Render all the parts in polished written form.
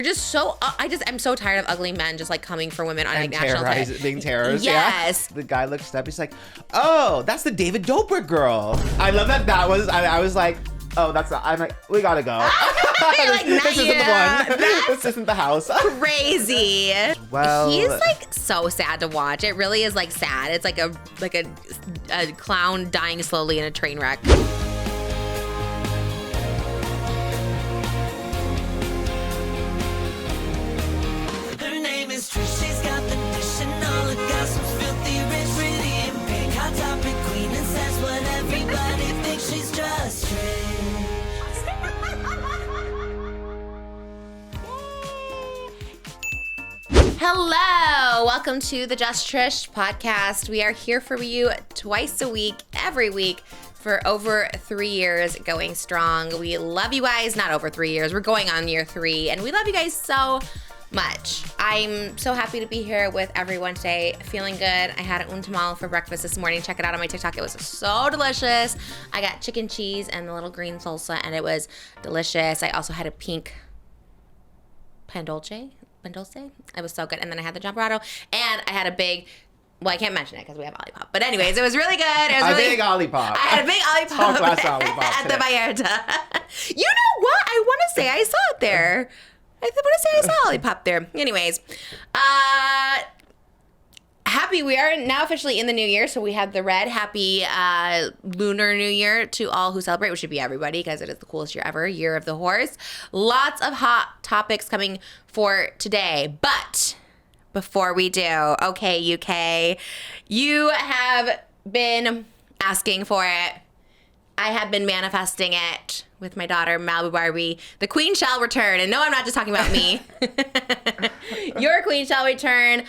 Just so I'm so tired of ugly men just like coming for women on and like national being terrorists. Yes. Yeah. The guy looks up. He's like, "Oh, that's the David Dobrik girl." I love that. That was. I was like, "Oh, that's not." I'm like, "We gotta go." You're like, this isn't the one. That's This isn't the house. crazy. Well, he's like so sad to watch. It really is like sad. It's like a clown dying slowly in a train wreck. Trish, she's got the dish and all the gossip's filthy rich, pretty and pink, hot topic queen, and says what everybody thinks. She's just Trish. Hello, welcome to the Just Trish podcast. We are here for you twice a week, every week, for over 3 years, going strong. We love you guys. Not over 3 years. We're going on year 3, and we love you guys so much. I'm so happy to be here with everyone today, feeling good. I had un tamal for breakfast this morning. Check it out on my TikTok. It was so delicious. I got chicken cheese and the little green salsa, and it was delicious. I also had a pink pan dulce. It was so good. And then I had the jamborado, and I had a big, well, I can't mention it because we have Olipop. But anyways, it was really good. It was big Olipop. I had a big Olipop Top-class Olipop at today. the Vallarta. You know what? I want to say I saw it there. I saw Olipop there. Anyways, happy, we are now officially in the new year, so we have the red happy lunar new year to all who celebrate, which should be everybody because it is the coolest year ever, year of the horse. Lots of hot topics coming for today, but before we do, okay, UK, you have been asking for it. I have been manifesting it with my daughter, Malibu Barbie. The queen shall return. And no, I'm not just talking about me. Your queen shall return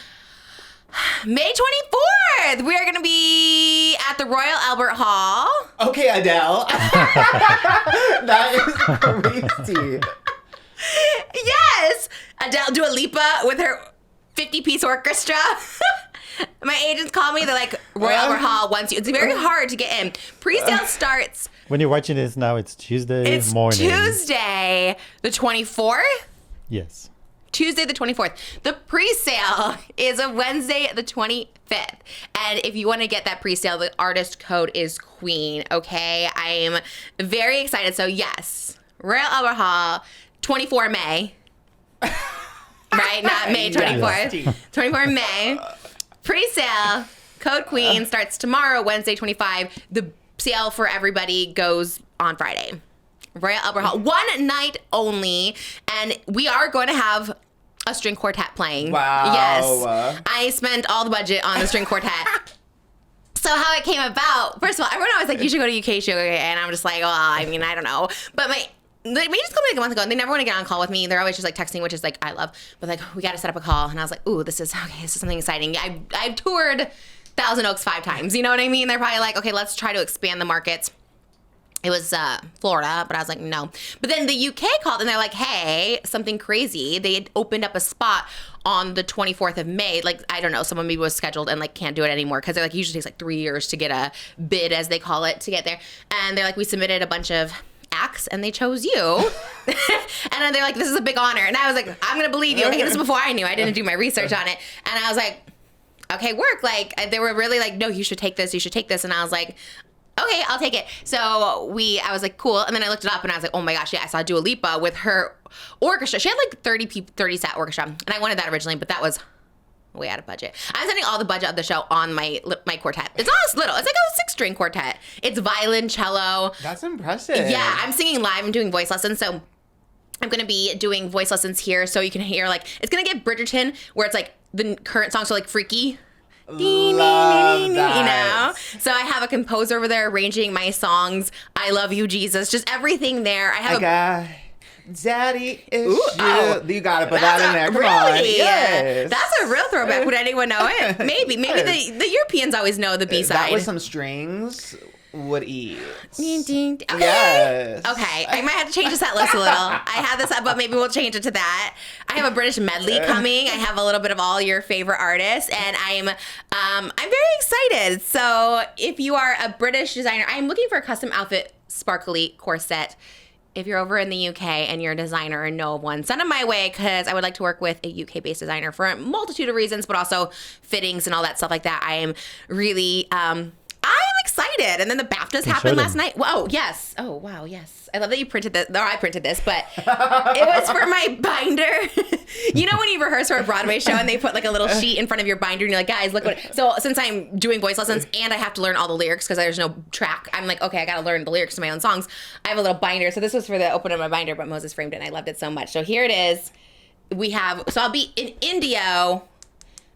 May 24th. We are going to be at the Royal Albert Hall. Okay, Adele. That is crazy. Yes. Adele Dua Lipa with her 50-piece orchestra. My agents call me. They're like, Royal Albert Hall wants you. It's very hard to get in. Pre-sale starts. When you're watching this now, it's Tuesday It's morning. Tuesday the 24th. Yes. Tuesday the 24th. The pre-sale is a Wednesday the 25th. And if you want to get that pre-sale, the artist code is Queen, okay? I am very excited. So yes, Royal Albert Hall, 24 May. Right? Not May 24th. Yes. 24 May. Pre-sale, code Queen, starts tomorrow, Wednesday 25. The sale for everybody goes on Friday. Royal Albert Hall, one night only, and we are going to have a string quartet playing. Wow. Yes. I spent all the budget on the string quartet. So how it came about, first of all, everyone always like, you should go to UK show, and I'm just like, well, I mean, I don't know. But they just called me like a month ago, and they never want to get on a call with me. They're always just like texting, which is like, I love. But like, we got to set up a call. And I was like, ooh, this is something exciting. I've toured Thousand Oaks 5 times. You know what I mean? They're probably like, okay, let's try to expand the markets. It was Florida, but I was like, no. But then the UK called, and they're like, hey, something crazy. They had opened up a spot on the 24th of May. Like, I don't know, someone maybe was scheduled and like can't do it anymore because they're like, it usually takes like 3 years to get a bid, as they call it, to get there. And they're like, we submitted a bunch of acts and they chose you. And then they're like, this is a big honor. And I was like, I'm going to believe you. Okay, this is before I knew. I didn't do my research on it. And I was like, okay, work. Like, they were really like, no, you should take this. You should take this. And I was like, okay, I'll take it. So I was like, cool. And then I looked it up and I was like, oh my gosh, yeah, I saw Dua Lipa with her orchestra. She had like 30 set orchestra. And I wanted that originally, but that was way out of budget. I'm spending all the budget of the show on my quartet. It's not little. It's like a 6-string quartet. It's violin, cello. That's impressive. Yeah, I'm singing live. I'm doing voice lessons. So I'm going to be doing voice lessons here so you can hear like, it's going to get Bridgerton where it's like the current songs are like freaky. Love that. You know? So I have a composer over there arranging my songs. I love you, Jesus. Just everything there. I have Daddy is Ooh, you. oh. You gotta put that in there. Come on. Yes. That's a real throwback. Would anyone know it? Maybe. Maybe the Europeans always know the B-side. That was some strings would eat. Ding, ding. Okay. Yes. Okay. I might have to change the set list a little. I have this up, but maybe we'll change it to that. I have a British medley coming. I have a little bit of all your favorite artists, and I'm very excited. So if you are a British designer, I'm looking for a custom outfit sparkly corset if you're over in the UK and you're a designer and know of one, send them my way because I would like to work with a UK-based designer for a multitude of reasons, but also fittings and all that stuff like that. I am really, I'm excited. And then the BAFTAs happened last night. Whoa, yes. Oh, wow, yes. I love that you printed this. No, I printed this, but it was for my binder. You know when you rehearse for a Broadway show and they put like a little sheet in front of your binder and you're like, guys, look what. So since I'm doing voice lessons and I have to learn all the lyrics because there's no track, I'm like, okay, I got to learn the lyrics to my own songs. I have a little binder. So this was for the open of my binder, but Moses framed it and I loved it so much. So here it is. So I'll be in Indio.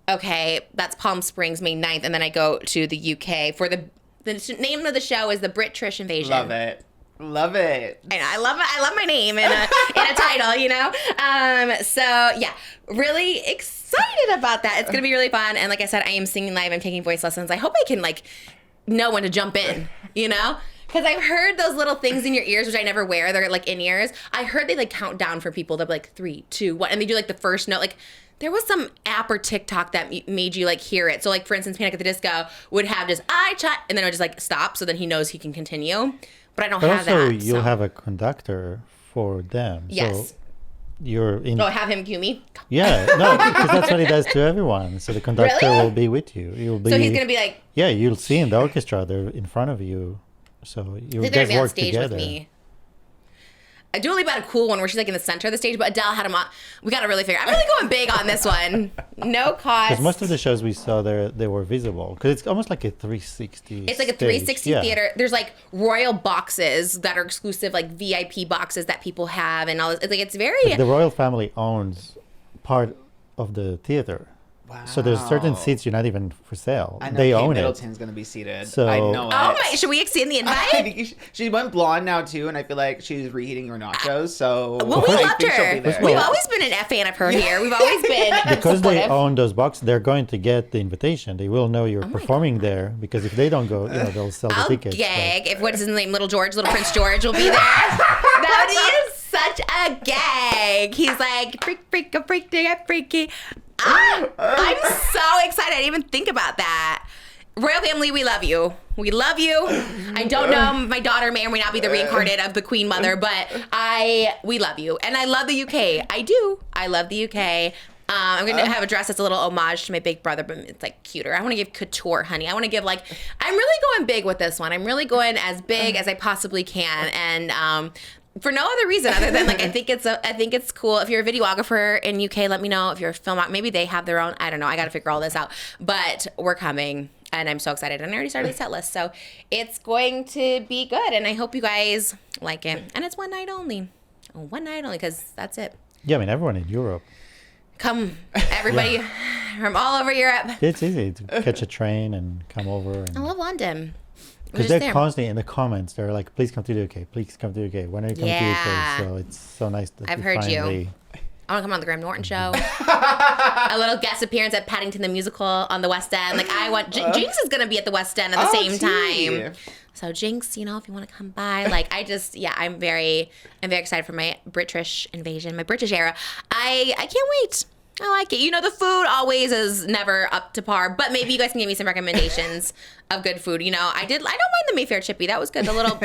Okay, that's Palm Springs, May 9th. And then I go to the UK for the name of the show is the Britrish Invasion. Love it. Love it. I know. I love my name in a title, you know? So, yeah, really excited about that. It's going to be really fun. And like I said, I am singing live. I'm taking voice lessons. I hope I can, like, know when to jump in, you know? Because I've heard those little things in your ears, which I never wear. They're, like, in-ears. I heard they, like, count down for people. They'll be like, 3, 2, 1. And they do, like, the first note. Like, there was some app or TikTok that made you, like, hear it. So, like, for instance, Panic at the Disco would have just, and then it would just, like, stop. So then he knows he can continue. But I don't have also, that. you'll have a conductor for them. Yes. So you're in. Oh, have him cue me? Yeah, no, because that's what he does to everyone. So the conductor Really? will be with you. You'll be. So he's gonna be like. Yeah, you'll see in the orchestra. They're in front of you. So you They're gonna guys be on work stage together. with me. Dua Lipa had a cool one where she's like in the center of the stage, but Adele had him on. We gotta really figure. I'm really going big on this one. No cost. Because most of the shows we saw there, they were visible. Because it's almost like a 360. It's like a 360 theater. There's like royal boxes that are exclusive, like VIP boxes that people have, and all this. It's like it's very. The royal family owns part of the theater. Wow. So there's certain seats you're not even for sale. I know They Kate own Middleton's it. going to be seated. So- I know it. Oh my! Should we extend the I invite? think she went blonde now too, and I feel like she's reheating her nachos. So Well, we I loved think she'll her. be there. We've Yeah. always been a fan of her here. We've always been Because they supportive. own those boxes, they're going to get the invitation. They will know you're performing there because if they don't go, they'll sell the I'll tickets. gag if what's his name, Little Prince George will be there. That is such a gag. He's like freak, a freaky. I'm so excited. I didn't even think about that. Royal family, we love you. We love you. I don't know. My daughter may or may not be the reincarnate of the Queen Mother, but we love you. And I love the UK. I do. I love the UK. I'm going to have a dress that's a little homage to my big brother, but it's like cuter. I want to give couture, honey. I want to give I'm really going big with this one. I'm really going as big as I possibly can. And, for no other reason other than like I think it's cool. If you're a videographer in UK, let me know. If you're a film, maybe they have their own. I don't know. I got to figure all this out. But we're coming, and I'm so excited. And I already started the set list, so it's going to be good. And I hope you guys like it. And it's one night only, because that's it. Yeah, I mean, everyone in Europe. Come, everybody from all over Europe. It's easy to catch a train and come over. I love London. Because they're constantly in the comments. They're like, please come to the UK. Please come to the UK. When are you coming to the Yeah. UK? So it's so nice that I've you heard you. finally... I want to come on the Graham Norton show. A little guest appearance at Paddington the Musical on the West End. Like I want Jinx is gonna be at the West End at the same time. So Jinx, if you want to come by, like I'm very excited for my Britrish invasion, my British era. I can't wait. I like it. The food always is never up to par, but maybe you guys can give me some recommendations of good food. I don't mind the Mayfair chippy. That was good. The little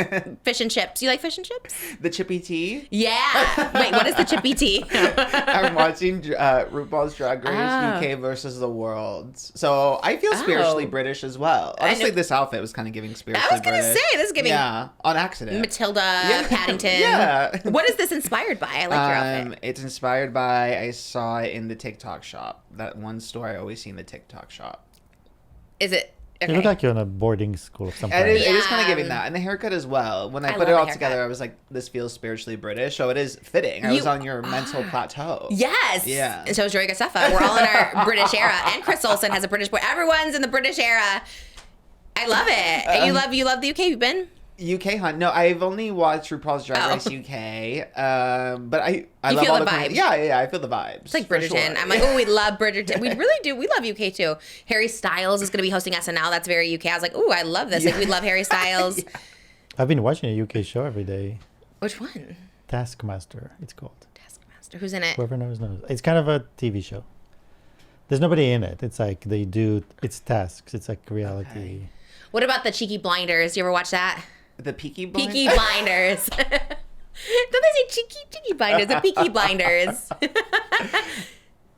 fish and chips. You like fish and chips? The chippy tea. Yeah. Wait, what is the chippy tea? I'm watching RuPaul's Drag Race Oh. UK versus the world. So I feel spiritually British as well. Honestly, this outfit was kind of giving spiritually I was going to British. say, this is giving Yeah, on accident. Matilda, Paddington. Yeah. What is this inspired by? I like your outfit. It's inspired by, I saw it in the TikTok shop. That one store I always see in the TikTok shop. Is it? You Okay. look like you're in a boarding school of some And kind. it is kind of Yeah. giving that. And the haircut as well. When I I put love it all the together, haircut. I was like, this feels spiritually British. So it is fitting. I was on your mental plateau. Yes. Yeah. And so is Joey Gasefa. We're all in our British era. And Chris Olsen has a British boy. Everyone's in the British era. I love it. And you love the UK. You've been? UK hunt. No, I've only watched RuPaul's Drag Race UK. But I You love feel all the the vibes. Yeah, I feel the vibes. It's like for Bridgerton. sure. I'm like, oh, we love Bridgerton. We really do. We love UK too. Harry Styles is going to be hosting SNL. That's very UK. I was like, oh, I love this. Like, we love Harry Styles. I've been watching a UK show every day. Which one? Taskmaster, it's called. Taskmaster. Who's in it? Whoever knows. It's kind of a TV show. There's nobody in it. It's like it's tasks. It's like reality. Okay. What about the Cheeky Blinders? You ever watch that? The Peaky Blinders? Peaky Blinders. Don't they say cheeky blinders? The peaky blinders.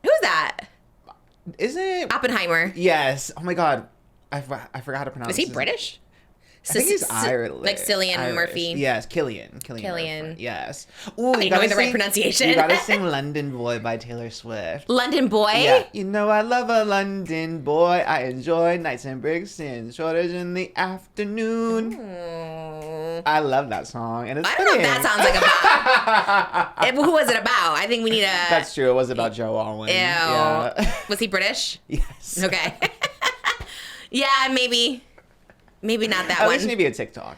Who's that? Is it? Oppenheimer. Yes. Oh my God. I forgot how to pronounce Is he his- British? I think he's Irish. Like Cillian Irish. Murphy. Yes, Killian. Killian. Murphy. Yes. Ooh, I know the right pronunciation. You gotta sing London Boy by Taylor Swift. London Boy? Yeah. You know I love a London boy. I enjoy nights and Brixton, shortage in the afternoon. I love that song. And it's I don't know what that sounds like about. Who was it about? I think we need a... That's true. It was about Joe Alwyn. Ew. Yeah. Was he British? Yes. Okay. Yeah, maybe. Maybe not that At one. least maybe a TikTok.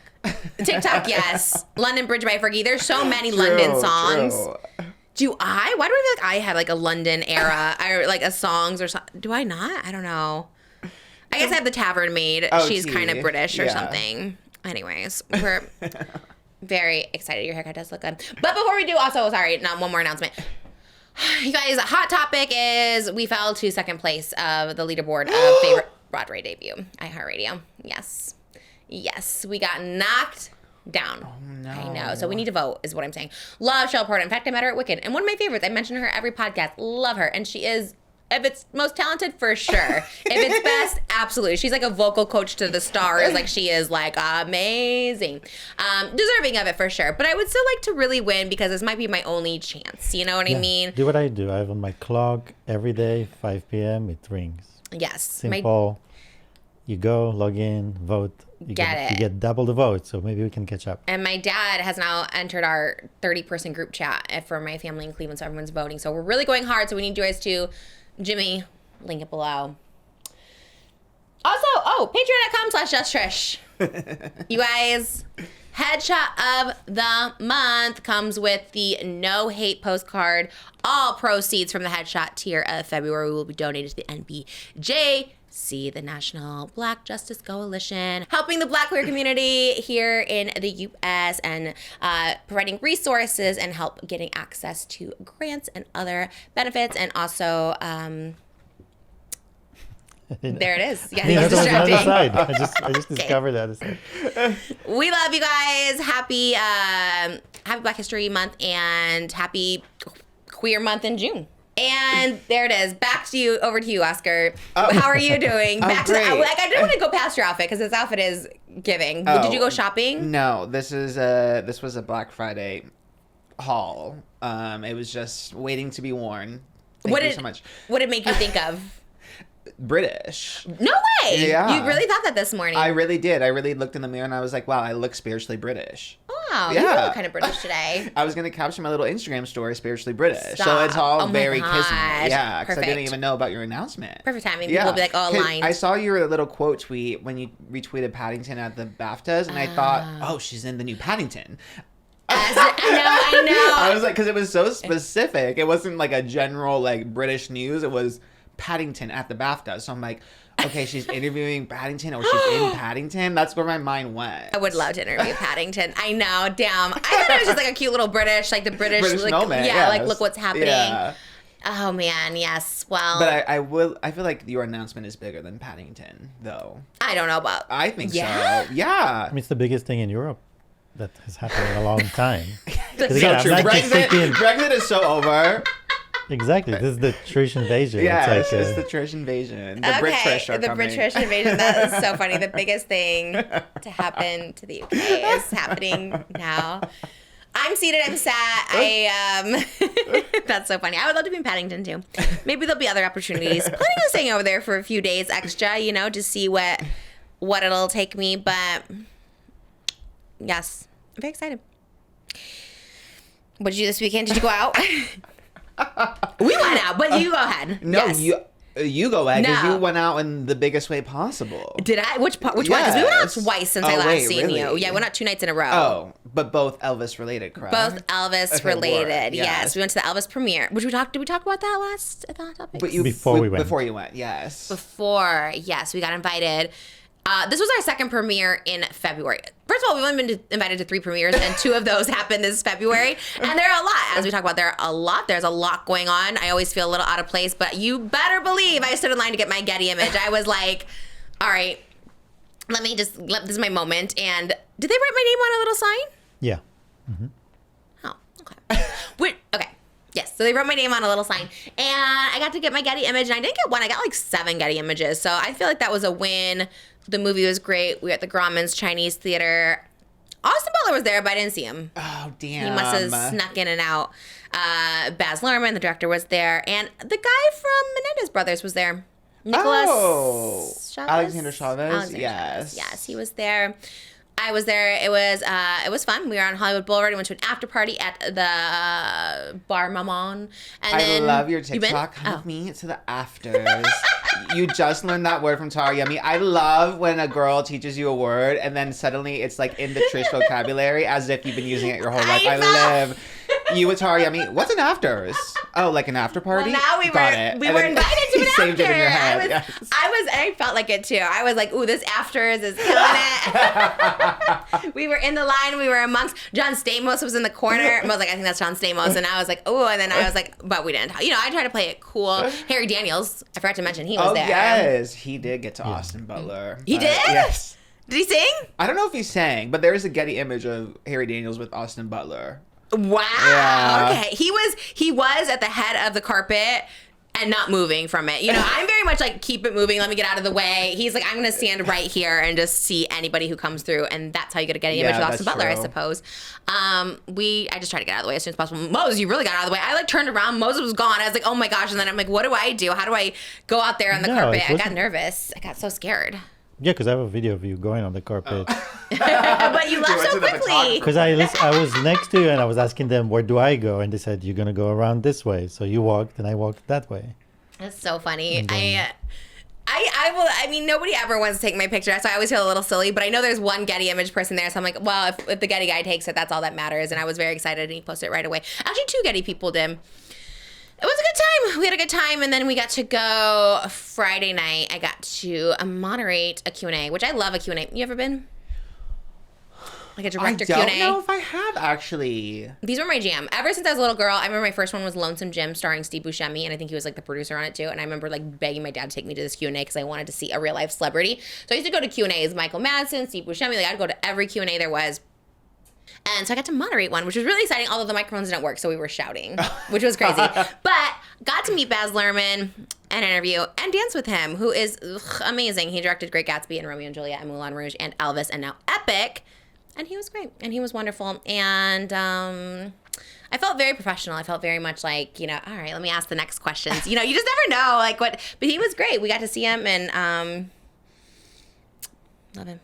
TikTok, yes. London Bridge by Fergie. There's so many True, London songs. true. Why do I feel like I had like a London era, or like a songs or something? Do I not? I don't know. I guess I have the Tavern Maid. Oh, She's tea. kind of British or Yeah. something. Anyways, we're very excited. Your haircut does look good. But before we do, also, sorry, not one more announcement. You guys, hot topic is we fell to second place of the leaderboard of favorite Broadway debut. iHeartRadio. Yes. Yes. We got knocked down. Oh, no. I know. So we need to vote, is what I'm saying. Love Shell Porter. In fact, I met her at Wicked. And one of my favorites. I mention her every podcast. Love her. And she is, if it's most talented, for sure. If it's best, absolutely. She's like a vocal coach to the stars. Like, she is like amazing. Deserving of it for sure. But I would still like to really win because this might be my only chance. You know what I mean? Do what I do. I have on my clock every day, 5 p.m. It rings. Yes. Simple. You go, log in, vote. You get double the vote, so maybe we can catch up. And my dad has now entered our 30-person group chat for my family in Cleveland, so everyone's voting. So we're really going hard, so we need you guys to. Jimmy, link it below. Also, patreon.com/justtrish. You guys, headshot of the month comes with the No Hate postcard. All proceeds from the headshot tier of February will be donated to the NBJC, the National Black Justice Coalition, helping the Black queer community here in the U.S. and providing resources and help getting access to grants and other benefits. And also, there it is. Yeah, I it's think that was the other distracting. side. I just discovered the other side. We love you guys. Happy Black History Month and happy Queer Month in June. And there it is. Back to you. Over to you, Oscar. How are you doing? Back to great. I didn't want to go past your outfit because this outfit is giving. Did you go shopping? No, this was a Black Friday haul. It was just waiting to be worn. Thank you so much. What did it make you think of? British. No way. Yeah. You really thought that this morning. I really did. I really looked in the mirror and I was like, wow, I look spiritually British. Wow, you Yeah. look kind of British today. I was going to caption my little Instagram story, spiritually British. So Stop. it's all Oh my very gosh. kismet. Yeah, because I didn't Perfect. even know about your announcement. Perfect timing. People will be like, oh, 'Cause aligned. I saw your little quote tweet when you retweeted Paddington at the BAFTAs, and I thought, oh, she's in the new Paddington. I know. I was like, because it was so specific. It wasn't like a general like British news. It was Paddington at the BAFTA. So I'm like, okay, she's interviewing Paddington, or she's in Paddington. That's where my mind went. I would love to interview Paddington. I know, damn. I thought it was just like a cute little British, like the British like, moment. yeah, like yes. look what's happening. Yeah. Oh man, yes. Well, But I feel like your announcement is bigger than Paddington, though. I don't know about. I think Yeah? so. Yeah. I mean, it's the biggest thing in Europe that has happened in a long time. That's 'Cause again, so I'm true. not just Brexit, thinking- Brexit is so over. Exactly. This is the Trish invasion. Yes, It's it's like, the Trish invasion. The Okay, Britrish are the coming. Britrish invasion. That is so funny. The biggest thing to happen to the UK is happening now. I'm seated. I'm sat. That's so funny. I would love to be in Paddington too. Maybe there'll be other opportunities. Planning on staying over there for a few days extra, to see what it'll take me. But yes, I'm very excited. What did you do this weekend? Did you go out? We went out, but you go ahead. No, Yes. you go ahead because No. you went out in the biggest way possible. Did I? Which one? Because we went out Yes. twice since Oh, I last wait, seen you. really? Yeah, we went out 2 nights in a row. Oh, but both Elvis related, correct? Both Elvis Okay, related. word, Yes. yes. We went to the Elvis premiere. Did we talk about that last topic? But Before we went. Before you went, yes. Before, yes, we got invited. This was our second premiere in February. First of all, we've only been invited to 3 premieres, and 2 of those happened this February. And there are a lot. As we talk about, there are a lot. There's a lot going on. I always feel a little out of place, but you better believe I stood in line to get my Getty image. I was like, all right, this is my moment. And did they write my name on a little sign? yeah. Yes, so they wrote my name on a little sign. And I got to get my Getty image, and I didn't get one. I got like 7 Getty images. So I feel like that was a win. The movie was great. We were at the Grauman's Chinese Theater. Austin Butler was there, but I didn't see him. Oh, damn. He must have snuck in and out. Baz Luhrmann, the director, was there. And the guy from Menendez Brothers was there. Nicholas Chavez? Alexander Chavez? Alexander Yes. Chavez. Yes, he was there. I was there. It was fun. We were on Hollywood Boulevard. We went to an after party at the Bar Manon. And I then, love your you been? TikTok. Come with me to the afters. You just learned that word from Tara Yummy. I love when a girl teaches you a word and then suddenly it's like in the Trish vocabulary as if you've been using it your whole life. I live. You with Tara Yummy. What's an afters? Oh, like an after party? Well, now we were invited to an after. Saved it in your head. I felt like it too. I was like, ooh, this afters is killing it. We were in the line. We were amongst, John Stamos was in the corner. I was like, I think that's John Stamos. And I was like, ooh, and then I was like, but we didn't. You know, I tried to play it cool. Harry Daniels, I forgot to mention, he was there. Oh, yes. He did get to Austin Butler. He did? Yes. Did he sing? I don't know if he sang, but there is a Getty image of Harry Daniels with Austin Butler. Wow. Yeah. Okay. He was at the head of the carpet and not moving from it. You know, I'm very much like, keep it moving. Let me get out of the way. He's like, I'm going to stand right here and just see anybody who comes through. And that's how you get to get an image with Austin Butler, I suppose. I just tried to get out of the way as soon as possible. Moses, you really got out of the way. I like turned around. Moses was gone. I was like, oh my gosh. And then I'm like, what do I do? How do I go out there on the carpet? I got nervous. I got so scared. Yeah, because I have a video of you going on the carpet. But you left so quickly. Because I was next to you and I was asking them, where do I go? And they said, you're going to go around this way. So you walked and I walked that way. That's so funny. I mean, nobody ever wants to take my picture, so I always feel a little silly, but I know there's one Getty image person there, so I'm like, well, if the Getty guy takes it, that's all that matters. And I was very excited, and he posted it right away. Actually, 2 Getty people did. It was a good time. We had a good time, and then we got to go Friday night. I got to moderate a Q&A, which I love a Q&A. You ever been? Like a director Q&A? I don't know if I have, actually. These were my jam. Ever since I was a little girl, I remember my first one was Lonesome Jim, starring Steve Buscemi, and I think he was like the producer on it too. And I remember like begging my dad to take me to this Q&A because I wanted to see a real life celebrity. So I used to go to Q&As, Michael Madsen, Steve Buscemi. Like I'd go to every Q&A there was. And so I got to moderate one, which was really exciting, although the microphones didn't work, so we were shouting, which was crazy. But got to meet Baz Luhrmann and interview and dance with him, who is amazing. He directed Great Gatsby and Romeo and Juliet and Moulin Rouge and Elvis and now Epic. And he was great. And he was wonderful. And I felt very professional. I felt very much like, you know, all right, let me ask the next questions. You know, you just never know, like what. But he was great. We got to see him and love him.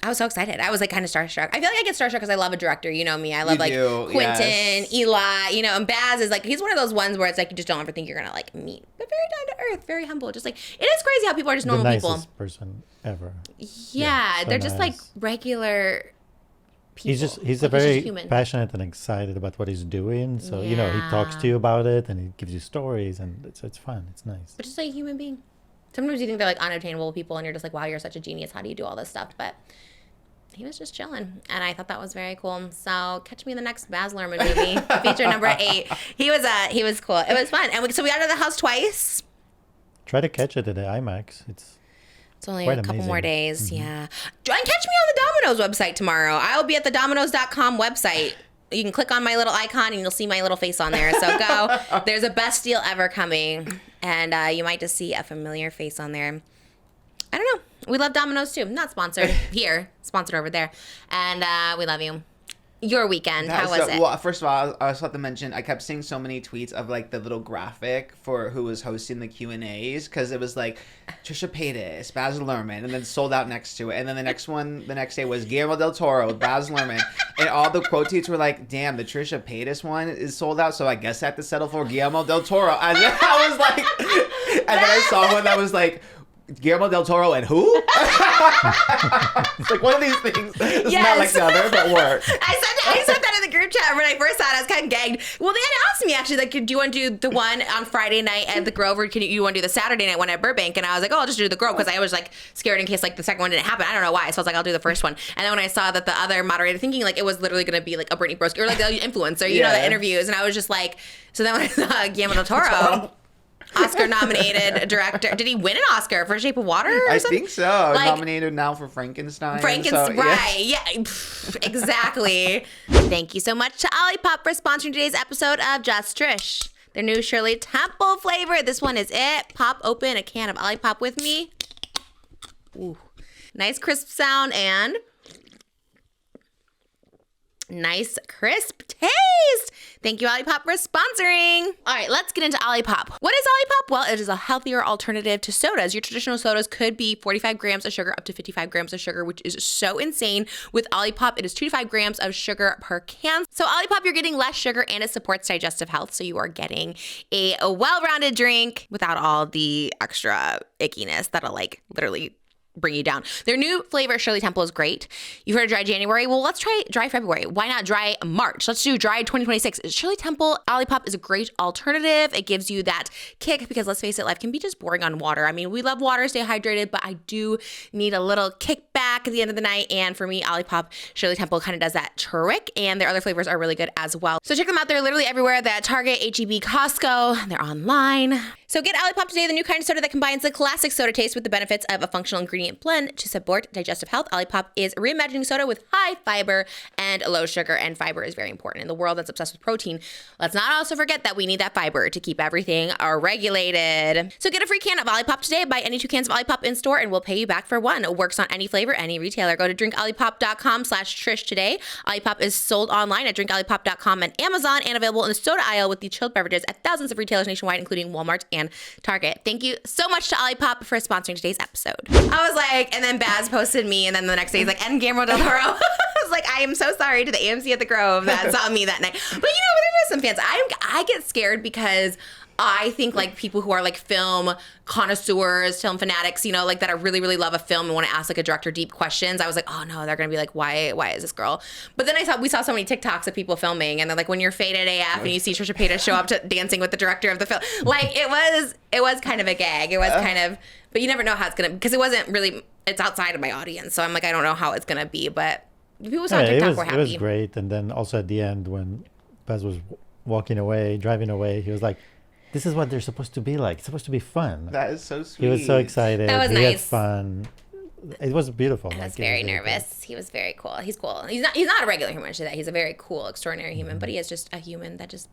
I was so excited. I was like kind of starstruck. I feel like I get starstruck because I love a director. You know me. I love like Quentin, Eli, you know, and Baz is like, he's one of those ones where it's like you just don't ever think you're going to like meet. But very down to earth, very humble. Just like, it is crazy how people are just normal people. The nicest person ever. Yeah, so they're just like regular people. He's a very passionate and excited about what he's doing. So, you know, he talks to you about it and he gives you stories and it's fun. It's nice. But just like a human being. Sometimes you think they're like unattainable people and you're just like, wow, you're such a genius. How do you do all this stuff? But he was just chilling, and I thought that was very cool. So catch me in the next Baz Luhrmann movie, feature number 8. He was cool. It was fun, and so we got out of the house twice. Try to catch it at the IMAX. It's only a couple more days. Mm-hmm. Yeah, and catch me on the Domino's website tomorrow. I'll be at the Domino's.com website. You can click on my little icon, and you'll see my little face on there. So go. There's a best deal ever coming, and you might just see a familiar face on there. I don't know. We love Domino's too. Not sponsored here, sponsored over there. And we love you. Your weekend, how was it? Well, first of all, I also have to mention, I kept seeing so many tweets of like the little graphic for who was hosting the Q&As because it was like Trisha Paytas, Baz Luhrmann, and then sold out next to it. And then the next day was Guillermo del Toro, Baz Luhrmann. And all the quote tweets were like, damn, the Trisha Paytas one is sold out, so I guess I have to settle for Guillermo del Toro. And then I was like, and then I saw one that was like, Guillermo del Toro and who? It's like one of these things. It's not like the other, but works. I said that in the group chat when I first saw it. I was kind of gagged. Well, they had asked me actually, like, do you want to do the one on Friday night at the Grove, or you want to do the Saturday night one at Burbank? And I was like, oh, I'll just do the Grove because I was like scared in case like the second one didn't happen. I don't know why. So I was like, I'll do the first one. And then when I saw that the other moderator, thinking like it was literally going to be like a Brittany Broski or like the influencer, you know, the interviews, and I was just like, so then when I saw Guillermo del Toro. Oscar-nominated director. Did he win an Oscar for Shape of Water or something? I think so. Like, nominated now for Frankenstein. Frankenstein, so, right. Yeah, exactly. Thank you so much to Olipop for sponsoring today's episode of Just Trish. Their new Shirley Temple flavor. This one is it. Pop open a can of Olipop with me. Ooh. Nice crisp sound and nice crisp taste. Thank you, Olipop, for sponsoring. All right, let's get into Olipop. What is Olipop? Well, it is a healthier alternative to sodas. Your traditional sodas could be 45 grams of sugar up to 55 grams of sugar, which is so insane. With Olipop, it is 2 to 5 grams of sugar per can. So Olipop, you're getting less sugar and it supports digestive health. So you are getting a well-rounded drink without all the extra ickiness that'll like literally bring you down. Their new flavor, Shirley Temple, is great. You've heard of dry January. Well, let's try dry February. Why not dry March? Let's do dry 2026. Shirley Temple Olipop is a great alternative. It gives you that kick because let's face it, life can be just boring on water. I mean, we love water, stay hydrated, but I do need a little kickback at the end of the night. And for me, Olipop Shirley Temple kind of does that trick. And their other flavors are really good as well. So check them out. They're literally everywhere. They're at Target, HEB, Costco. They're online. So get Olipop today, the new kind of soda that combines the classic soda taste with the benefits of a functional ingredient blend to support digestive health. Olipop is reimagining soda with high fiber and low sugar, and fiber is very important in the world that's obsessed with protein. Let's not also forget that we need that fiber to keep everything regulated. So get a free can of Olipop today. Buy any 2 cans of Olipop in store and we'll pay you back for 1. It works on any flavor, any retailer. Go to drinkolipop.com/Trish today. Olipop is sold online at drinkolipop.com and Amazon and available in the soda aisle with the chilled beverages at thousands of retailers nationwide, including Walmart and Target. Thank you so much to Olipop for sponsoring today's episode. I was like, and then Baz posted me, and then the next day he's like, and Guillermo del Toro. I was like, I am so sorry to the AMC at the Grove that saw me that night. But you know, there were some fans. I get scared because I think like people who are like film connoisseurs, film fanatics, you know, like that I really, really love a film and want to ask like a director deep questions. I was like, oh no, they're gonna be like, why is this girl? But then we saw so many TikToks of people filming, and then like when you're faded AF and you see Trisha Paytas show up to dancing with the director of the film, like it was kind of a gag. It was kind of, but you never know how it's gonna, because it wasn't really. It's outside of my audience, so I'm like, I don't know how it's gonna be, but the people who saw TikTok were happy. It was great, and then also at the end when Baz was driving away, he was like, "This is what they're supposed to be like. It's supposed to be fun." That is so sweet. He was so excited. That was he nice. had fun. It was beautiful. I was very nervous. He was very cool. He's cool. He's not a regular human. I should say that. He's a very cool, extraordinary human, but he is just a human that just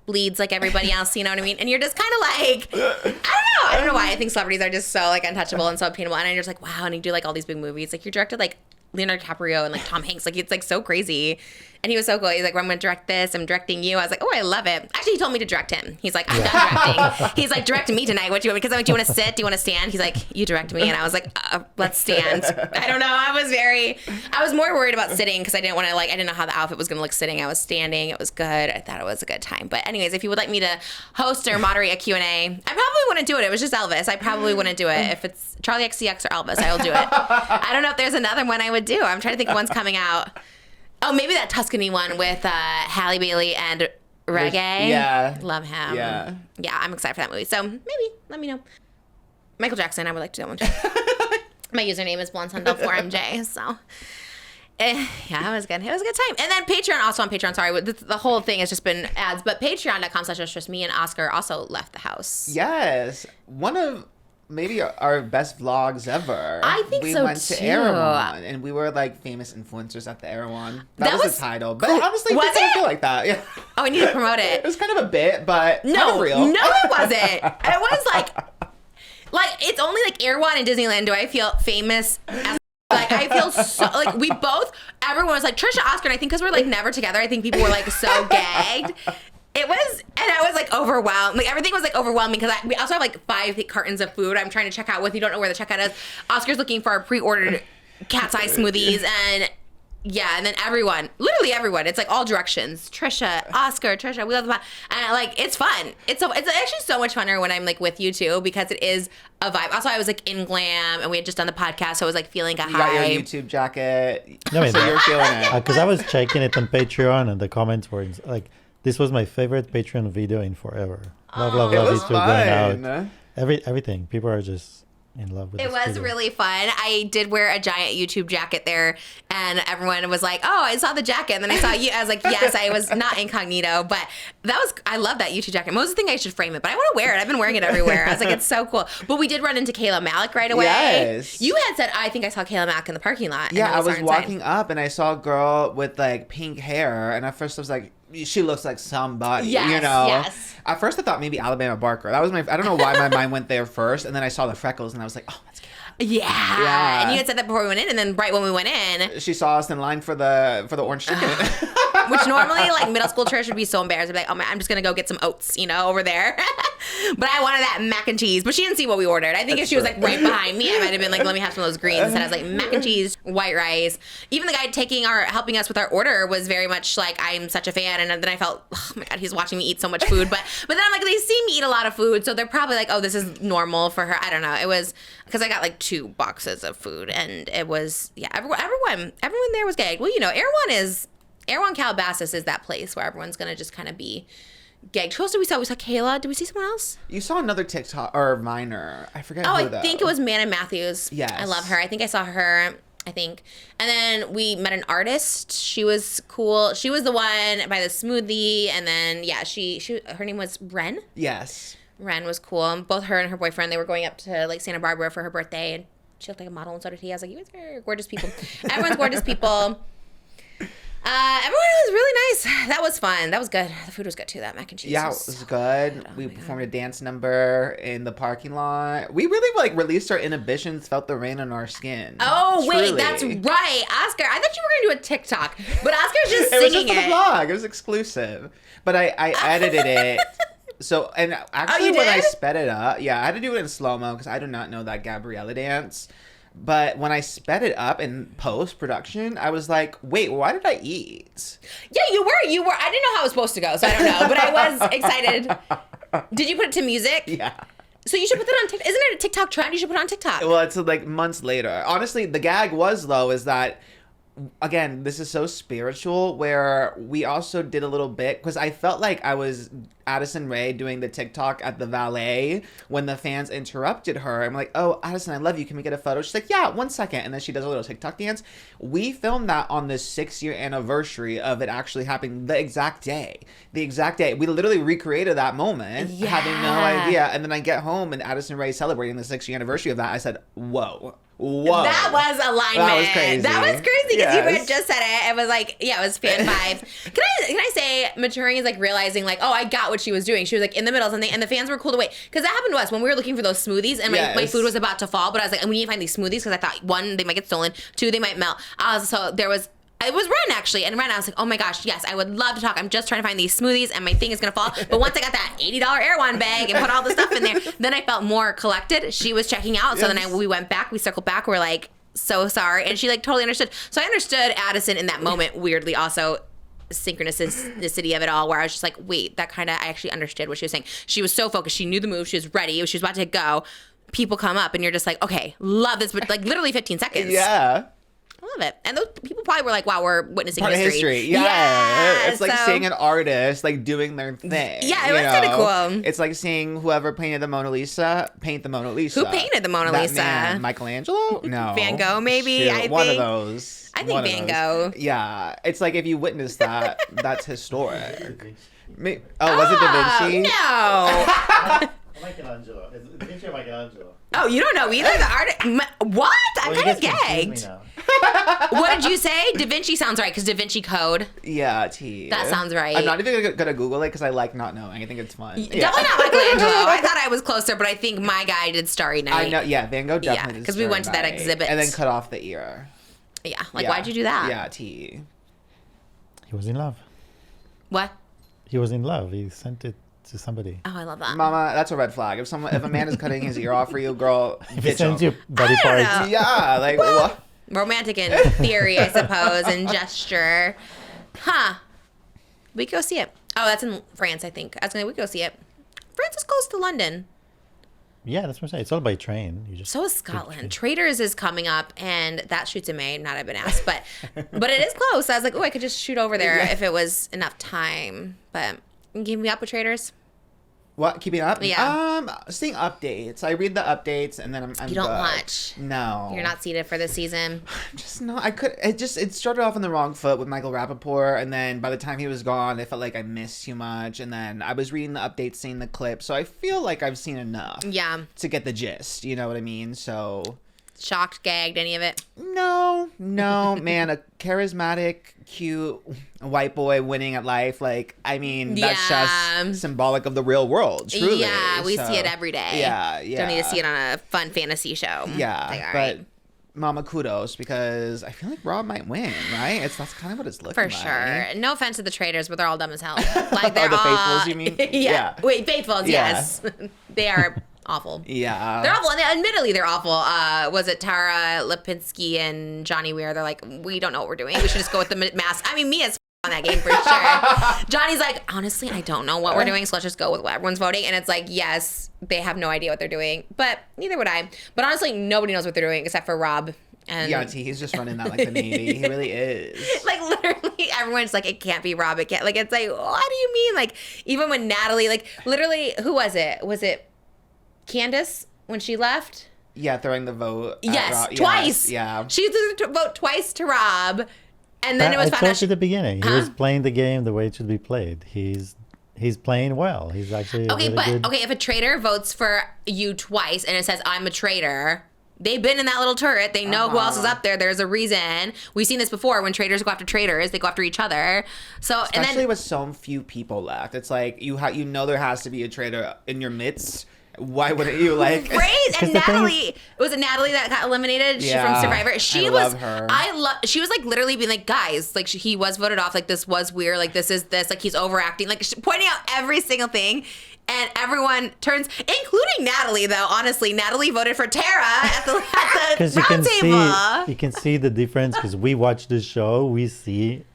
bleeds like everybody else. You know what I mean? And you're just kind of like, I don't know why I think celebrities are just so like untouchable and so obtainable. And I'm just like, wow. And you do like all these big movies. Like you're directed like Leonardo DiCaprio and like Tom Hanks. Like it's like so crazy. And he was so cool. He's like, well, I'm going to direct this. I'm directing you. I was like, oh, I love it. Actually, he told me to direct him. He's like, I'm done directing. He's like, direct me tonight. What do you want? Because I'm like, do you want to sit? Do you want to stand? He's like, you direct me. And I was like, let's stand. I don't know. I was more worried about sitting because I didn't want to I didn't know how the outfit was going to look sitting. I was standing. It was good. I thought it was a good time. But anyways, if you would like me to host or moderate a Q&A, I probably wouldn't do it. It was just Elvis. I probably wouldn't do it. If it's Charlie XCX or Elvis, I will do it. I don't know if there's another one I would do. I'm trying to think of one's coming out. Oh, maybe that Tuscany one with Halle Bailey and Reggae. Yeah. Love him. Yeah. Yeah, I'm excited for that movie. So maybe, let me know. Michael Jackson, I would like to do that one too. My username is BlondeSundell4MJ. So, yeah, it was good. It was a good time. And then Patreon, also on Patreon, sorry, the whole thing has just been ads, but patreon.com/just me and Oscar also left the house. Yes. One of maybe our best vlogs ever. I think we so, went to too. EREWHON, and we were like famous influencers at the EREWHON. That was the title. But cool. honestly, Was it didn't it? feel like that. Yeah. Oh, I need to promote it. It was kind of a bit, but kind No, of real. no, it wasn't. It was like it's only like EREWHON and Disneyland do I feel famous as like I feel so like we both everyone was like Trisha, Oscar, and I think because we're like never together, I think people were like so gagged. It was, and I was like overwhelmed. Like everything was like overwhelming because we also have like 5 cartons of food I'm trying to check out with. You don't know where the checkout is. Oscar's looking for our pre-ordered KATSEYE smoothies, and yeah, and then literally everyone. It's like all directions. Trisha, Oscar, Trisha, we love the pod. And like it's fun. It's actually so much funner when I'm like with you too because it is a vibe. Also, I was like in glam, and we had just done the podcast, so I was like feeling a You high. got your YouTube jacket. No, I mean, So you're feeling it. because I was checking it on Patreon, and the comments were like, "This was my favorite Patreon video in forever. Love, love, It love was it. We're going fun. out. Everything. People are just in love with It this was video. really fun. I did wear a giant YouTube jacket there, and everyone was like, "Oh, I saw the jacket." And then I saw you. I was like, "Yes, I was not incognito, but I love that YouTube jacket. Most of the thing I should frame it, but I want to wear it. I've been wearing it everywhere. I was like, it's so cool." But we did run into Kayla Malik right away. Yes. You had said, "I think I saw Kayla Malik in the parking lot." And Yeah, then we I saw was her inside. walking up and I saw a girl with like pink hair, and at first I was like, she looks like somebody, Yes, you know? yes. At first I thought maybe Alabama Barker. That was I don't know why my mind went there first. And then I saw the freckles and I was like, oh, that's cute. Yeah. And you had said that before we went in, and then right when we went in, She saw us in line for the orange chicken. which normally like middle school Trish would be so embarrassed. I'd be like, oh man, I'm just gonna go get some oats, you know, over there. But I wanted that mac and cheese. But she didn't see what we ordered. I think if she was like right behind me, I might have been like, let me have some of those greens. Instead, I was like mac and cheese, white rice. Even the guy helping us with our order was very much like, I'm such a fan. And then I felt, oh my god, he's watching me eat so much food. But then I'm like, they see me eat a lot of food, so they're probably like, oh, this is normal for her. I don't know. It was because I got like 2 boxes of food, and it was everyone there was gagged. Well, you know, EREWHON Calabasas is that place where everyone's gonna just kind of be gagged. Who else did we saw? We saw Kayla. Did we see someone else? You saw another TikTok or Viner. I forget Oh, who I though. think it was Manon Matthews. Yes. I love her. I think I saw her. I think. And then we met an artist. She was cool. She was the one by the smoothie. And then, yeah, her name was Ren. Yes. Ren was cool. Both her and her boyfriend, they were going up to like Santa Barbara for her birthday. And she looked like a model, and so did he. I was like, you guys are gorgeous people. Everyone's gorgeous people. Everyone was really nice. That was fun. That was good. The food was good too. That mac and cheese. Yeah, it was good. We performed a dance number in the parking lot. We really like released our inhibitions, felt the rain on our skin. Oh, wait, Truly. that's right. Oscar, I thought you were going to do a TikTok, but Oscar's just It was singing just for the vlog. It was exclusive. But I edited it. So, and actually you when I did? sped it up, yeah, I had to do it in slow-mo because I do not know that Gabriella dance. But when I sped it up in post-production, I was like, wait, why did I eat? Yeah, you were. I didn't know how it was supposed to go, so I don't know. But I was excited. Did you put it to music? Yeah. So you should put that on TikTok. Isn't it a TikTok trend? You should put it on TikTok. Well, it's like months later. Honestly, the gag was, though, is that, again, this is so spiritual, where we also did a little bit, because I felt like I was Addison Rae doing the TikTok at the valet when the fans interrupted her. I'm like, oh, Addison, I love you. Can we get a photo? She's like, yeah, 1 second. And then she does a little TikTok dance. We filmed that on the 6-year anniversary of it actually happening the exact day. The exact day. We literally recreated that moment, having no idea. And then I get home and Addison Rae celebrating the 6-year anniversary of that. I said, whoa. That was alignment. That was crazy. That was crazy because you Yes. had just said it. It was like, yeah, it was fan vibes. Can I say maturing is like realizing like, oh, I got what she was doing. She was like in the middle of something, and the fans were cool to wait. Because that happened to us when we were looking for those smoothies, and my Yes. food was about to fall. But I was like, we need to find these smoothies because I thought 1, they might get stolen. 2, they might melt. It was Ren actually, and Ren, I was like, oh my gosh, yes, I would love to talk. I'm just trying to find these smoothies, and my thing is gonna fall. But once I got that $80 EREWHON bag and put all the stuff in there, then I felt more collected. She was checking out, so then we went back, we circled back, we're like, so sorry, and she like totally understood. So I understood Addison in that moment. Weirdly, also synchronicity of it all, where I was just like, wait, that kind of, I actually understood what she was saying. She was so focused. She knew the move. She was ready. She was about to go. People come up, and you're just like, okay, love this, but like literally 15 seconds. Yeah. I love it. And those people probably were like, wow, we're witnessing Part of history. history. Yeah. It's like so- seeing an artist like doing their thing. Yeah, it you was kinda know? cool. It's like seeing whoever painted the Mona Lisa paint the Mona Lisa. Who painted the Mona That Lisa? man, Michelangelo? No. Van Gogh, maybe? Shoot, I one think. of those. I think One of Van those. Gogh. Yeah. It's like if you witness that, that's historic. Was it Da Vinci? No. Michelangelo. It's a picture of Michelangelo. Oh, you don't know either? The artist? What? I'm kind of gagged. What did you say? Da Vinci sounds right, because Da Vinci Code. Yeah, T. That sounds right. I'm not even gonna Google it because I like not knowing. I think it's fun. Definitely not Michelangelo. I thought I was closer, but I think my guy did Starry Night. I know. Yeah, Van Gogh definitely. Yeah, did 'cause we went to that Starry Night. exhibit. and then cut off the ear. Yeah. Like, Yeah. why'd you do that? Yeah, T. He was in love. What? He was in love. He sent it to somebody. Oh, I love that. Mama, that's a red flag. If a man is cutting his ear off for you, girl, If he bitch sends up. you body I don't parts, know. Yeah, like what? Romantic in theory, I suppose, and gesture. Huh. We could go see it. Oh, that's in France, I think. I was gonna, we could go see it. France is close to London. yeah, that's what I'm saying. It's all by train. You just So is Scotland. Traitors is coming up, and that shoots in May. Not I've been asked, but it is close. I was like, oh, I could just shoot over there if it was enough time. But keep me up with Traitors. What? Keeping up? Yeah. Seeing updates. I read the updates and then I'm You don't good. watch. No. You're not seated for this season. Just no. It started off on the wrong foot with Michael Rappaport, and then by the time he was gone, I felt like I missed too much. And then I was reading the updates, seeing the clips, so I feel like I've seen enough. Yeah. To get the gist. You know what I mean? So. shocked, gagged, any of it? No, man, a charismatic, cute white boy winning at life. Like, I mean, that's just symbolic of the real world, truly. Yeah, we see it every day. Yeah. Don't need to see it on a fun fantasy show. Yeah, Like, all but right. Mama kudos, because I feel like Rob might win, right? That's kind of what it's looking For like. sure. No offense to the traitors, but they're all dumb as hell. Like, they're the all... faithfuls, you mean? Yeah. Wait, faithfuls, Yeah. yes. They are awful. Yeah. They're awful. And admittedly, they're awful. Was it Tara Lipinski and Johnny Weir? They're like, we don't know what we're doing. We should just go with the mask. I mean, Mia's on that game for sure. Johnny's like, honestly, I don't know what we're doing, so let's just go with what everyone's voting. And it's like, yes, they have no idea what they're doing, but neither would I. But honestly, nobody knows what they're doing except for Rob. And Yeah, he's just running that like the Navy. He really is. like, literally, everyone's like, it can't be Rob. It can't. Like, it's like, what do you mean? Like, even when Natalie, like, literally, who was it? Was it Candace when she left? Yeah, throwing the vote. At Yes, Rob. twice. Yes, yeah. She threw the vote twice to Rob, and then it was I found told out. you at the beginning. He was playing the game the way it should be played. He's playing well. He's actually Okay, really but good. okay, if a traitor votes for you twice and it says I'm a traitor, they've been in that little turret. They know who else is up there. There's a reason. We've seen this before. When traitors go after traitors, they go after each other. So Especially and then with so few people left. It's like you know there has to be a traitor in your midst. Why wouldn't you like? Praise and the thing Natalie was it Natalie that got eliminated? She Yeah, from Survivor. She I was love her. She was like literally being like, guys, like he was voted off. Like this was weird. Like this is this. Like he's overacting. Like pointing out every single thing. And everyone turns, including Natalie, though. Honestly, Natalie voted for Tara at the Because you round can table. see the difference. Because we watch the show, we see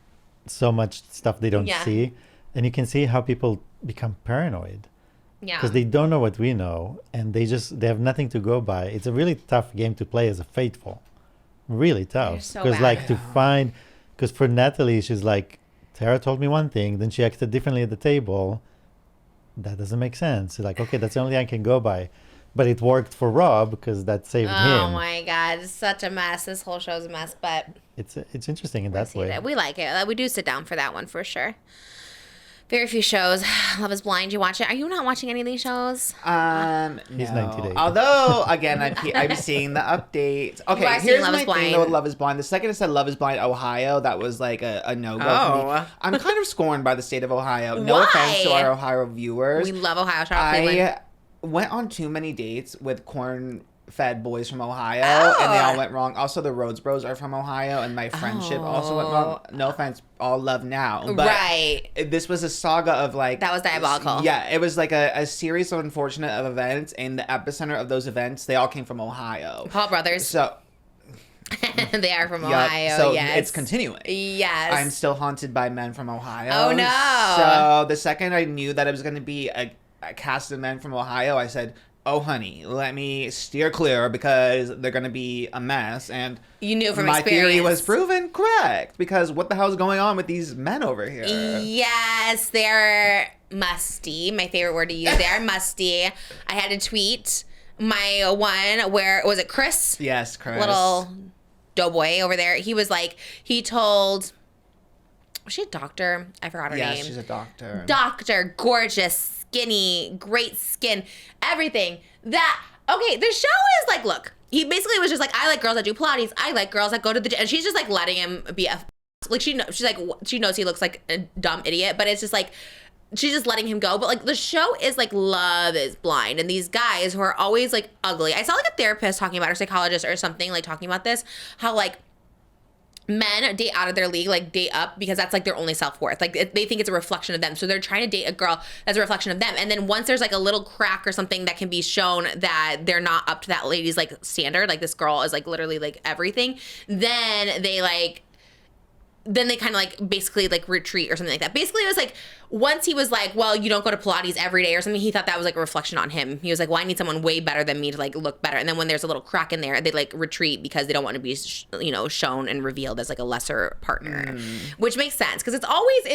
so much stuff they don't Yeah. see, and you can see how people become paranoid Yeah. because they don't know what we know, and they have nothing to go by. It's a really tough game to play as a faithful, really tough. so Because bad. like to find, because for Natalie, she's like, Tara told me one thing, then she acted differently at the table. That doesn't make sense. Like, okay, that's the only thing I can go by. But it worked for Rob because that saved Oh him. my God, it's such a mess. This whole show's a mess, but It's interesting in that way. we like it. We do sit down for that one for sure. Very few shows. Love is Blind. You watch it? Are you not watching any of these shows? He's No. 90 days. Although, again, I'm seeing the update. Okay, are seeing here's Love my is thing Blind. though with Love is Blind. The second it said Love is Blind Ohio, that was like a no-go for me. Oh. I'm kind of scorned by the state of Ohio. No Why? offense to our Ohio viewers. We love Ohio. Shout out Cleveland. I went on too many dates with corn-fed boys from Ohio, and they all went wrong. Also, the Rhodes Bros are from Ohio, and my friendship also went wrong. No offense, all love now. But Right. this was a saga of like... That was diabolical. Yeah, it was like a series of unfortunate events, and the epicenter of those events, they all came from Ohio. Paul Brothers. So, they are from yeah, Ohio. so yes. it's continuing. Yes. I'm still haunted by men from Ohio. Oh, no. So the second I knew that it was going to be a cast of men from Ohio, I said, oh, honey, let me steer clear because they're going to be a mess. And You knew from my experience. theory was proven correct because what the hell is going on with these men over here? Yes, they're musty. My favorite word to use. They are musty. I had to tweet my one where, was it Chris? Yes, Chris. Little doughboy over there. He was like, he told, was she a doctor? I forgot her Yes, name. she's a doctor. Doctor, gorgeous, skinny, great skin, everything. Okay, the show is like, look, he basically was just like, I like girls that do Pilates. I like girls that go to the gym. And she's just like letting him be like, she knows he looks like a dumb idiot, but it's just like, she's just letting him go. But like the show is like Love is Blind, and these guys who are always like ugly. I saw like a therapist talking about, or psychologist or something, like talking about this, how like men date out of their league, like date up, because that's like their only self-worth. Like they think it's a reflection of them, so they're trying to date a girl that's a reflection of them. And then once there's like a little crack or something that can be shown that they're not up to that lady's like standard, like this girl is like literally like everything, then they kind of like basically like retreat or something like that. Basically, it was like once he was like, well, you don't go to Pilates every day or something, he thought that was like a reflection on him. He was like, well, I need someone way better than me to like look better. And then when there's a little crack in there, they like retreat because they don't want to be, shown and revealed as like a lesser partner, which makes sense because it's always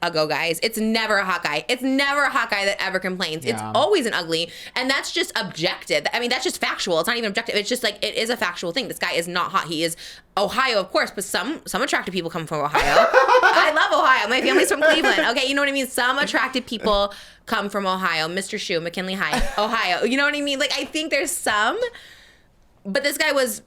a go guys. It's never a hot guy. It's never a hot guy that ever complains. Yeah. It's always an ugly, and that's just objective. I mean, that's just factual. It's not even objective. It's just like it is a factual thing. This guy is not hot. He is Ohio, of course, but some attractive people come from Ohio. I love Ohio. My family's from Cleveland. Okay, you know what I mean? Some attractive people come from Ohio. Mr. Shu, McKinley High, Ohio. You know what I mean? Like, I think there's some, but this guy was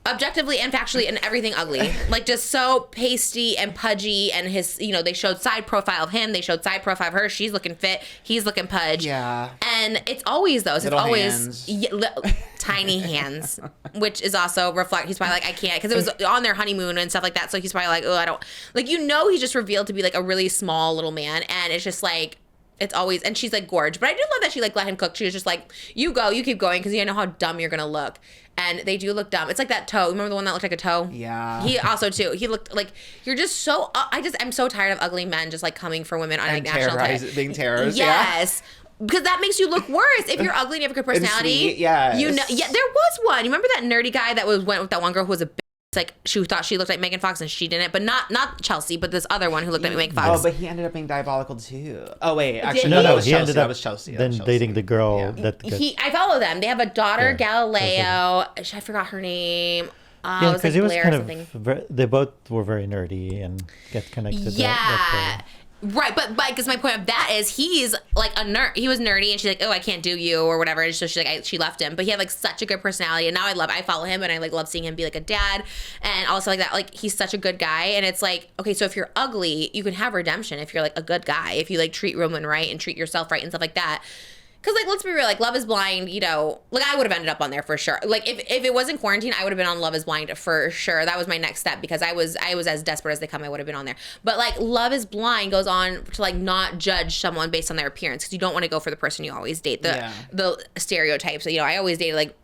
objectively and factually and everything ugly. Like, just so pasty and pudgy, and his, you know, they showed side profile of him, they showed side profile of her. She's looking fit, he's looking pudge. Yeah. And it's always those. Little it's always hands. tiny hands, which is also reflect. He's probably like, I can't, because it was on their honeymoon and stuff like that. So he's probably like, oh, I don't, like, you know, he's just revealed to be like a really small little man, and it's just like, it's always, and she's like gorge. But I do love that she like let him cook. She was just like, you go, you keep going, because you know how dumb you're gonna look. And they do look dumb. It's like that toe. Remember the one that looked like a toe? Yeah. He also too. He looked like, you're just so. I'm so tired of ugly men just like coming for women on like national TV. Being terrors. Yes. Because that makes you look worse if you're ugly and you have a good personality. Sweet, yes. You know, yeah, there was one. You remember that nerdy guy that went with that one girl who was a bitch? Like, she thought she looked like Megan Fox and she didn't, but not Chelsea, but this other one who looked like Megan Fox. Oh, but he ended up being diabolical too. Oh wait, actually No, that was he Chelsea. ended That up was Chelsea. then dating the girl that got, I follow them. They have a daughter, Yeah. Galileo. I forgot her name. yeah, it was like because he was Blair kind or something. of they both were very nerdy and get connected. that way. Right, but because my point of that is he's like a nerd. He was nerdy, and she's like, "Oh, I can't do you," or whatever. And so she's like, she left him. But he had like such a good personality, and now I follow him, and I like love seeing him be like a dad and all stuff like that. Like, he's such a good guy, and it's like, okay, so if you're ugly, you can have redemption if you're like a good guy, if you like treat women right and treat yourself right and stuff like that. Because, like, let's be real, like, Love is Blind, you know, like, I would have ended up on there for sure. Like, if it wasn't quarantine, I would have been on Love is Blind for sure. That was my next step, because I was as desperate as they come, I would have been on there. But, like, Love is Blind goes on to, like, not judge someone based on their appearance, because you don't want to go for the person you always date. The stereotypes. You know, I always dated, like,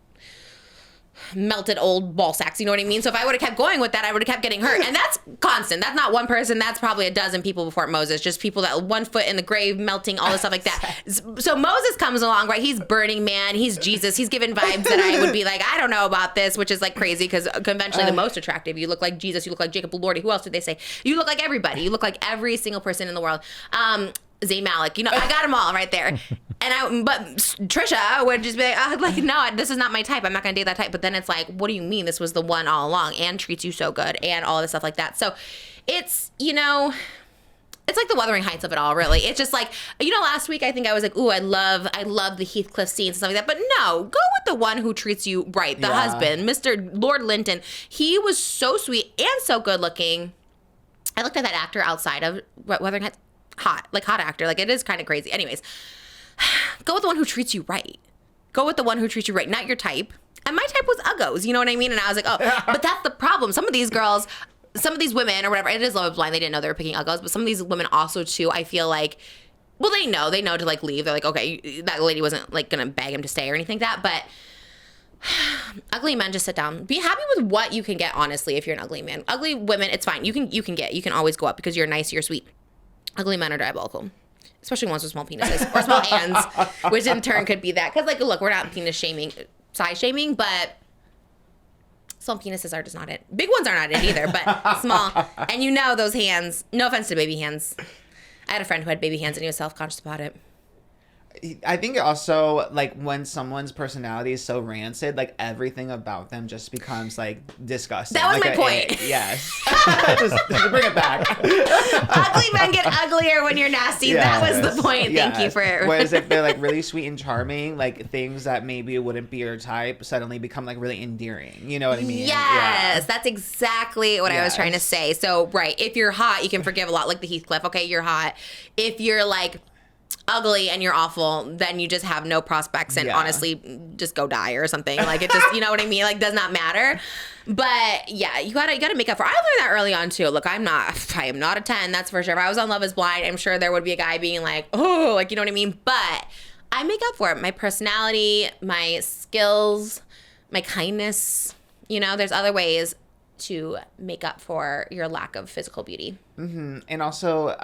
melted old ball sacks, you know what I mean? So if I would have kept going with that, I would have kept getting hurt. And that's constant. That's not one person. That's probably a dozen people before Moses. Just people that 1 foot in the grave, melting, all this stuff like that. So Moses comes along, right? He's Burning Man. He's Jesus. He's giving vibes that I would be like, I don't know about this, which is like crazy, because conventionally the most attractive. You look like Jesus. You look like Jacob Elordi. Who else did they say? You look like everybody. You look like every single person in the world. Zayn Malik, you know, I got them all right there. But Trisha would just be like, no, this is not my type. I'm not gonna date that type. But then it's like, what do you mean? This was the one all along, and treats you so good, and all this stuff like that. So it's, you know, it's like the Wuthering Heights of it all, really. It's just like, you know, last week I think I was like, ooh, I love the Heathcliff scenes and stuff like that. But no, go with the one who treats you right, the husband, Mr. Lord Linton. He was so sweet and so good looking. I looked at that actor outside of Wuthering Heights. Hot actor. Like, it is kind of crazy. Anyways, go with the one who treats you right. Go with the one who treats you right, not your type. And my type was uggos, you know what I mean? And I was like, oh, but that's the problem. Some of these girls, some of these women or whatever, it is Love is Blind. They didn't know they were picking uggos, but some of these women also too, I feel like, well, they know to like leave. They're like, okay, that lady wasn't like gonna beg him to stay or anything like that, but ugly men, just sit down. Be happy with what you can get, honestly, if you're an ugly man. Ugly women, it's fine. You can always go up because you're nice, you're sweet. Ugly men are diabolical, especially ones with small penises or small hands, which in turn could be that. Because, like, look, we're not penis shaming, size shaming, but small penises are just not it. Big ones are not it either, but small. And you know those hands, no offense to baby hands. I had a friend who had baby hands and he was self-conscious about it. I think also, like, when someone's personality is so rancid, like, everything about them just becomes, like, disgusting. That was like my point. Yes. just bring it back. Ugly men get uglier when you're nasty. Yes. That was the point. Yes. Thank you for it. Whereas if they're, like, really sweet and charming, like, things that maybe wouldn't be your type suddenly become, like, really endearing. You know what I mean? Yes, that's exactly what I was trying to say. So, right, if you're hot, you can forgive a lot, like the Heathcliff. Okay, you're hot. If you're, like, ugly and you're awful, then you just have no prospects, and honestly just go die or something. Like, it just, you know what I mean? Like, does not matter. But yeah, you gotta make up for it. I learned that early on too. Look, I am not a 10, that's for sure. If I was on Love is Blind, I'm sure there would be a guy being like, oh, like, you know what I mean? But I make up for it. My personality, my skills, my kindness, you know, there's other ways to make up for your lack of physical beauty. Mm-hmm. And also,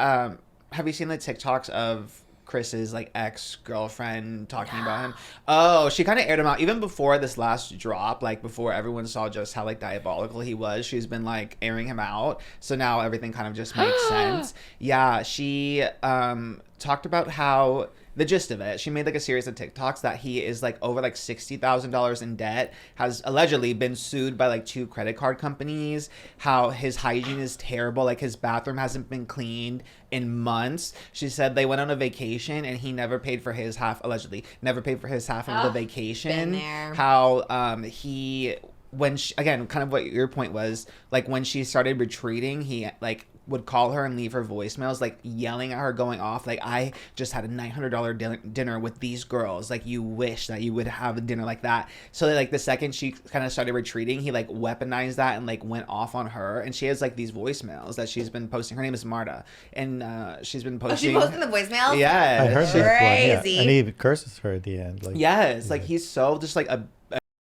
have you seen the TikToks of Chris's, like, ex-girlfriend talking about him? Oh, she kind of aired him out even before this last drop, like, before everyone saw just how, like, diabolical he was. She's been, like, airing him out, so now everything kind of just makes sense. Yeah, she talked about how the gist of it, she made like a series of TikToks that he is like over like $60,000 in debt, has allegedly been sued by like 2 credit card companies, how his hygiene is terrible, like his bathroom hasn't been cleaned in months. She said they went on a vacation and he never paid for his half, allegedly never paid for his half of the vacation. been there. How he, when she, again, kind of what your point was, like when she started retreating, he like would call her and leave her voicemails, like yelling at her, going off, like, I just had a $900 dinner with these girls, like, you wish that you would have a dinner like that. So like the second she kind of started retreating, he like weaponized that and like went off on her. And she has like these voicemails that she's been posting. Her name is Marta, and she's been posting. Oh, she posted the voicemails? Yeah, I heard she- this one, yeah. Crazy. And he curses her at the end. Like, yes, like he's so just like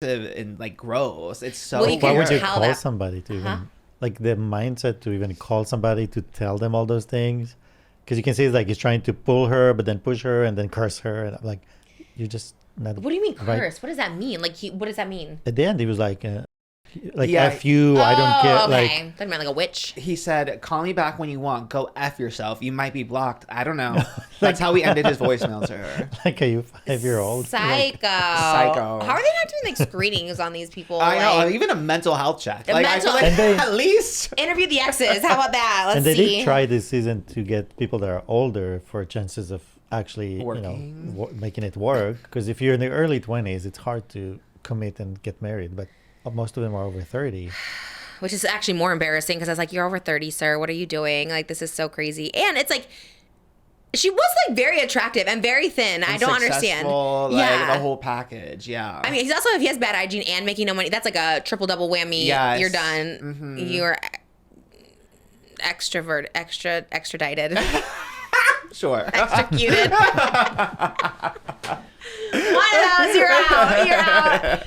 and like gross. It's so Well, you why can would you tell call that- somebody to Huh? even, like the mindset to even call somebody to tell them all those things? Because you can see it's like he's trying to pull her, but then push her and then curse her. And I'm like, you're just not. What do you mean right. curse? What does that mean? Like, what does that mean? At the end, he was like Yeah. F you, I don't care. Oh, Like, okay. That meant like a witch. He said, call me back when you want. Go F yourself. You might be blocked. I don't know. That's how we ended his voicemail to her. like, are you 5-year-old? Psycho. Psycho. How are they not doing like screenings on these people? I know. Like, Even a mental health check. A Like, mental- I feel like And they- at least. interview the exes. How about that? Let's And they see. did try this season to get people that are older for chances of actually, Working. making it work. Because if you're in the early 20s, it's hard to commit and get married. But most of them are over 30. Which is actually more embarrassing because I was like, you're over 30, sir. What are you doing? Like, this is so crazy. And it's like, she was like very attractive and very thin. I don't understand. Successful, like Yeah. the whole package. Yeah. I mean, he's also, if he has bad hygiene and making no money, that's like a triple double whammy. Yes. You're done. Mhm. You're extradited, Sure. executed. One of those, you're out. You're out.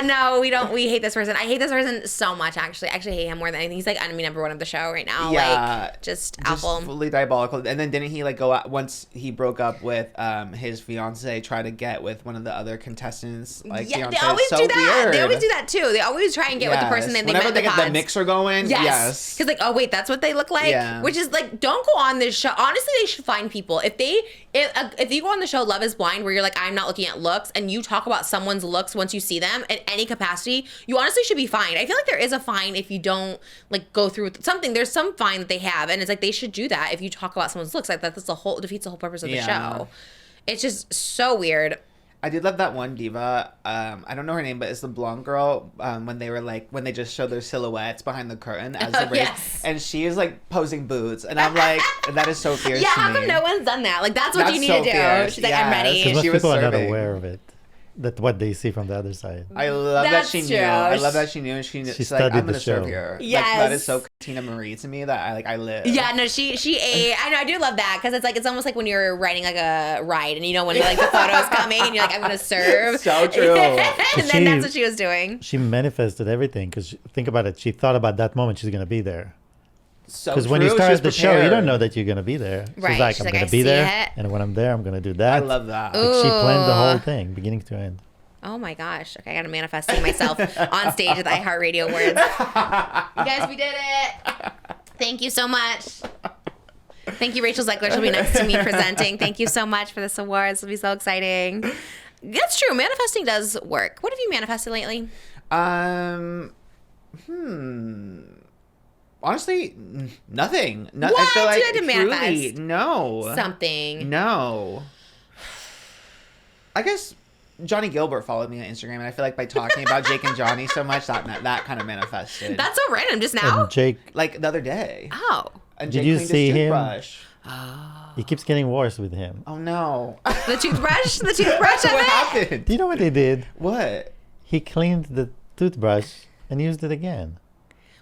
No, we don't. We hate this person. I hate this person so much, actually. I actually hate him more than anything. He's like enemy number 1 of the show right now. Yeah. Like, just Just awful. fully diabolical. And then didn't he like go out once he broke up with his fiance, try to get with one of the other contestants? Like, Yeah, they fiance? always So do that. weird. They always do that too. They always try and get with the person that they Whenever met they in the get the pods. mixer going. Yes. Because like, oh wait, that's what they look like. Yeah. Which is like, don't go on this show. Honestly, they should find people. If you go on the show Love Is Blind, where you're like, I'm not looking at looks, and you talk about someone's looks once you see them in any capacity, you honestly should be fined. I feel like there is a fine if you don't like go through with something. There's some fine that they have, and it's like they should do that if you talk about someone's looks. Like that's the whole defeats the whole purpose of the Yeah. show. It's just so weird. I did love that one diva. I don't know her name, but it's the blonde girl. When they just show their silhouettes behind the curtain as the race, Yes. and she is like posing boots, and I'm like, that is so fierce. Yeah, to how me. come no one's done that? Like that's what That's you need so to do. fierce. She's like, I'm Yes. ready. Because most She was people are not serving. aware of it. That what they see from the other side. I love that That's she knew. true. I love that she knew. She's like, studied I'm the gonna serve show. here. Yes. Like, that is so Tina Marie to me that I live. Yeah, no, she ate. I know, I do love that because it's like it's almost like when you're writing like a ride and you know when like the photo's coming and you're like I'm gonna serve. So true. and then She- that's what she was doing. She manifested everything because think about it. She thought about that moment she's going to be there. So Because when you true. She start was the show, you prepared. don't know that you're going to be there. Right. She's like, She's I'm like, going I to be see there. it. And when I'm there, I'm going to do I that. love that. Ooh. Like, she planned the whole thing, beginning to end. Oh my gosh. Okay, I gotta manifesting myself on stage at the iHeartRadio Awards. You guys, we did it. Thank you so much. Thank you, Rachel Zegler. She'll be next to me presenting. Thank you so much for this award. This will be so exciting. That's true. Manifesting does work. What have you manifested lately? Honestly, nothing. I What? feel like You had to truly, manifest no. Something. No. I guess Johnny Gilbert followed me on Instagram, and I feel like by talking about Jake and Johnny so much, that kind of manifested. That's so random just now. And Jake, like the other day. Oh. And Did Jake you cleaned see his him? toothbrush. he keeps getting worse with him. Oh no. The toothbrush? The toothbrush of What it? happened? Do you know what he did? What? He cleaned the toothbrush and used it again.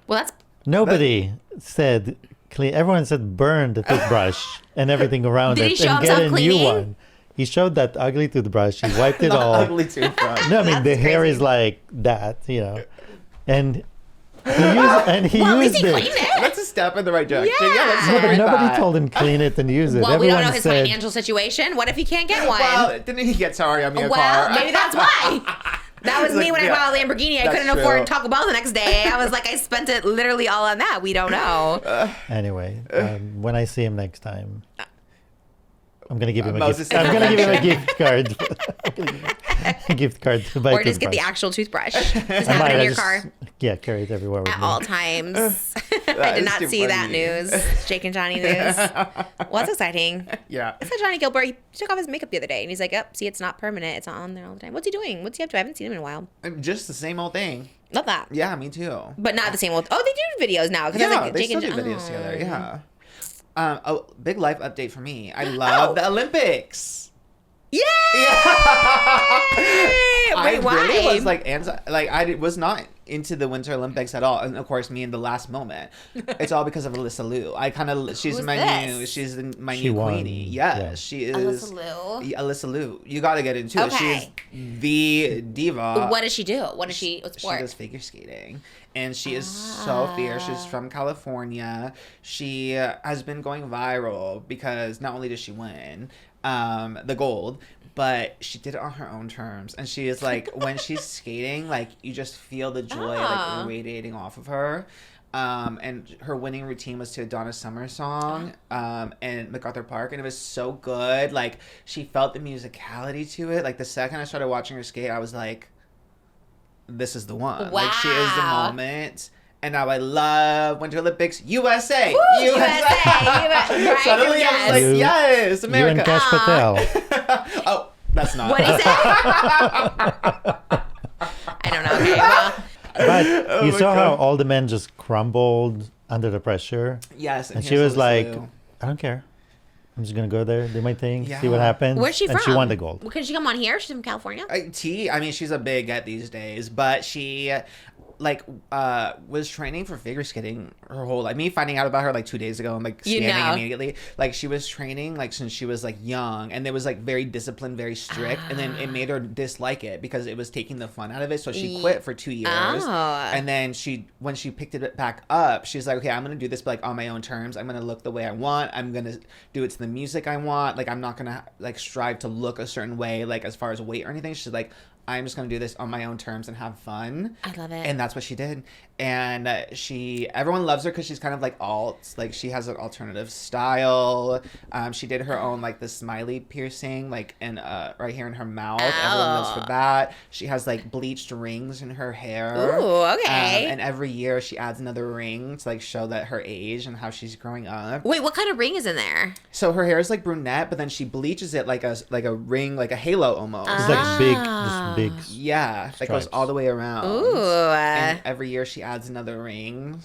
Well, that's Nobody said clean. Everyone said burn the toothbrush and everything around Did it he show and get a himself new cleaning? one. He showed that ugly toothbrush. He wiped it The all. ugly toothbrush. No, I mean the That's hair crazy. is like that, and he well, at least used he it. cleaned it. That's a step in the right direction. Yeah. Yeah, let's No, No, but celebrate nobody that. told him clean it and use it. Well, we don't Everyone know his said financial situation. What if he can't get one? Well, didn't he get sorry on me a Well, car? maybe that's why. That was He's me like, when yeah, I bought a Lamborghini. I that's couldn't afford true. Taco Bell the next day. I was like, I spent it literally all on that. We don't know. anyway. When I see him next time, I'm gonna give him a Moses gift. I'm gonna give him a Connection. gift card. I'm gonna give him a gift card to buy Or just get the toothbrush. actual toothbrush. Just I have might, it in I your just- car Yeah, carry it everywhere with at me. all times. I did is not too see that funny. news. Jake and Johnny news. Well, that's exciting. Yeah. I saw Johnny Gilbert. He took off his makeup the other day, and he's like, "Yep, see, it's not permanent. It's not on there all the time." What's he doing? What's he up to? I haven't seen him in a while. Just the same old thing. Love that. Yeah, me too. But not the same old. Oh, they do videos now. Because Yeah, like they Jake still and do videos oh. together. Yeah. A big life update for me. I love the Olympics. Yay! I Wait, why? really was like I was not into the Winter Olympics at all, and of course me in the last moment. It's all because of Alyssa Liu. She's Who's my this? she's my She new won. queenie. Yes, Yeah. she is. Alyssa Liu? Yeah, Alyssa Liu. You got to get into it. Okay. She's the diva. What does she do? What does she? What She sport? does figure skating, and she is so fierce. She's from California. She has been going viral because not only did she win the gold, but she did it on her own terms. And she is like, when she's skating, like you just feel the joy like radiating off of her. And her winning routine was to a Donna Summer song in MacArthur Park, and it was so good. Like she felt the musicality to it. Like the second I started watching her skate, I was like, this is the one. Like she is the Wow. moment. And now I love Winter Olympics. USA! Woo, USA! right, Suddenly yes. I was like, yes, You and America. Cash Patel. Oh, that's not. What is it? I don't know. Okay, well, But you my saw how God. all the men just crumbled under the pressure, Yes. and she here's was like, Alyssa Liu. "I don't care. I'm just gonna go there, do my thing, see Yeah. what happens." where's she from? And she won the gold. Can she come on here? She's from California. I mean, she's a big get these days, but she was training for figure skating her whole life. Me finding out about her like 2 days ago and like You scanning know. immediately. Like she was training like since she was like young, and it was like very disciplined, very strict, and then it made her dislike it because it was taking the fun out of it. So she quit for 2 years, Oh. and then when she picked it back up, she's like, okay, I'm gonna do this but like on my own terms. I'm gonna look the way I want. I'm gonna do it to the music I want. Like I'm not gonna like strive to look a certain way like as far as weight or anything. She's like, I'm just gonna do this on my own terms and have fun. I love it. And that's what she did. And everyone loves her because she's kind of like alt. Like she has an alternative style. She did her own like the smiley piercing, like in right here in her mouth. Everyone loves for that. She has like bleached rings in her hair. Ooh, okay. And every year she adds another ring to like show that her age and how she's growing up. Wait, what kind of ring is in there? So her hair is like brunette, but then she bleaches it like a ring, like a halo almost. It's like big, Ah. this big. Yeah, that goes Stripes. all the way around. Ooh. And every year she adds another ring.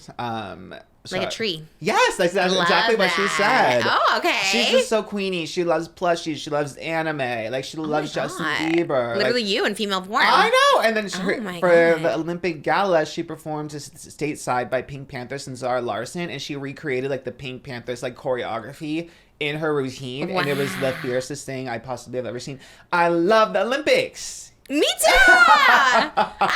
Like a tree. Yes, that's exactly what she that. said. Oh, okay. She's just so queenie. She loves plushies. She loves anime. Like she loves Justin God. Bieber. Literally Like, you in female form. I know. And then Oh my for God. the Olympic Gala, she performed to stateside by Pink Panthers and Zara Larson, and she recreated like the Pink Panthers like choreography in her routine, and it was the fiercest thing I possibly have ever seen. I love the Olympics. Me too. I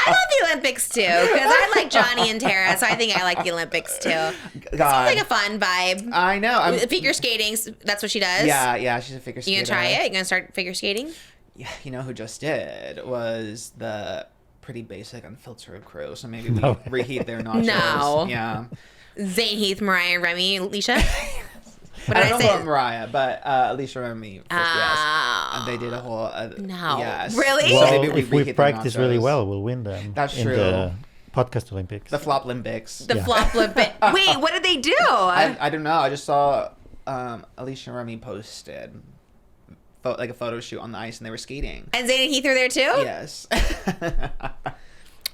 love the Olympics too because I like Johnny and Tara, so I think I like the Olympics too. God, Sounds like a fun vibe. I know. Figure skating, that's what she does. Yeah, she's a figure skater. You gonna try it? You gonna start figure skating? Yeah, you know who just did was the pretty basic unfiltered crew. So maybe we No. reheat their nachos. No. Yeah. Zane, Heath, Mariah, Remy, Alicia. What I did I, don't know say? about Mariah, but Alicia and me, yes. Oh. And they did a whole. No. Yes. Really? So Well, maybe if we reheat their practice really nachos. well, we'll win them. That's in true. the podcast Olympics. The Flop Olympics. The flop lip bit. Wait, what did they do? I don't know. I just saw Alicia and Remy posted like a photo shoot on the ice, and they were skating. And Zane and Heath are there too? Yes.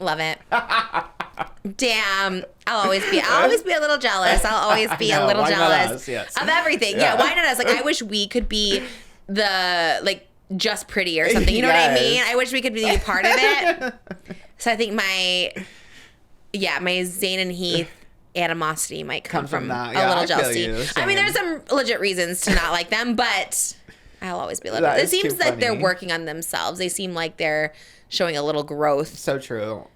Love it. Damn. I'll always be a little jealous. I'll always be I know, a little why not jealous us? Yes. of everything. Yeah, why not us? Like I wish we could be the like just pretty or something. You know what I Yes. mean? I wish we could be a part of it. So I think my Zane and Heath animosity might come from that. a Yeah, little I feel jealousy. you. I mean, Same. there's some legit reasons to not like them, but I'll always be a little. That It is seems too like they're funny. working on themselves. They seem like they're showing a little growth. So true.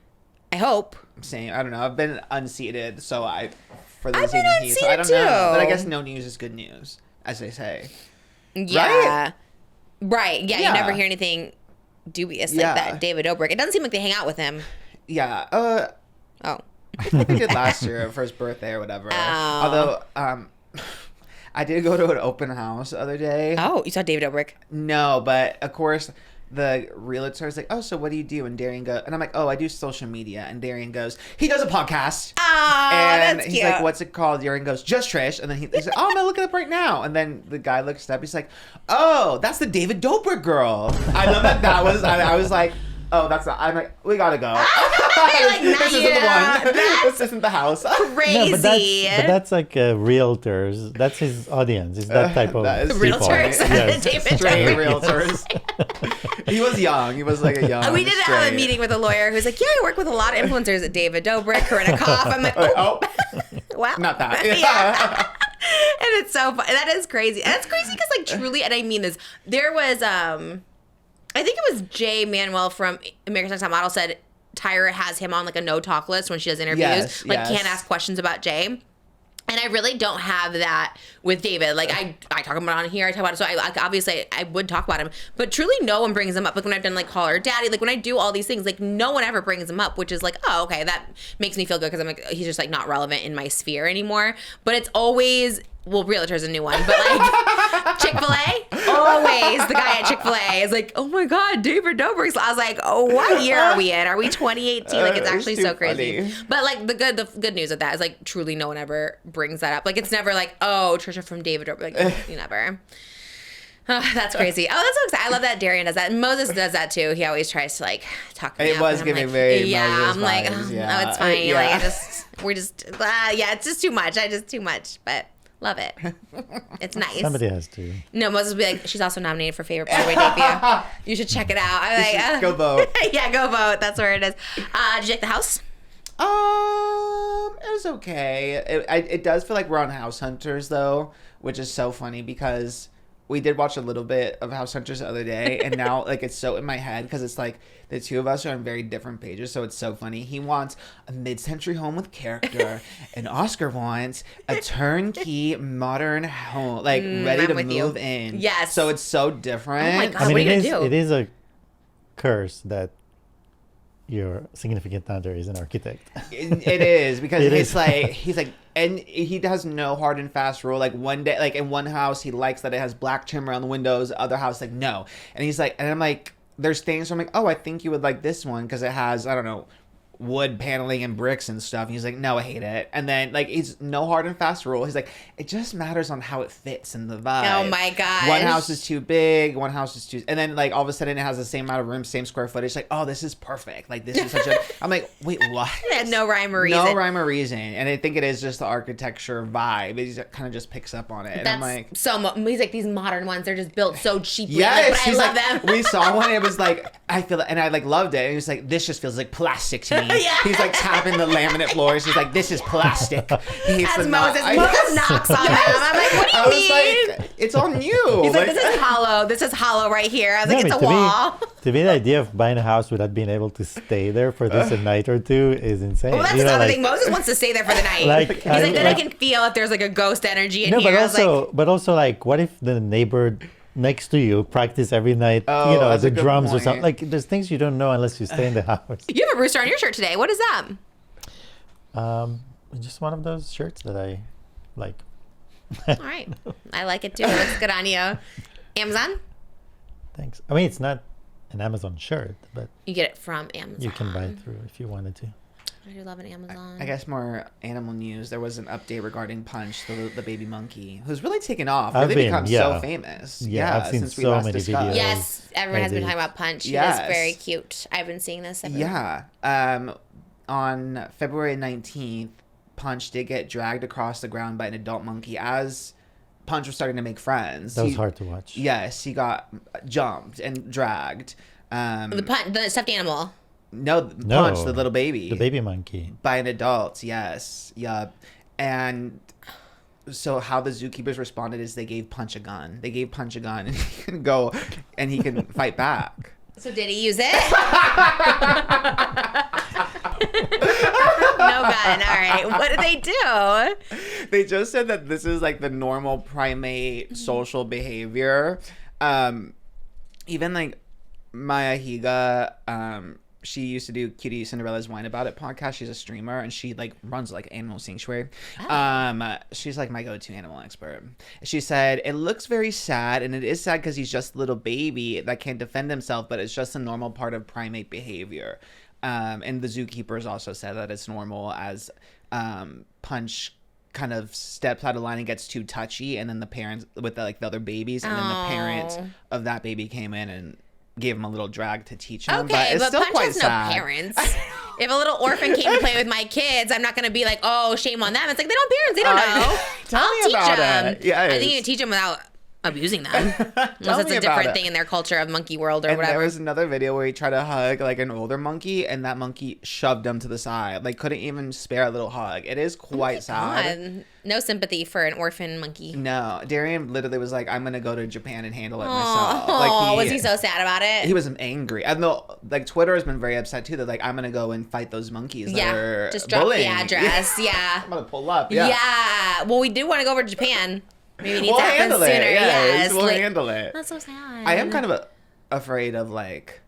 I hope. Same. I don't know. I've been unseated, so for the I've been season heat, so I don't unseated know. But I too. guess no news is good news, as they say. Yeah. Right. Yeah, Yeah. you never hear anything dubious like Yeah. that. David Dobrik. It doesn't seem like they hang out with him. Yeah. Oh. I think they did last year for his birthday or whatever. Oh. Although, I did go to an open house the other day. Oh, you saw David Dobrik. No, but of course the realtor is like, oh, so what do you do? And Darian goes, and I'm like, oh, I do social media. And Darian goes, he does a podcast. Oh, and that's he's cute. like, what's it called? Darian goes, Just Trish. And then he's like, oh, I'm gonna look it up right now. And then the guy looks it up. He's like, oh, that's the David Dobrik girl. I love that was. I was like, oh, that's not. I'm like, we gotta go. Like, this isn't the one. This isn't the house. Crazy. No, but that's like realtors. That's his audience. It's that type of That is people. Realtors. Yes. David Straight Dobrik. realtors. He was young. He was like a young. We did have a straight. meeting with a lawyer who's like, yeah, I work with a lot of influencers at David Dobrik, Corinna Koff. I'm like, oh, Oh, wow. not that. Yeah. And it's so fun. That is crazy. And it's crazy because, like, truly, and I mean this, there was, I think it was Jay Manuel from America's Next Top Model said Tyra has him on, like, a no-talk list when she does interviews. Yes, like, yes. can't ask questions about Jay. And I really don't have that with David. Like, I talk about it on here. I talk about it. So, obviously, I would talk about him. But truly, no one brings him up. Like, when I've done, like, Call Her Daddy, like, when I do all these things, like, no one ever brings him up, which is like, oh, okay, that makes me feel good because I'm like, he's just, like, not relevant in my sphere anymore. But it's always... Well, Realtor's a new one, but like Chick-fil-A, always the guy at Chick-fil-A is like, oh my God, David Dobrik. I was like, oh, what year are we in? Are we 2018? Like, it's actually It's too so crazy. funny. But like the good news of that is like truly no one ever brings that up. Like it's never like, oh, Trisha from David Dobrik. Like, you never. Oh, that's crazy. Oh, that's so exciting. I love that Darian does that. And Moses does that too. He always tries to like talk me It up. was and I'm giving like, very yeah. Moses I'm like, vibes, oh, yeah. no, it's fine. Yeah. Like yeah, it's just too much. I just too much, but. Love it. It's nice. Somebody has to. No, Moses will be like, she's also nominated for favorite Broadway debut. You should check it out. I'm like, Go vote. yeah, go vote. That's where it is. Did you like the house? It was okay. It does feel like we're on House Hunters though, which is so funny because we did watch a little bit of House Hunters the other day, and now like it's so in my head because it's like the two of us are on very different pages, so it's so funny. He wants a mid-century home with character, and Oscar wants a turnkey modern home, like ready I'm to with you. move in. Yes. So it's so different. Oh my God. I mean, what are you it gonna do? is a curse that your significant other is an architect. It is because It it's is. like he's like, and he has no hard and fast rule. Like one day, like in one house, he likes that it has black trim around the windows. The other house, like no. And he's like, and I'm like, there's things where I'm like, oh, I think you would like this one because it has, I don't know, wood paneling and bricks and stuff. And he's like, no, I hate it. And then like he's no hard and fast rule. He's like, it just matters on how it fits in the vibe. Oh my gosh. One house is too big, one house is too, and then like all of a sudden it has the same amount of room, same square footage. Like, oh, this is perfect. Like this is such a. I'm like, wait, what? It had no rhyme or reason. No rhyme or reason, and I think it is just the architecture vibe. It kind of just picks up on it, and That's I'm like, he's like, these modern ones, they're just built so cheaply. yes, Like, but I he's love like, them. we saw one. It was like I feel, and I like loved it. And he was like, this just feels like plastic to me. Yeah. He's like tapping the laminate floors. He's like, this is plastic. He hates As the Moses, I- Moses knocks on them. I'm like, what do you I was mean? like, it's on you. He's like, this is hollow. This is hollow right here. I was No, like, I it's a mean, wall. To me, the idea of buying a house without being able to stay there for just a night or two is insane. Well, that's You know, another like- thing. Moses wants to stay there for the night. Like, He's like, then I like- can feel if there's like a ghost energy in No, here. but I was like, also, like, what if the neighbor next to you practice every night? Oh, you know, that's a the good drums or point. something. Like, there's things you don't know unless you stay in the house. you have a rooster on your shirt today. What is that? Just one of those shirts that I like. All right. I like it too. It looks good on you. Amazon? Thanks. I mean, it's not an Amazon shirt, but You get it from Amazon. you can buy it through if you wanted to. I do love an Amazon. I guess more animal news. There was an update regarding Punch, the baby monkey, who's really taken off. I've Really been, become yeah. so famous. Yeah, I've seen since we so last many discussed. videos. Yes, everyone has been talking about Punch. He Yes. is very cute. I've been seeing this. Yeah. On February 19th, Punch did get dragged across the ground by an adult monkey as Punch was starting to make friends. That was hard to watch. Yes, he got jumped and dragged. The stuffed animal. No, Punch, the little baby. The baby monkey. By an adult, yes. Yup. And so how the zookeepers responded is they gave Punch a gun. They gave Punch a gun and he can go and he can fight back. So did he use it? No gun. All right. What did they do? They just said that this is like the normal primate social behavior. Even like Maya Higa, she used to do Cutie Cinderella's Wine About It podcast. She's a streamer and she like runs like animal sanctuary. She's like my go-to animal expert. She said it looks very sad, and it is sad because he's just a little baby that can't defend himself, but it's just a normal part of primate behavior. And the zookeepers also said that it's normal as Punch kind of steps out of line and gets too touchy, and then the parents with the other babies, and then the parents of that baby came in and gave him a little drag to teach him. Okay, but still Punch quite has sad. no parents. If a little orphan came to play with my kids, I'm not going to be like, oh, shame on them. It's like, they don't have parents. They don't know. Tell I'll me teach about them. it. Yes. I think you can teach them without abusing them. Unless it's me a about different it. thing in their culture of monkey world or And whatever. there was another video where he tried to hug like an older monkey, and that monkey shoved him to the side. Like, couldn't even spare a little hug. It is quite sad. God. No sympathy for an orphan monkey. No, Darian literally was like, "I'm gonna go to Japan and handle it Oh, myself." Like, was he so sad about it? He was angry. And though, like, Twitter has been very upset too. They're like, "I'm gonna go and fight those monkeys." That are just drop bullying." the address. Yeah. I'm gonna pull up. Yeah. Yeah. Well, we do want to go over to Japan. Maybe it needs We'll to happen handle sooner. it. Yes. We'll like- handle it. That's so sad. I am kind of afraid of like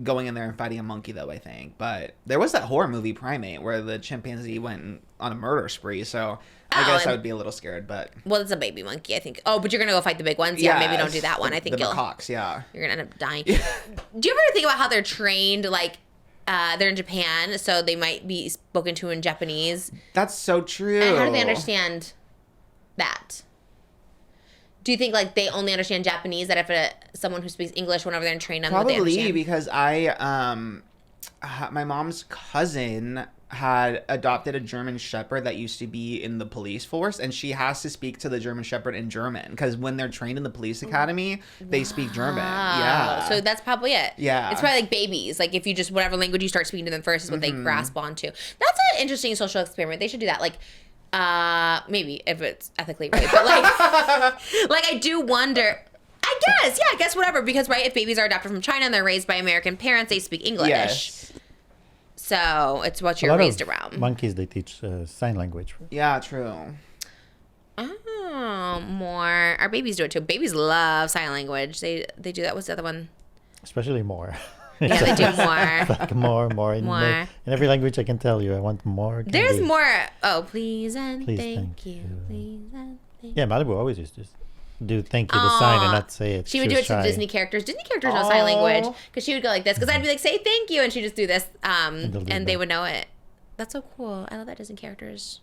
going in there and fighting a monkey, though. I think, but there was that horror movie Primate where the chimpanzee went on a murder spree. So I guess I would be a little scared. But Well, it's a baby monkey, I think. Oh, but you're gonna go fight the big ones. Yeah, maybe don't do that one. I think the macaques. Yeah. you're gonna end up dying. Do you ever think about how they're trained? Like, they're in Japan, so they might be spoken to in Japanese. That's so true. And how do they understand that? Do you think like they only understand Japanese? That if someone who speaks English went over there and trained them, would they Probably understand? because my mom's cousin had adopted a German Shepherd that used to be in the police force, and she has to speak to the German Shepherd in German because when they're trained in the police academy, they speak German. Yeah. So that's probably it. Yeah. It's probably like babies. Like if you just, whatever language you start speaking to them first is what they grasp onto. That's an interesting social experiment. They should do that. Like, maybe if it's ethically right. But like, like I do wonder, I guess whatever. Because right, if babies are adopted from China and they're raised by American parents, they speak English. Yes. So it's what A you're lot raised of around. monkeys, they teach sign language. Yeah, true. Oh, more. Our babies do it too. Babies love sign language. They do that. What's the other one? Especially more. Yeah, they do more. Like more. In, More. in every language I can tell you, I want more. There's candy. more. Oh, please and Please, thank thank you. you. Please and thank you. Yeah, Malibu always used to do thank you, the sign, and not say it. She would do was it to shy. Disney characters. Disney characters know sign language Aw. because she would go like this. Because I'd be like, say thank you, and she'd just do this, they'll do and they that. would know it. That's so cool. I love that Disney characters.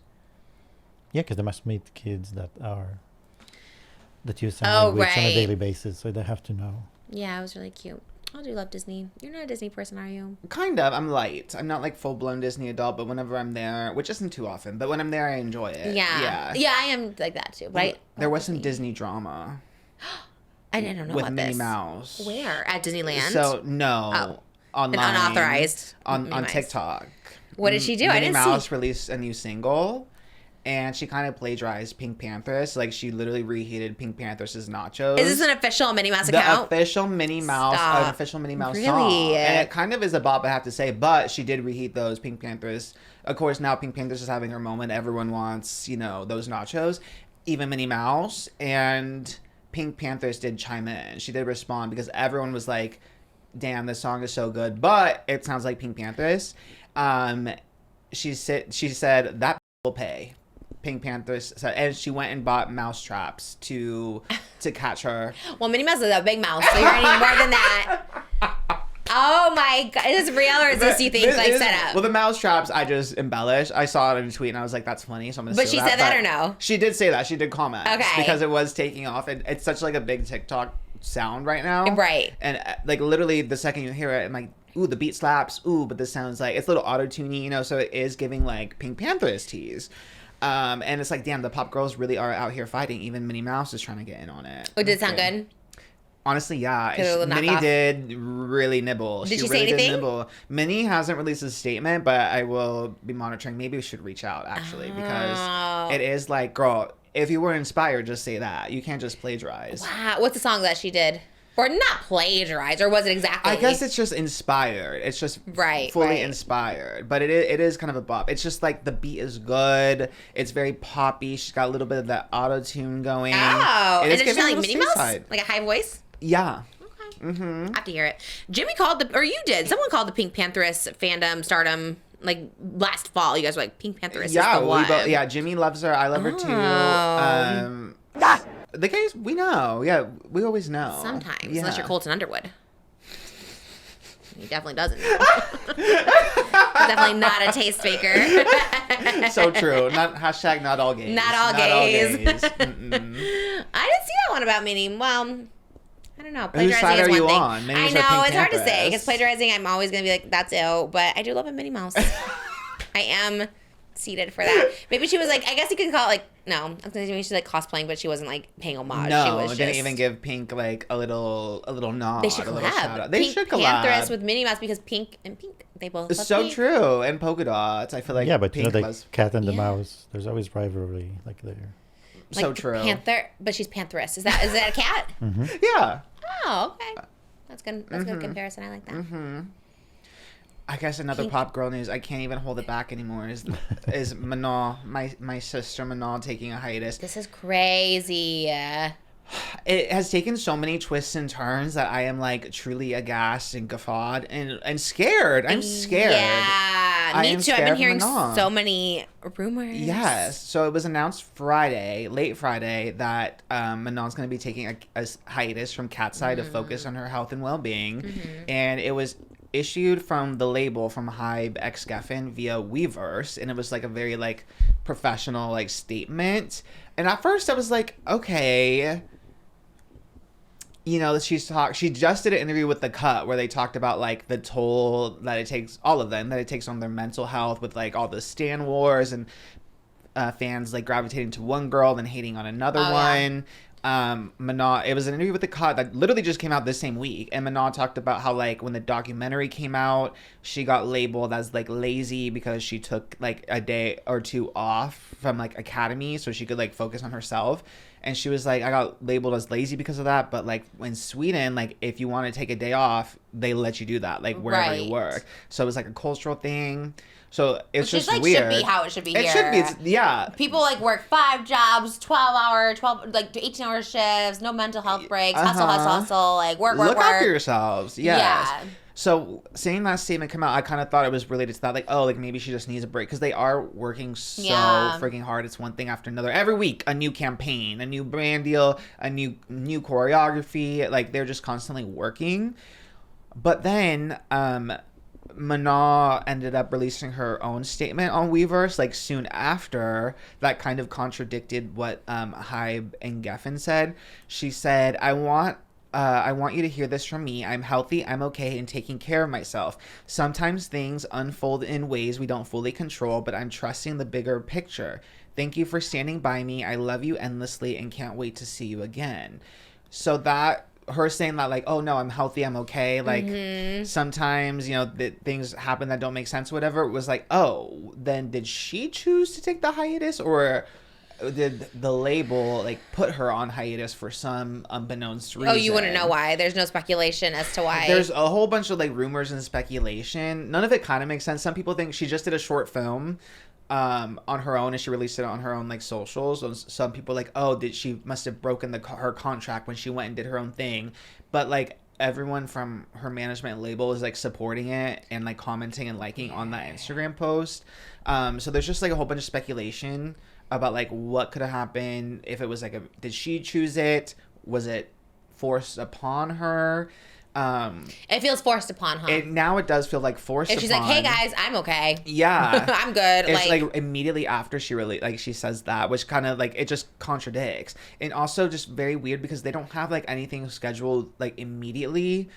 Yeah, because they must meet kids that use sign Oh, language on right. a daily basis, so they have to know. Yeah, it was really cute. I do love Disney. You're not a Disney person, are you? Kind of. I'm light. I'm not like full-blown Disney adult, but whenever I'm there, which isn't too often, but when I'm there, I enjoy it. Yeah. Yeah, I am like that too. Right? There was some Disney drama I didn't know with about Minnie this. Mouse. Where? At Disneyland? So no, Oh. online, An unauthorized on Minnie Mouse. TikTok. What did she do? I Minnie didn't Mouse see. released a new single, and she kind of plagiarized Pink Pantheress. Like she literally reheated Pink Pantheress's nachos. Is this an official Minnie Mouse the account? official Minnie Mouse, Stop. an official Minnie Mouse Really? song, and it kind of is a bop, I have to say. But she did reheat those Pink Panthers. Of course, now Pink Panthers is having her moment. Everyone wants, those nachos, even Minnie Mouse, and Pink Panthers did chime in. She did respond because everyone was like, "Damn, this song is so good," but it sounds like Pink Panthers. She said that will pay. Pink Panthers said, and she went and bought mouse traps to catch her. Well, Minnie Mouse is a big mouse, so you're gonna need more than that. Oh my god, is this real or is this you think This like is- set up? Well, the mouse traps I just embellished. I saw it in a tweet and I was like, "That's funny." So I'm gonna. But steal she said that but or no? She did say that. She did comment. Okay. Because it was taking off, and it's such like a big TikTok sound right now. Right. And like literally the second you hear it, I'm like, "Ooh, the beat slaps." Ooh, but this sounds like it's a little auto-tuney, so it is giving like Pink Pantheress tease. And it's like, damn, the pop girls really are out here fighting. Even Minnie Mouse is trying to get in on it. Oh, did it sound good? Honestly, yeah. 'Cause it was a Minnie knockoff. did really nibble. Did she really say anything? nibble. Minnie hasn't released a statement, but I will be monitoring. Maybe we should reach out, actually, because Oh. it is like, girl, if you were inspired, just say that. You can't just plagiarize. Wow. What's the song that she did? Or not plagiarized, or was it exactly? I guess it's just inspired. It's just Right, fully right. inspired. But it is kind of a bop. It's just like the beat is good. It's very poppy. She's got a little bit of that auto-tune going. Oh, It and is it's giving not a like little Minnie Mouse? street side. Like a high voice? Yeah. Okay. I have to hear it. Jimmy called or you did. Someone called the Pink Pantheress fandom stardom like last fall. You guys were like, Pink Pantheress is the one. Jimmy loves her. I love her too. The case, we know. Yeah, we always know. Sometimes, yeah. unless you're Colton Underwood. He definitely doesn't know. He's definitely not a taste maker. So true. Hashtag not all gays. Not all gays. I didn't see that one about Minnie. Well, I don't know. Whose side Plagiarizing is are one you thing. on? I Minnie's know, or Pink it's hard to say. Pantheress? Because plagiarizing, I'm always going to be like, that's ill. But I do love a Minnie Mouse. I am seated for that. Maybe she was like, I guess you can call it like, no, I was gonna say maybe she's like cosplaying, but she wasn't like paying homage. No, she was didn't just, even give Pink like a little nod. They should a little shout collab. out. They Pink should collab. Pantheress with Minnie Mouse because Pink and Pink, they both It's love so pink. true. And polka dots. I feel like Yeah, but Pink you know, the was cat and the Yeah. mouse. There's always rivalry like there. Like so true. Panther, but she's Pantheress. Is that a cat? Yeah. Oh, okay. That's good. That's a good comparison. I like that. I guess another Pink. pop girl news. I can't even hold it back anymore. Is Manon, my sister Manon, taking a hiatus. This is crazy. It has taken so many twists and turns that I am like truly aghast and guffawed and scared. I'm scared. Yeah, I me am too. I've scared been for hearing Manon. so many rumors. Yes. So it was announced Friday, late Friday, that Manon's going to be taking a hiatus from KATSEYE to focus on her health and well-being. And it was issued from the label from Hybe X Geffen via Weverse, and it was like a very like professional like statement. And at first I was like, okay, you know, she just did an interview with The Cut where they talked about like the toll that it takes, all of them, that it takes on their mental health with like all the stan wars and fans like gravitating to one girl then hating on another one. Manon, it was an interview with The Cut that literally just came out this same week, and Manon talked about how like when the documentary came out, she got labeled as like lazy because she took like a day or two off from like academy so she could like focus on herself. And she was like, I got labeled as lazy because of that, but like in Sweden, like if you want to take a day off, they let you do that like wherever you work. So it was like a cultural thing. So it's Which just is, like, weird. should be how it should be It here. should be. Yeah. People like work 5 jobs, 18-hour shifts, no mental health breaks, hustle, like work. Look after yourselves. Yes. Yeah. So seeing that statement come out, I kind of thought it was related to that. Like, oh, like maybe she just needs a break because they are working so freaking hard. It's one thing after another. Every week, a new campaign, a new brand deal, a new choreography. Like they're just constantly working. But then, Manon ended up releasing her own statement on Weverse like soon after that kind of contradicted what Hybe and Geffen said. She said, I want you to hear this from me. I'm healthy, I'm okay, and taking care of myself. Sometimes things unfold in ways we don't fully control, but I'm trusting the bigger picture. Thank you for standing by me. I love you endlessly and can't wait to see you again. So that, her saying that like, oh no, I'm healthy, I'm okay, like sometimes, you know, things happen that don't make sense, whatever, it was like, oh, then did she choose to take the hiatus, or did the label like put her on hiatus for some unbeknownst reason? Oh, you wouldn't know why. There's no speculation as to why. There's a whole bunch of like rumors and speculation. None of it kind of makes sense. Some people think she just did a short film on her own and she released it on her own like socials. So some people like, oh, she must have broken her contract when she went and did her own thing. But like everyone from her management label is like supporting it and like commenting and liking on that Instagram post. So there's just like a whole bunch of speculation about like what could have happened, if it was like did she choose it, was it forced upon her? It feels forced upon her. Now it does feel like forced upon. If she's like, hey guys, I'm okay. Yeah. I'm good. It's like immediately after she says that, which kind of like it just contradicts. And also just very weird because they don't have like anything scheduled like immediately.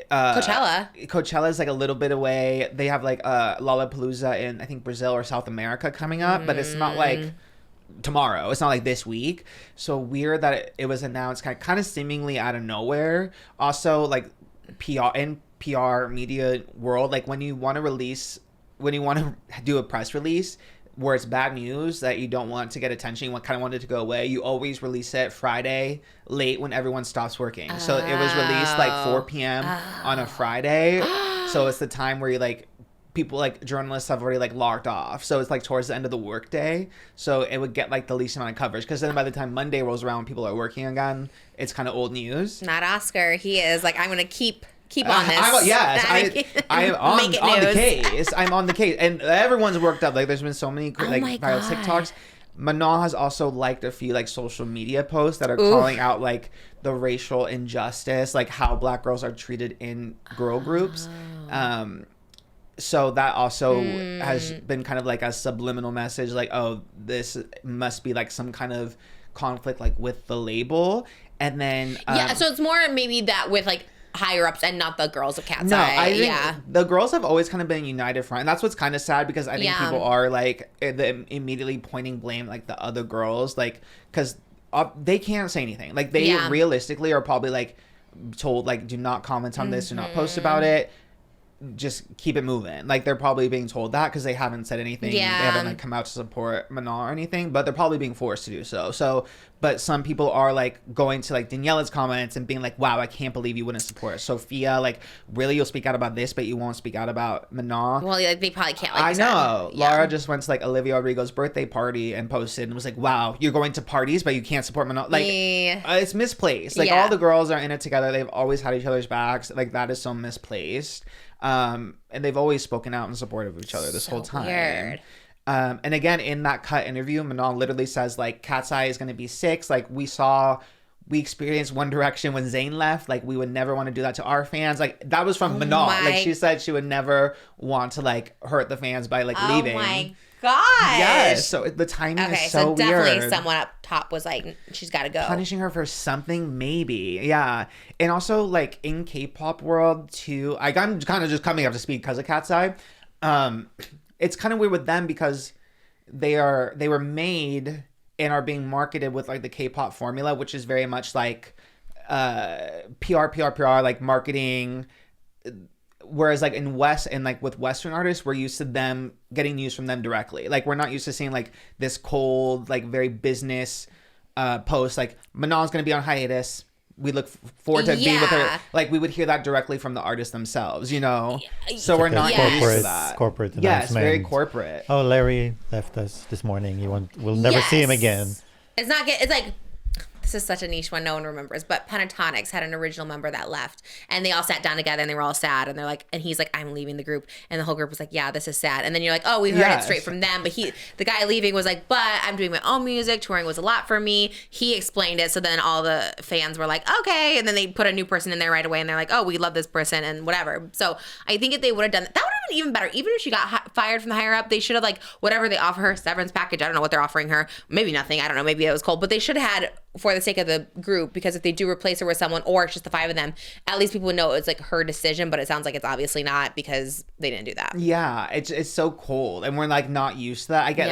Coachella is like a little bit away. They have like Lollapalooza in I think Brazil or South America coming up, but it's not like tomorrow. It's not like this week. So weird that it was announced kind of seemingly out of nowhere. Also like PR media world, like when you want to do a press release where it's bad news that you don't want to get attention, you kind of want it to go away, you always release it Friday late when everyone stops working. So it was released like 4 p.m. on a Friday. So it's the time where you like people like journalists have already like logged off, so it's like towards the end of the workday, so it would get like the least amount of coverage, because then by the time Monday rolls around, people are working again, it's kind of old news. Not Oscar. He is like, I'm gonna keep on this. I am on the case. I'm on the case, and everyone's worked up. Like, there's been so many like viral TikToks. Manon has also liked a few like social media posts that are calling out like the racial injustice, like how Black girls are treated in girl groups. So that also has been kind of like a subliminal message, like, oh, this must be like some kind of conflict like with the label. And then so it's more maybe that with like higher ups and not the girls of KATSEYE. No, I think the girls have always kind of been a united front, and that's what's kind of sad, because I think people are like immediately pointing blame like the other girls, like, because they can't say anything. Like, they realistically are probably like told like, do not comment on this, do not post about it, just keep it moving. Like, they're probably being told that because they haven't said anything. They haven't like come out to support Manon or anything, but they're probably being forced to do so. But some people are like going to like Daniela's comments and being like, wow, I can't believe you wouldn't support Sophia. Like, really, you'll speak out about this, but you won't speak out about Manon? Well, like, they probably can't. Like, I know. Laura just went to like Olivia Rodrigo's birthday party and posted and was like, wow, you're going to parties, but you can't support Manon. Like, it's misplaced. Like, all the girls are in it together. They've always had each other's backs. Like, that is so misplaced. And they've always spoken out in support of each other this whole time. Weird. And again, in that cut interview, Manon literally says like, KATSEYE is going to be 6. Like, we experienced One Direction when Zayn left. Like, we would never want to do that to our fans. Like, that was from Manon. Like, she said she would never want to like hurt the fans by like leaving. Oh my gosh. Yes. So the timing is so weird. Definitely someone up top was like, she's got to go. Punishing her for something, maybe. Yeah. And also like in K-pop world too, like, I'm kind of just coming up to speed because of KATSEYE. It's kind of weird with them because they were made and are being marketed with like the K-pop formula, which is very much like PR, like marketing. Whereas like in West and like with Western artists, we're used to them getting news from them directly. Like, we're not used to seeing like this cold, like very business post, like Manon's going to be on hiatus. We look forward to being with her. Like, we would hear that directly from the artists themselves, you know? So we're not used to that. Corporate announcement. Yes, very corporate. Oh, Larry left us this morning. We'll never see him again. It's not good. It's like, this is such a niche one no one remembers, but Pentatonics had an original member that left, and they all sat down together and they were all sad, and they're like, and he's like, I'm leaving the group, and the whole group was like, yeah, this is sad. And then you're like, oh, we heard it straight from them, but the guy leaving was like, but I'm doing my own music, touring was a lot for me. He explained it, so then all the fans were like, okay, and then they put a new person in there right away, and they're like, oh, we love this person and whatever. So I think if they would have done that would have been even better. Even if she got fired from the higher up, they should have, like, whatever they offer her, severance package, I don't know what they're offering her, maybe nothing, I don't know, maybe it was cold, but they should have had, for the sake of the group, because if they do replace her with someone, or it's just the 5 of them, at least people would know it's like her decision, but it sounds like it's obviously not, because they didn't do that. Yeah, it's so cold, and we're like not used to that. I get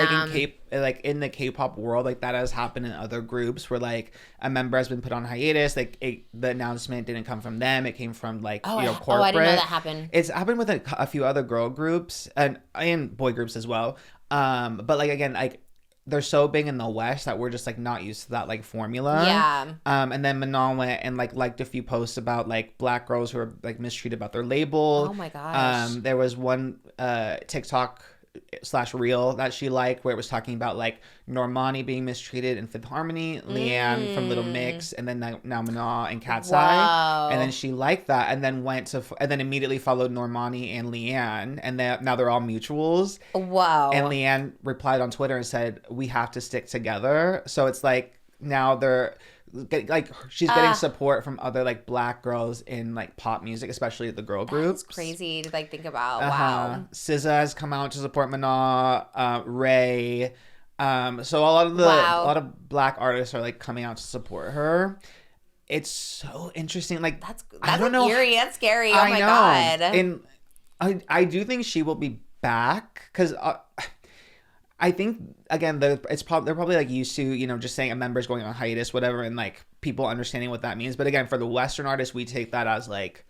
like in the K-pop world, like that has happened in other groups where like a member has been put on hiatus, like the announcement didn't come from them, it came from like corporate. Oh, I didn't know that happened. It's happened with a few other girl groups and boy groups as well. But like again, like they're so big in the West that we're just like not used to that like formula. Yeah. And then Manon went and like liked a few posts about like Black girls who are like mistreated about their label. Oh my gosh. There was one TikTok / reel that she liked where it was talking about like Normani being mistreated in Fifth Harmony, Leanne from Little Mix, and then now Manon and KATSEYE. Wow. And then she liked that, and then immediately followed Normani and Leanne, and now they're all mutuals. Wow. And Leanne replied on Twitter and said, "We have to stick together." So it's like now they're like she's getting support from other like Black girls in like pop music, especially the girl groups. That's crazy to like think about. Wow. SZA has come out to support Manon. Ray. So a lot of Black artists are like coming out to support her. It's so interesting. Like that's I don't know. Eerie. That's scary. Oh my god. And I do think she will be back because. I think again, they're probably like used to, you know, just saying a member's going on hiatus, whatever, and like people understanding what that means. But again, for the Western artists, we take that as like,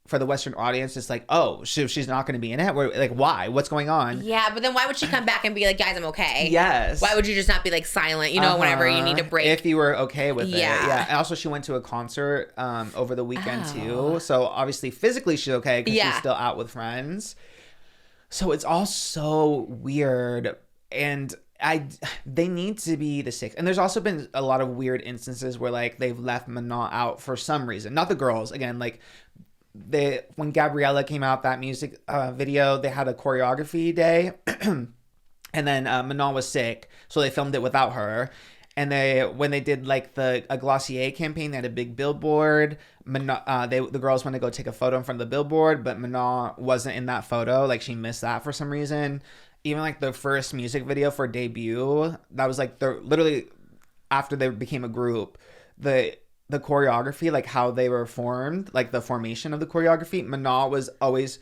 for the Western audience, it's like, oh, she's not going to be in it. We're like, why? What's going on? Yeah, but then why would she come back and be like, guys, I'm okay? Yes. Why would you just not be like silent? You know, whenever you need a break. If you were okay with it. Yeah. And also, she went to a concert over the weekend too. So obviously, physically, she's okay because she's still out with friends. So it's all so weird, and they need to be the six. And there's also been a lot of weird instances where like they've left Manon out for some reason. Not the girls. Again, like when Gabriella came out, that music video, they had a choreography day, and then Manon was sick, so they filmed it without her. And when they did like a Glossier campaign, they had a big billboard. The girls went to go take a photo in front of the billboard, but Manon wasn't in that photo. Like she missed that for some reason. Even like the first music video for Debut, that was like literally after they became a group, the choreography, like how they were formed, like the formation of the choreography, Manon was always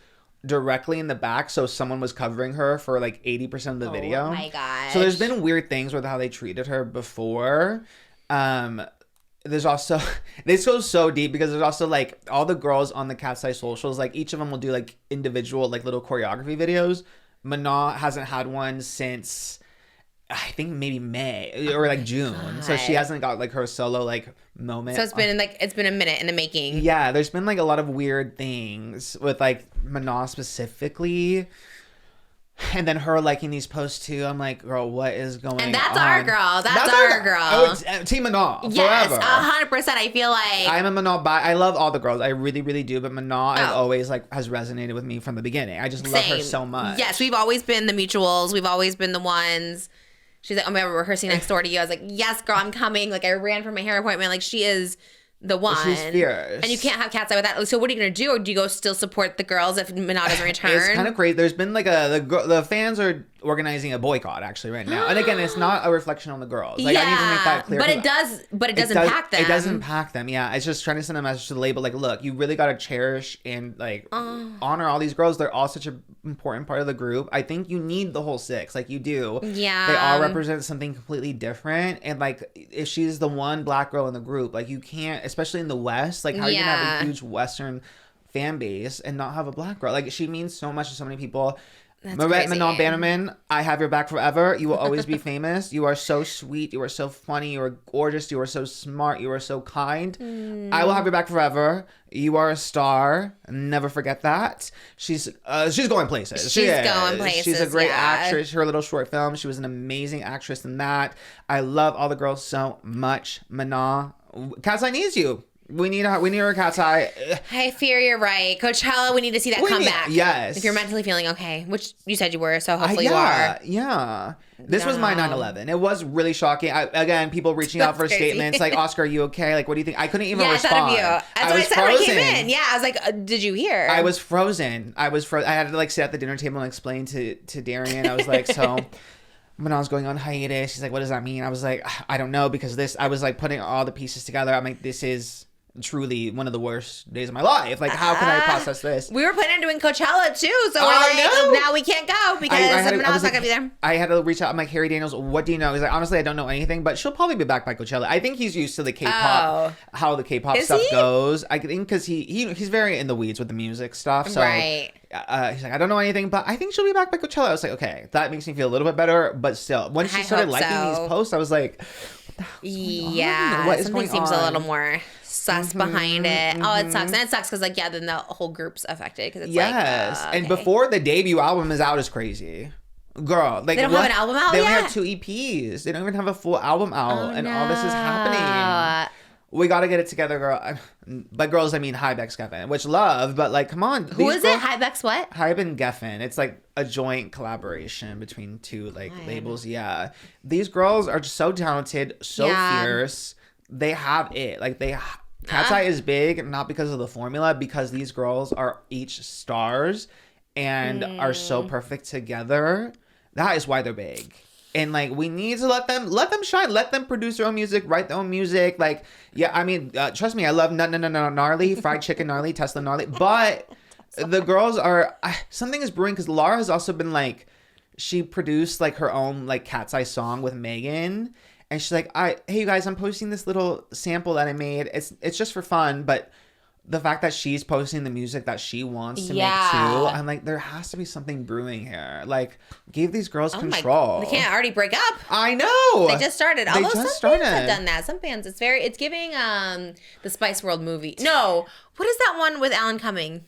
directly in the back, so someone was covering her for like 80% of the video. Oh my gosh. So there's been weird things with how they treated her before. There's also, this goes so deep because there's also like all the girls on the KATSEYE socials, like each of them will do like individual like little choreography videos. Manon hasn't had one since I think maybe May or like June. So she hasn't got like her solo like moment. So it's been a minute in the making. Yeah, there's been like a lot of weird things with like Manon specifically. And then her liking these posts too. I'm like, girl, what is going on? And that's our girl. That's our girl. Oh, it's Team Manon. Yes, Forever. 100%. I feel like I'm a Manon I love all the girls. I really, really do. But Manon always like has resonated with me from the beginning. I just love her so much. Yes, we've always been the mutuals. We've always been the ones. She's like, oh, we're rehearsing next door to you. I was like, yes, girl, I'm coming. Like I ran for my hair appointment. Like she is the one. She's fierce. And you can't have KATSEYE with that. So what are you going to do? Or do you go still support the girls if Manon doesn't return? It's kind of crazy. There's been like the fans are organizing a boycott actually right now. And again, it's not a reflection on the girls. Like I need to make that clear. But it does impact them. It does impact them. Yeah. It's just trying to send a message to the label. Like, look, you really got to cherish and like honor all these girls. They're all such an important part of the group. I think you need the whole six. Like you do. Yeah. They all represent something completely different. And like, if she's the one black girl in the group, like you can't, especially in the West, like how are you gonna have a huge Western fan base and not have a black girl? Like she means so much to so many people. Manon Bannerman, I have your back forever. You will always be famous. You are so sweet. You are so funny. You are gorgeous. You are so smart. You are so kind. I will have your back forever. You are a star. Never forget that. She's going places. She's going places. She's a great actress. Her little short film, she was an amazing actress in that. I love all the girls so much. Manon, KATSEYE needs you. We need her KATSEYE. I fear you're right. Coachella, we need to see that comeback. Yes. If you're mentally feeling okay, which you said you were, so hopefully you are. Yeah. This was my 9/11. It was really shocking. Again, people reaching out for statements like, Oscar, are you okay? Like, what do you think? I couldn't even respond. I thought of you. That's what I said when I came in. Yeah, I was like, did you hear? I was frozen. I had to like sit at the dinner table and explain to Darian. I was like, so when I was going on hiatus, she's like, what does that mean? I was like, I don't know, because I was like putting all the pieces together. I'm like, this is truly one of the worst days of my life. Like, how can I process this? We were planning on doing Coachella too, so we're like, now we can't go because Manon's not gonna be there. I had to reach out. I'm like, Harry Daniels, what do you know? He's like, honestly, I don't know anything, but she'll probably be back by Coachella. I think he's used to the K-pop, how the K-pop stuff goes. I think because he's very in the weeds with the music stuff. So he's like, I don't know anything, but I think she'll be back by Coachella. I was like, okay, that makes me feel a little bit better, but still, when she started liking these posts, I was like, what the hell's going on? What is something going seems on? a little more sus behind it. Oh, it sucks. And it sucks because then the whole group's affected because it's and before the debut album is out is crazy. Girl, like they don't have an album out They yet? only have 2 EPs. They don't even have a full album out, and all this is happening. We got to get it together, girl. By girls, I mean Hybex Geffen, which love, but like, come on. Who is it? Hybex what? Hybe and Geffen. It's like a joint collaboration between two like labels. Yeah. These girls are just so talented, so fierce. They have it. Like KATSEYE is big, not because of the formula, because these girls are each stars and are so perfect together. That is why they're big. And like, we need to let them shine. Let them produce their own music, write their own music. Like, yeah, I mean, trust me, I love no gnarly, fried chicken gnarly, Tesla gnarly. But the girls are, something is brewing because Laura has also been like, she produced like her own like KATSEYE song with Megan. And she's like, hey you guys, I'm posting this little sample that I made. It's just for fun, but the fact that she's posting the music that she wants to make too, I'm like, there has to be something brewing here. Like, give these girls control. They can't already break up. I know. They just started. Although some bands have done that. Some bands, it's giving the Spice World movie. No, what is that one with Alan Cumming?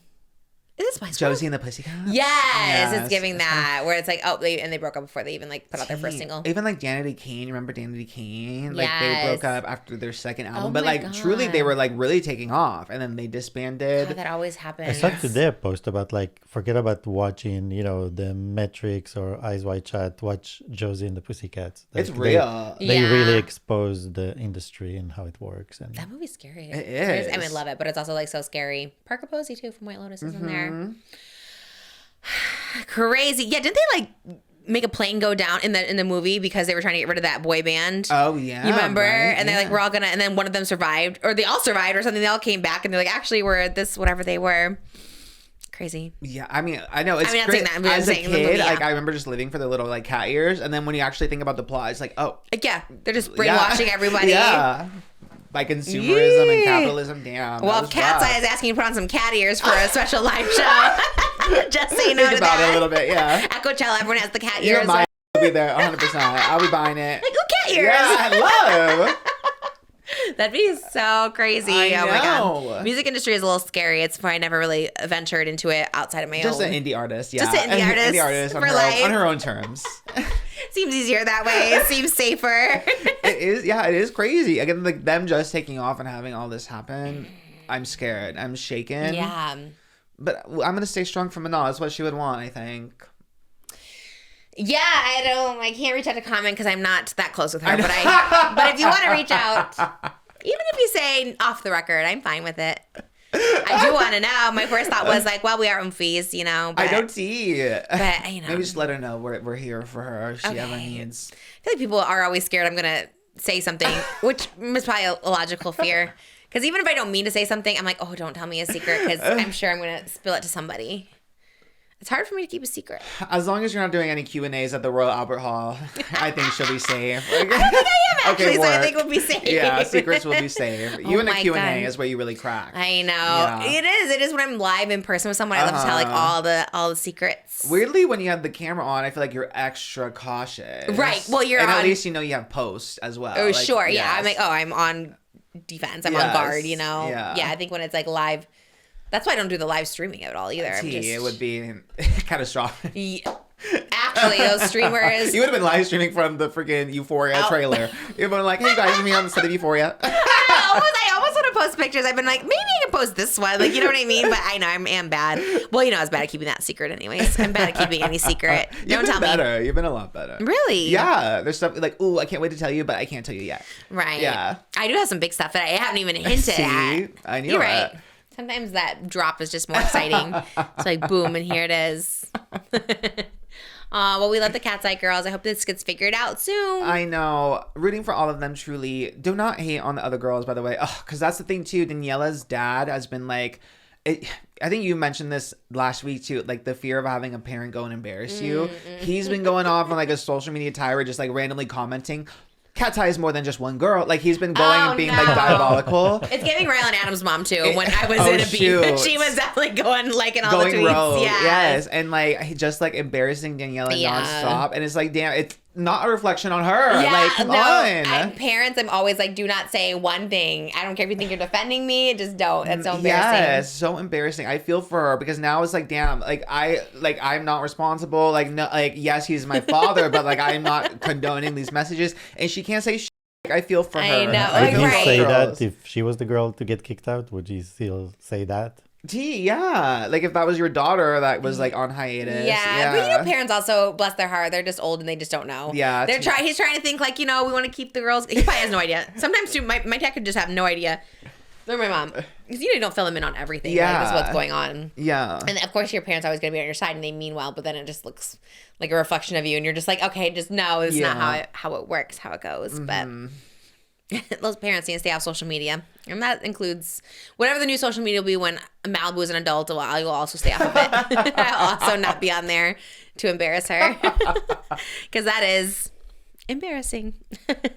Is it Spice Girls? Josie and the Pussycats. Yes, it's giving that where it's like, oh, they broke up before they even like put out their first single. Even like Danity Kane, remember Danity Kane? Like they Yes. broke up after their second album, Oh but my like truly they God. were like really taking off, and then they disbanded. Oh, that always I happens. saw today a post about like forget about watching, the metrics or Eyes Wide Shut. Watch Josie and the Pussycats. It's Like, real. They Yeah. really expose the industry and how it works. And That movie's scary. It I mean, I is. love it, but it's also like so scary. Parker Posey too from White Lotus is in there. Crazy. Yeah, didn't they like make a plane go down in the movie because they were trying to get rid of that boy band? Oh yeah, You remember? right? And they're like, we're all gonna, and then one of them survived, or they all survived, or something. They all came back, and they're like, actually, we're this, whatever they were. Crazy. Yeah, I mean, I know it's I mean, I'm great. saying that, but I'm As a saying the kid, movie, like yeah. I remember just living for the little like cat ears, and then when you actually think about the plot, it's like, oh, Like, yeah, they're just brainwashing everybody. Yeah, by consumerism and Yee. capitalism. Damn. Well, that was KATSEYE rough. is asking you to put on some cat ears for a special live show. Just so you know Think about that. it a little bit. Yeah, At Coachella, everyone has the cat you know, ears. my will be there 100%. I'll be buying it. Like, oh, cat ears. Yeah, I love. That'd be so crazy. I Oh my know. god. Music industry is a little scary. It's why I never really ventured into it outside of my Just own. an indie artist. Yeah, Just an indie artist Indie artist on for her, life. on her own terms. Seems easier that way. It seems safer. It is. Yeah, it is crazy. Again, like them just taking off and having all this happen. I'm scared. I'm shaken. Yeah. But I'm gonna stay strong for Manon. That's what she would want, I think. Yeah, I can't reach out to comment because I'm not that close with her. But if you want to reach out, even if you say off the record, I'm fine with it. I do want to know. My first thought was like, well, we are fees, But, I don't see. But, Maybe just let her know we're here for her if she ever needs. I feel like people are always scared I'm going to say something, which is probably a logical fear. Because even if I don't mean to say something, I'm like, oh, don't tell me a secret because I'm sure I'm going to spill it to somebody. It's hard for me to keep a secret. As long as you're not doing any Q&As at the Royal Albert Hall, I think she'll be safe. I think I am actually, so I work. think we'll be safe. Yeah, secrets will be safe. You and a my Q&A God. is where you really crack. I know. Yeah. It is. It is when I'm live in person with someone. I love to tell like all the secrets. Weirdly, when you have the camera on, I feel like you're extra cautious. Right. Well, you're and on- at least you know you have post as well. Oh, Like, sure. Yeah. I'm yes. like, oh, I'm on defense. I'm on Yes. guard, Yeah. Yeah, I think when it's like live, that's why I don't do the live streaming of it all either. It would be catastrophic. Yeah. Actually, those streamers. You would have been live streaming from the freaking Euphoria trailer. You'd been like, hey guys, me on the set of Euphoria. I almost want to post pictures. I've been like, maybe I can post this one. Like, you know what I mean? But I know I am bad. Well, I was bad at keeping that secret anyways. I'm bad at keeping any secret. Don't tell me. Better. You've been a lot better. Really? Yeah. There's stuff like, ooh, I can't wait to tell you, but I can't tell you yet. Right. Yeah. I do have some big stuff that I haven't even hinted See? at. I knew You're it. right. Sometimes that drop is just more exciting. It's like, boom, and here it is. Well, we love the KATSEYE girls. I hope this gets figured out soon. I know. Rooting for all of them, truly. Do not hate on the other girls, by the way. Because that's the thing, too. Daniela's dad has been like... I think you mentioned this last week, too. Like, the fear of having a parent go and embarrass you. He's been going off on, like, a social media tirade, just, like, randomly commenting... KATSEYE is more than just one girl. Like, he's been going and being, like, diabolical. It's giving Rylan Adams' mom, too. When I was Oh, in a shoot. beef, she was definitely going, like, in all Going the tweets. rogue. Yeah. Yes. And, like, he just, like, embarrassing Daniela Yeah. nonstop. And it's like, damn, it's not a reflection on her. Yeah, Like, come on. Parents, I'm always like, do not say one thing. I don't care if you think you're defending me, just don't. That's so embarrassing. Yes, so embarrassing. I feel for her because now it's like, damn, I'm not responsible. Like, no, like, yes, he's my father, but like, I'm not condoning these messages, and she can't say shit. I feel for her. I know. I Would Like, feel you for right. say girls. that if she was the girl to get kicked out? Would you still say that? Yeah. Like if that was your daughter that was like on hiatus. Yeah, but parents also, bless their heart, they're just old and they just don't know. Yeah, they're it's- He's trying to think like, we want to keep the girls. He probably has no idea. Sometimes too, my dad could just have no idea. Or my mom, because you don't fill them in on everything. Yeah. Like, that's what's going on. Yeah. And of course, your parents are always going to be on your side, and they mean well. But then it just looks like a reflection of you, and you're just like, okay, just know it's not how it works, how it goes. But those parents need to stay off social media, and that includes whatever the new social media will be when Malibu is an adult. Well, I will also stay off of it. I'll also not be on there to embarrass her, because that is embarrassing.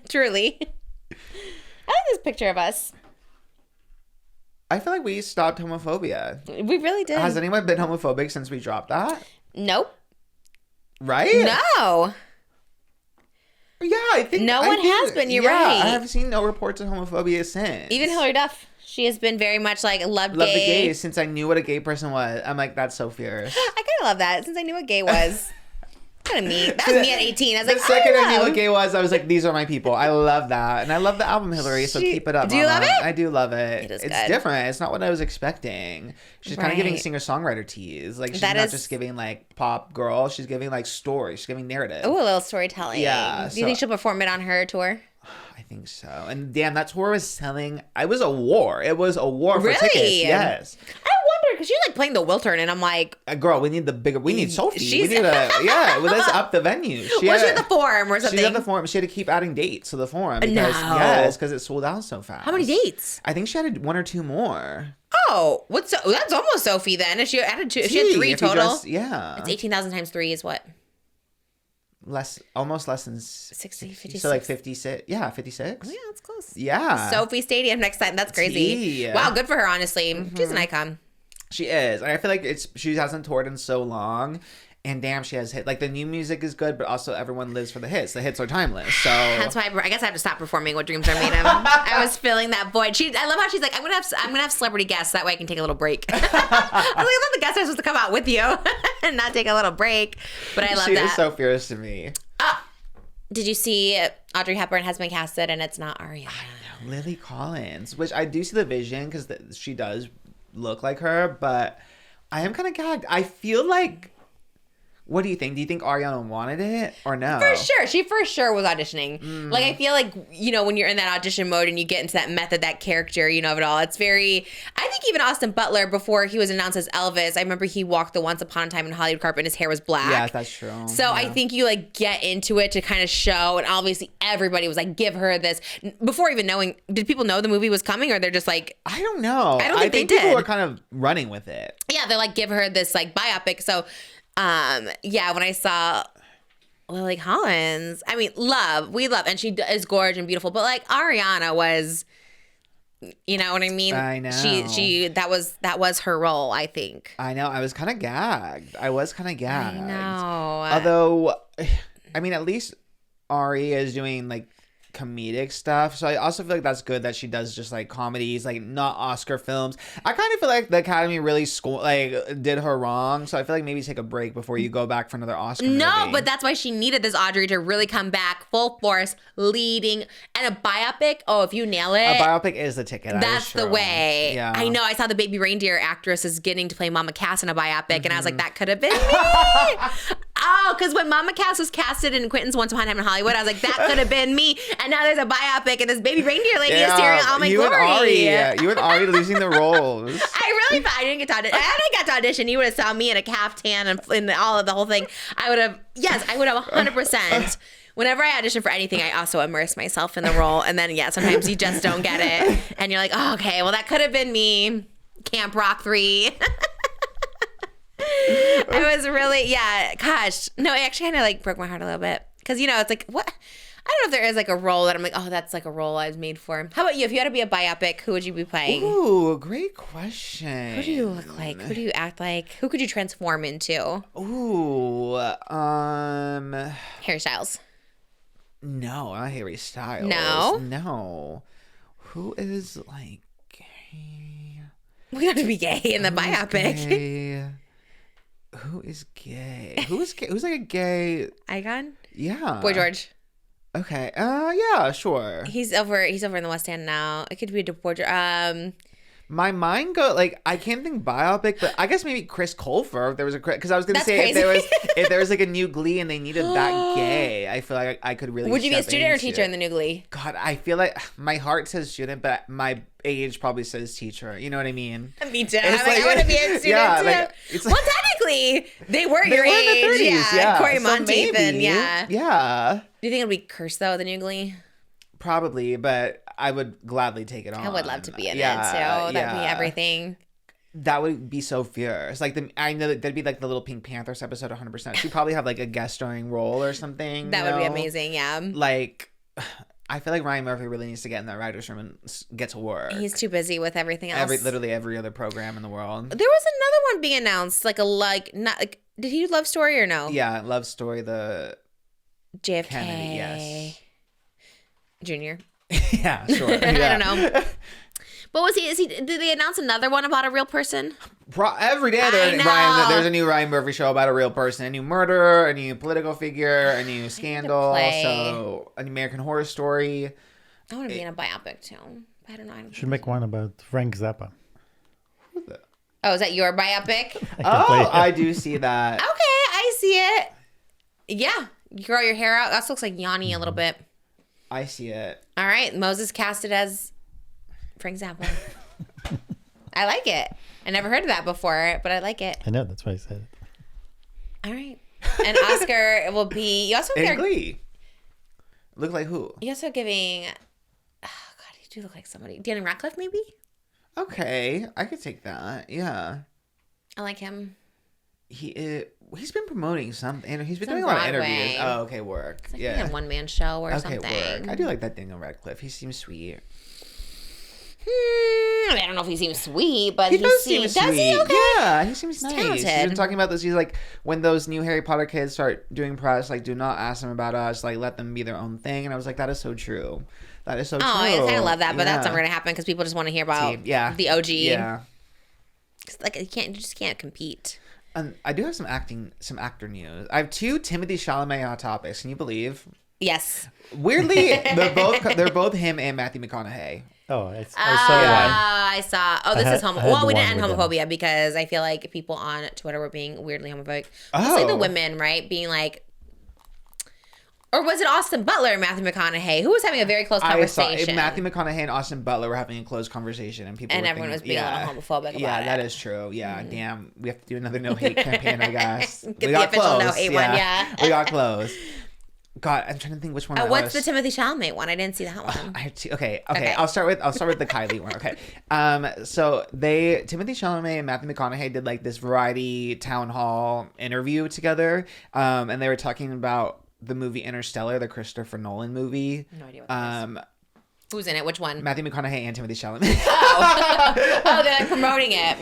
Truly. I like this picture of us. I feel like we stopped homophobia. We really did. Has anyone been homophobic since we dropped that? Nope. Right? No. Yeah, I think No one has been, you're right. I have seen no reports of homophobia since. Even Hilary Duff. She has been very much like love the gay. gays since I knew what a gay person was. I'm like, that's so fierce. I kind of love that since I knew what gay was. Kind of me. That was me at 18. I was The like, second I knew know. what gay was, I was like, these are my people. I love that. And I love the album, Hilary, so keep it up, Do you mama. love it? I do love it. It is It's good. different. It's not what I was expecting. She's kind of giving Right. singer-songwriter tease. Like, she's That not is- just giving, like, pop girl. She's giving, like, story. She's giving narrative. Oh, a little storytelling. Yeah, Do you think so- she'll perform it on her tour? I think so. And damn, that tour was selling. It was a war. It was a war for Really? tickets. Yes. I wonder because she's like playing the Wiltern, and I'm like, Girl, we need the bigger. We need Sophie. She's- We need well, let's up the venue. was she at the Forum or something? She's at the Forum. She had to keep adding dates to the Forum because No. yes, because it sold out so fast. How many dates? I think she had one or two more. Oh, that's almost Sophie then. If she added two, if she had three If you total, just- yeah. it's 18,000 times 3 is what? Almost less than 60, 60. 56. So like 56. Yeah, 56. Yeah, that's close. Yeah. Sophie Stadium next time. That's crazy. Tea. Wow, good for her, honestly. She's an icon. She is. And I feel like she hasn't toured in so long. And damn, she has hit. Like, the new music is good, but also everyone lives for the hits. The hits are timeless. So That's why I guess I have to stop performing What Dreams Are Made Of. I was filling that void. I love how she's like, I'm gonna have celebrity guests. That way I can take a little break. I was like, I thought the guests are supposed to come out with you and not take a little break. But I love she that. is so fierce to me. Did you see Audrey Hepburn has been casted and it's not Ariana? Lily Collins, which I do see the vision because she does look like her, but I am kind of gagged. I feel like, what do you think? Do you think Ariana wanted it or no? For sure. She for sure was auditioning. Like, I feel like, when you're in that audition mode and you get into that method, that character, of it all, it's very, I think even Austin Butler, before he was announced as Elvis, I remember he walked the Once Upon a Time in Hollywood carpet and his hair was black. Yeah, that's true. So yeah. I think you get into it to kind of show, and obviously everybody was like, give her this. Before even knowing, did people know the movie was coming, or they're just like, I don't know. I don't think they people did. were kind of running with it. yeah, they're like, give her this biopic. So, when I saw Lily Collins, I mean, we love, and she is gorgeous and beautiful, but Ariana was, you know what I mean? I know. She that was her role, I think. I know. I was kind of gagged. I know. Although, I mean, at least Ari is doing comedic stuff, so I also feel like that's good that she does just comedies, not Oscar films. I kind of feel like the Academy really did her wrong, so I feel like maybe take a break before you go back for another Oscar No, movie. but that's why she needed this Audrey to really come back full force, leading, and a biopic. Oh, if you nail it, a biopic is the ticket. That that's is the true. way. Yeah, I know. I saw the Baby Reindeer actress is getting to play Mama Cass in a biopic, and I was like, that could have been me. Oh, because when Mama Cass was casted in Quentin's Once Upon a Time in Hollywood, I was like, that could have been me. And now there's a biopic, and this Baby Reindeer lady is staring all my you glory. you and Ari losing the roles. I didn't get to audition. I got to audition. You would have saw me in a caftan and in all of the whole thing. I would have 100%. Whenever I audition for anything, I also immerse myself in the role. And then, sometimes you just don't get it. And you're like, oh, okay, well, that could have been me. Camp Rock 3. I was really, gosh. No, it actually kind of broke my heart a little bit. Because, it's like, what? I don't know if there is a role that I'm like, oh, that's a role I was made for. How about you? If you had to be a biopic, who would you be playing? Ooh, great question. Who do you look like? Who do you act like? Who could you transform into? Ooh, Hairstyles. No, not Harry Styles. No? Who is gay? We have to be gay in the biopic. Gay? Who is gay? Who's a gay? Icon? Yeah. Boy George. Okay. Yeah, sure. He's over in the West End now. It could be Boy George. My mind I can't think biopic, but I guess maybe Chris Colfer. If there was because I was gonna That's say crazy. if there was a new Glee and they needed that gay, I feel like I could really. Would you be a step student or into teacher it. in the new Glee? God, I feel like my heart says student, but my age probably says teacher. You know what I mean? Me too. It's I want to be a student too. It's Well, technically, they were your were in age. their 30s, yeah. Corey So Monteith and maybe, yeah. Yeah. Do you think it'll be cursed though, the new Glee? Probably, but I would gladly take it on. I would love to be in it too. That'd be everything. That would be so fierce. I know that there'd be the little Pink Panthers episode 100%. She'd probably have a guest starring role or something. That would be amazing, yeah. I feel like Ryan Murphy really needs to get in that writer's room and get to work. He's too busy with everything else. Literally every other program in the world. There was another one being announced, did he do Love Story or no? Yeah, Love Story, JFK Kennedy, yes. Junior. Yeah, sure. I don't know. But did they announce another one about a real person? Every day there's a new Ryan Murphy show about a real person, a new murder, a new political figure, a new scandal. So an American Horror Story. I want to be in a biopic too. I don't know. Should make one about Frank Zappa. Oh, is that your biopic? I do see that. Okay, I see it. Yeah, you grow your hair out. That looks like Yanni a little bit. I see it. All right, Moses casted as Frank Zappa. I like it. I never heard of that before, but I like it. I know, that's why I said it. All right. And Oscar will be. You also In Glee. Look like who? You also giving. Oh God, you do look like somebody. Danny Radcliffe, maybe. Okay, I could take that. Yeah. I like him. He's been promoting something. He's been It's doing a on lot of Broadway. interviews. Oh, okay, work. It's like Yeah. a one-man show or Okay, something. work. I do like that Daniel Radcliffe. He seems sweet. I don't know if he seems sweet, but He does seem does sweet. he? Okay. Yeah, he seems nice. talented. He's been talking about this. He's like, when those new Harry Potter kids start doing press, like, do not ask them about us. Like, let them be their own thing. And I was like, that is so true. That is so true. I kind of love that, but that's Yeah. never gonna happen because people just want to hear about the OG. Yeah. Like you just can't compete. I do have some actor news. I have 2 Timothée Chalamet hot topics. Can you believe? Yes. Weirdly, they're both him and Matthew McConaughey. Oh, I saw one. I saw. Oh, this is I homo. had Well, we one didn't end with them. homophobia because I feel like people on Twitter were being weirdly homophobic. Mostly the women, right? Being like, or was it Austin Butler and Matthew McConaughey who was having a very close conversation? Matthew McConaughey and Austin Butler were having a close conversation, and people. And were everyone thinking, was being a little homophobic about Yeah, it. that is true. Yeah, damn, we have to do another no hate campaign, I guess. Get the official no hate one, yeah. We got close. God, I'm trying to think which one. What's the Timothée Chalamet one? I didn't see that one. I have 2. Okay. I'll start with the Kylie one. Okay. So Timothée Chalamet and Matthew McConaughey did like this variety town hall interview together. And they were talking about the movie Interstellar, the Christopher Nolan movie. No idea what that is. Who's in it? Which one? Matthew McConaughey and Timothée Chalamet. Oh, they're like promoting it.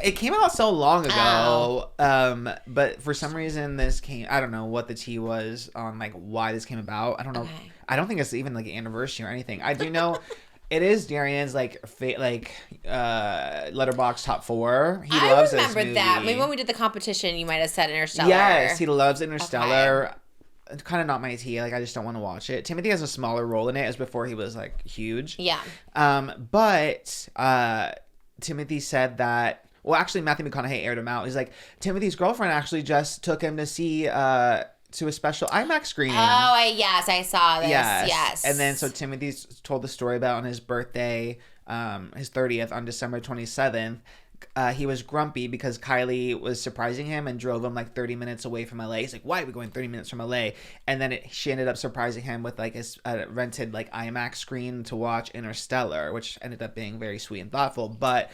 It came out so long ago. But for some reason I don't know what the tea was on like why this came about. I don't know. Okay. I don't think it's even like an anniversary or anything. I do know it is Darian's Letterboxd top 4. He loves this remember movie. that. Maybe when we did the competition, you might have said Interstellar. Yes, he loves Interstellar. Okay. It's kind of not my tea. Like, I just don't want to watch it. Timothy has a smaller role in it as before he was like huge. Yeah. But Timothy said that. Well, actually, Matthew McConaughey aired him out. He's like, Timothy's girlfriend actually just took him to see to a special IMAX screening. Yes, I saw this. Yes. And then so Timothy's told the story about on his birthday, his 30th on December 27th. He was grumpy because Kylie was surprising him and drove him like 30 minutes away from LA. He's like, why are we going 30 minutes from LA? And then she ended up surprising him with like his rented like IMAX screen to watch Interstellar, which ended up being very sweet and thoughtful. But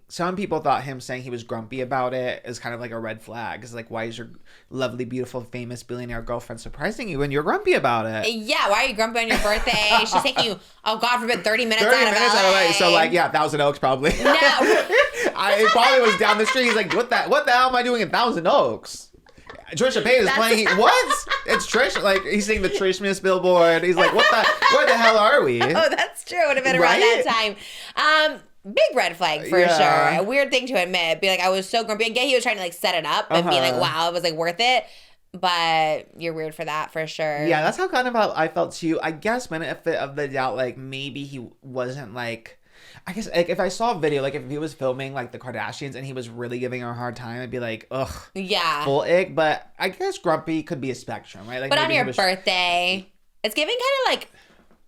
some people thought him saying he was grumpy about it is kind of like a red flag. It's like, why is your lovely, beautiful, famous billionaire girlfriend surprising you when you're grumpy about it? Yeah, why are you grumpy on your birthday? She's taking you, oh God forbid, 30 minutes 30 out of minutes LA. out of LA. So like, yeah, Thousand Oaks probably. No. It probably was down the street. He's like, what the hell am I doing in Thousand Oaks? Trisha Paytas is playing. What? It's Trish. Like, he's saying the Trish Miss Billboard. He's like, where the hell are we? Oh, that's true. It would have been around Right? that time. Big red flag for Yeah. sure. A weird thing to admit. Be like, I was so grumpy. I get he was trying to like set it up and be like, wow, it was like worth it. But you're weird for that for sure. Yeah, that's how kind of how I felt too. I guess benefit of the doubt, like maybe he wasn't like. I guess like if I saw a video, like if he was filming like the Kardashians and he was really giving her a hard time, I'd be like, ugh, Yeah. full ick. But I guess grumpy could be a spectrum, right? Like, But on maybe your he was- birthday, it's giving kind of like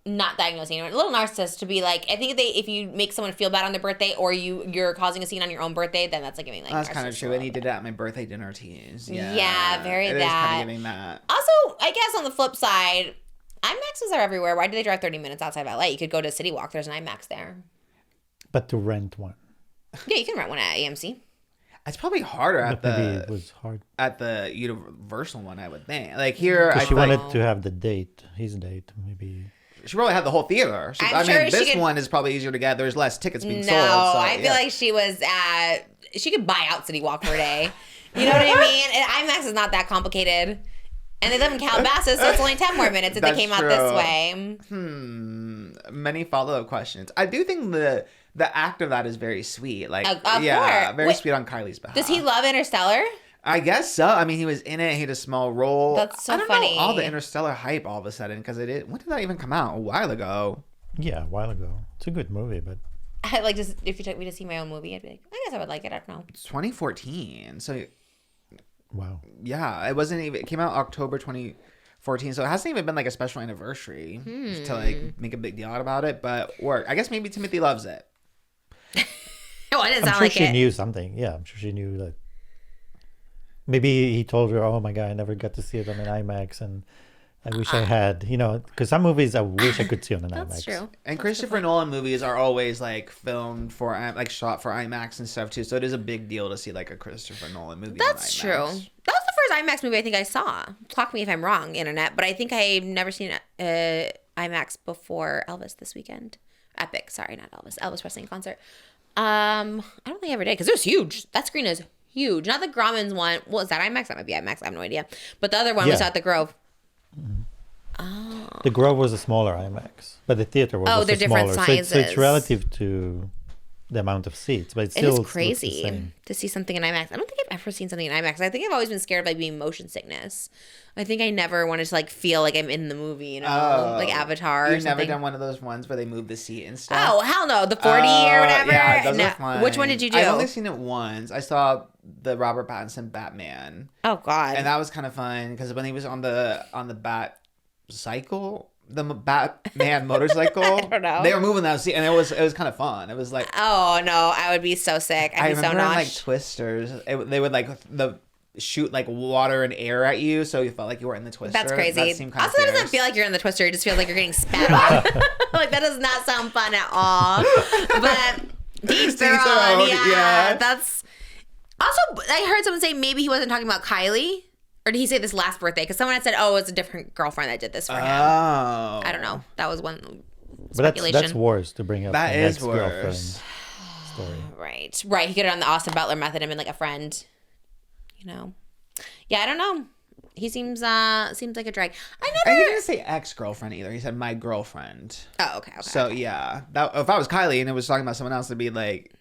not diagnosing anyone, a little narcissist to be like. I think if you make someone feel bad on their birthday or you're causing a scene on your own birthday, then that's like giving like. That's kind of narcissist true, a and he little did that at my birthday dinner teas. Yeah, Yeah, very it is that. kind of giving that. Also, I guess on the flip side, IMAXs are everywhere. Why do they drive 30 minutes outside of LA? You could go to City Walk. There's an IMAX there. But to rent one. Yeah, you can rent one at AMC. It's probably harder at But maybe the it was hard. at the Universal one, I would think. Like here, I Because she feel like wanted to have the date, his date, maybe. she probably had the whole theater. I'm sure she this could- one is probably easier to get. There's less tickets being No, sold. So, I feel yeah. like she could buy out City Walk for a day. You know what I mean? And IMAX is not that complicated. And they live in Calabasas, so it's only 10 more minutes if they That's came out true. this way. Many follow-up questions. I do think the act of that is very sweet. Like, Of yeah, course. very Wait, sweet on Kylie's behalf. Does he love Interstellar? I guess so. I mean, he was in it. He had a small role. That's so I don't funny. know all the Interstellar hype all of a sudden because it is. When did that even come out? A while ago. Yeah, a while ago. It's a good movie, but I like just if you took me to see my own movie, I'd be like, I guess I would like it. I don't know. It's 2014. So wow. yeah, it wasn't even. It came out October 2014. So it hasn't even been like a special anniversary to like make a big deal about it. But work. I guess maybe Timothy loves it. Oh, it didn't I'm sound sure like she it. knew something. Yeah, I'm sure she knew that. Maybe he told her, "Oh my God, I never got to see it on an IMAX, and I wish I had." You know, because some movies I wish I could see on an IMAX. That's true. And Christopher Nolan movies are always like filmed for like shot for IMAX and stuff too. So it is a big deal to see like a Christopher Nolan movie. That's on true. IMAX. That was the first IMAX movie I think I saw. Clock me if I'm wrong, internet. But I think I've never seen IMAX before Elvis this weekend. Epic, sorry, not Elvis. Elvis Presley concert. I don't think I ever did because it was huge. That screen is huge. Not the Grauman's one. Well, is that IMAX? That might be IMAX. I have no idea. But the other one was Yeah. at the Grove. The Grove was a smaller IMAX, but the theater was Oh, also they're different smaller. So it's sizes. relative to the amount of seats, but it's It still is looks the crazy same. to see something in IMAX. I don't think I've ever seen something in IMAX. I think I've always been scared of like being motion sickness. I think I never wanted to like feel like I'm in the movie, you know, like Avatar or You've never something. done one of those ones where they move the seat and stuff. Oh, hell no. The 4D or whatever. Yeah, those No. are fun. Which one did you do? I've only seen it once. I saw the Robert Pattinson Batman, Oh, God. and that was kind of fun because when he was on the Bat cycle, the Batman motorcycle, I don't know. they were moving that seat, and it was kind of fun. It was like Oh, no. I would be so sick. I I'd be so remember in like nauseous. Twisters, they would like shoot like water and air at you, so you felt like you were in the Twister. That's crazy. That seemed kind Also, of that doesn't feel like you're in the Twister. It just feels like you're getting spat on. Like, that does not sound fun at all. But each their each their own. own, Yeah, yeah. that's... Also, I heard someone say maybe he wasn't talking about Kylie. Or did he say this last birthday? Because someone had said, oh, it's a different girlfriend that did this for him. Oh, I don't know. That was one But speculation. that's worse to bring up That an is ex-girlfriend worse. story. Right. He could have done the Austin Butler method and been like a friend. You know. Yeah, I don't know. He seems like a drag. And he didn't say ex-girlfriend either. He said my girlfriend. Oh, okay. So yeah, that if I was Kylie and it was talking about someone else, it'd be like,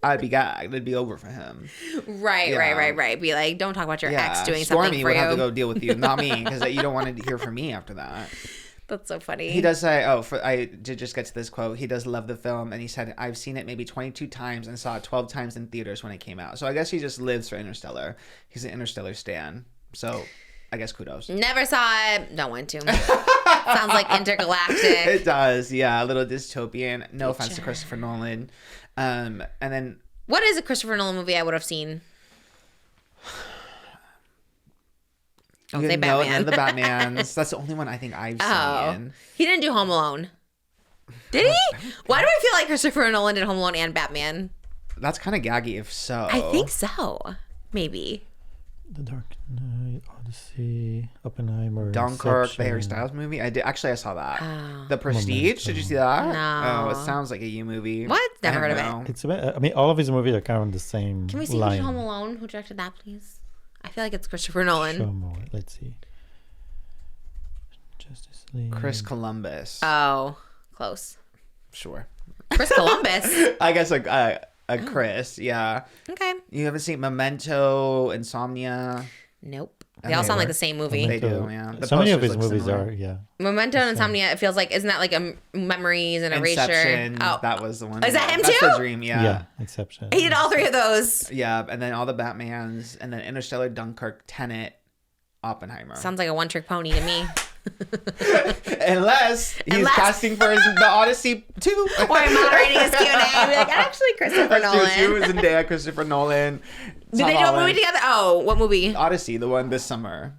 I'd be gagged. It'd be over for him. Right. Be like, don't talk about your ex doing Stormy something for would you. have to go deal with you, not me, because you don't want to hear from me after that. That's so funny. He does say, I did just get to this quote. He does love the film, and he said, I've seen it maybe 22 times and saw it 12 times in theaters when it came out. So I guess he just lives for Interstellar. He's an Interstellar stan. So I guess kudos. Never saw it. Don't want to. Sounds like intergalactic. It does, yeah, a little dystopian. No offense to Christopher Nolan. And then What is a Christopher Nolan movie I would have seen? Don't say none Batman. of the Batmans. That's the only one I think I've Oh. seen. He didn't do Home Alone. Did he? Why do I feel like Christopher Nolan did Home Alone and Batman? That's kind of gaggy if so. I think so. Maybe. The Dark Knight, Odyssey, Oppenheimer, Dunkirk, the Harry Inception. Styles movie. I saw that. Oh. The Prestige. Did you see that? No. Oh, it sounds like a you movie. What? Never I heard of don't it. know. It's about, I mean, all of his movies are kind of on the same Can we see line. who's Home Alone? Who directed that, please? I feel like it's Christopher Nolan. Show more. Let's see. Justice League. Chris Columbus. Oh, close. Sure. Chris Columbus. I guess a Chris. Yeah. Okay. You haven't seen Memento, Insomnia. Nope. They all sound like the same movie. They do, yeah. The So many of posters his look movies similar. are, yeah. Memento and Insomnia, it feels like, isn't that like a memories and erasure? Inception. Oh, That was the one. Is that him That's too? the dream. Yeah, Yeah. Exception. he did all three of those. Yeah, and then all the Batmans, and then Interstellar, Dunkirk, Tenet, Oppenheimer. Sounds like a one-trick pony to me. Unless he's Unless- casting for the Odyssey 2. Or I'm moderating his Q&A. I'd be like, actually, Christopher Nolan. Zendaya, Christopher Nolan. Did they do a movie together? Oh, what movie? Odyssey, the one this summer.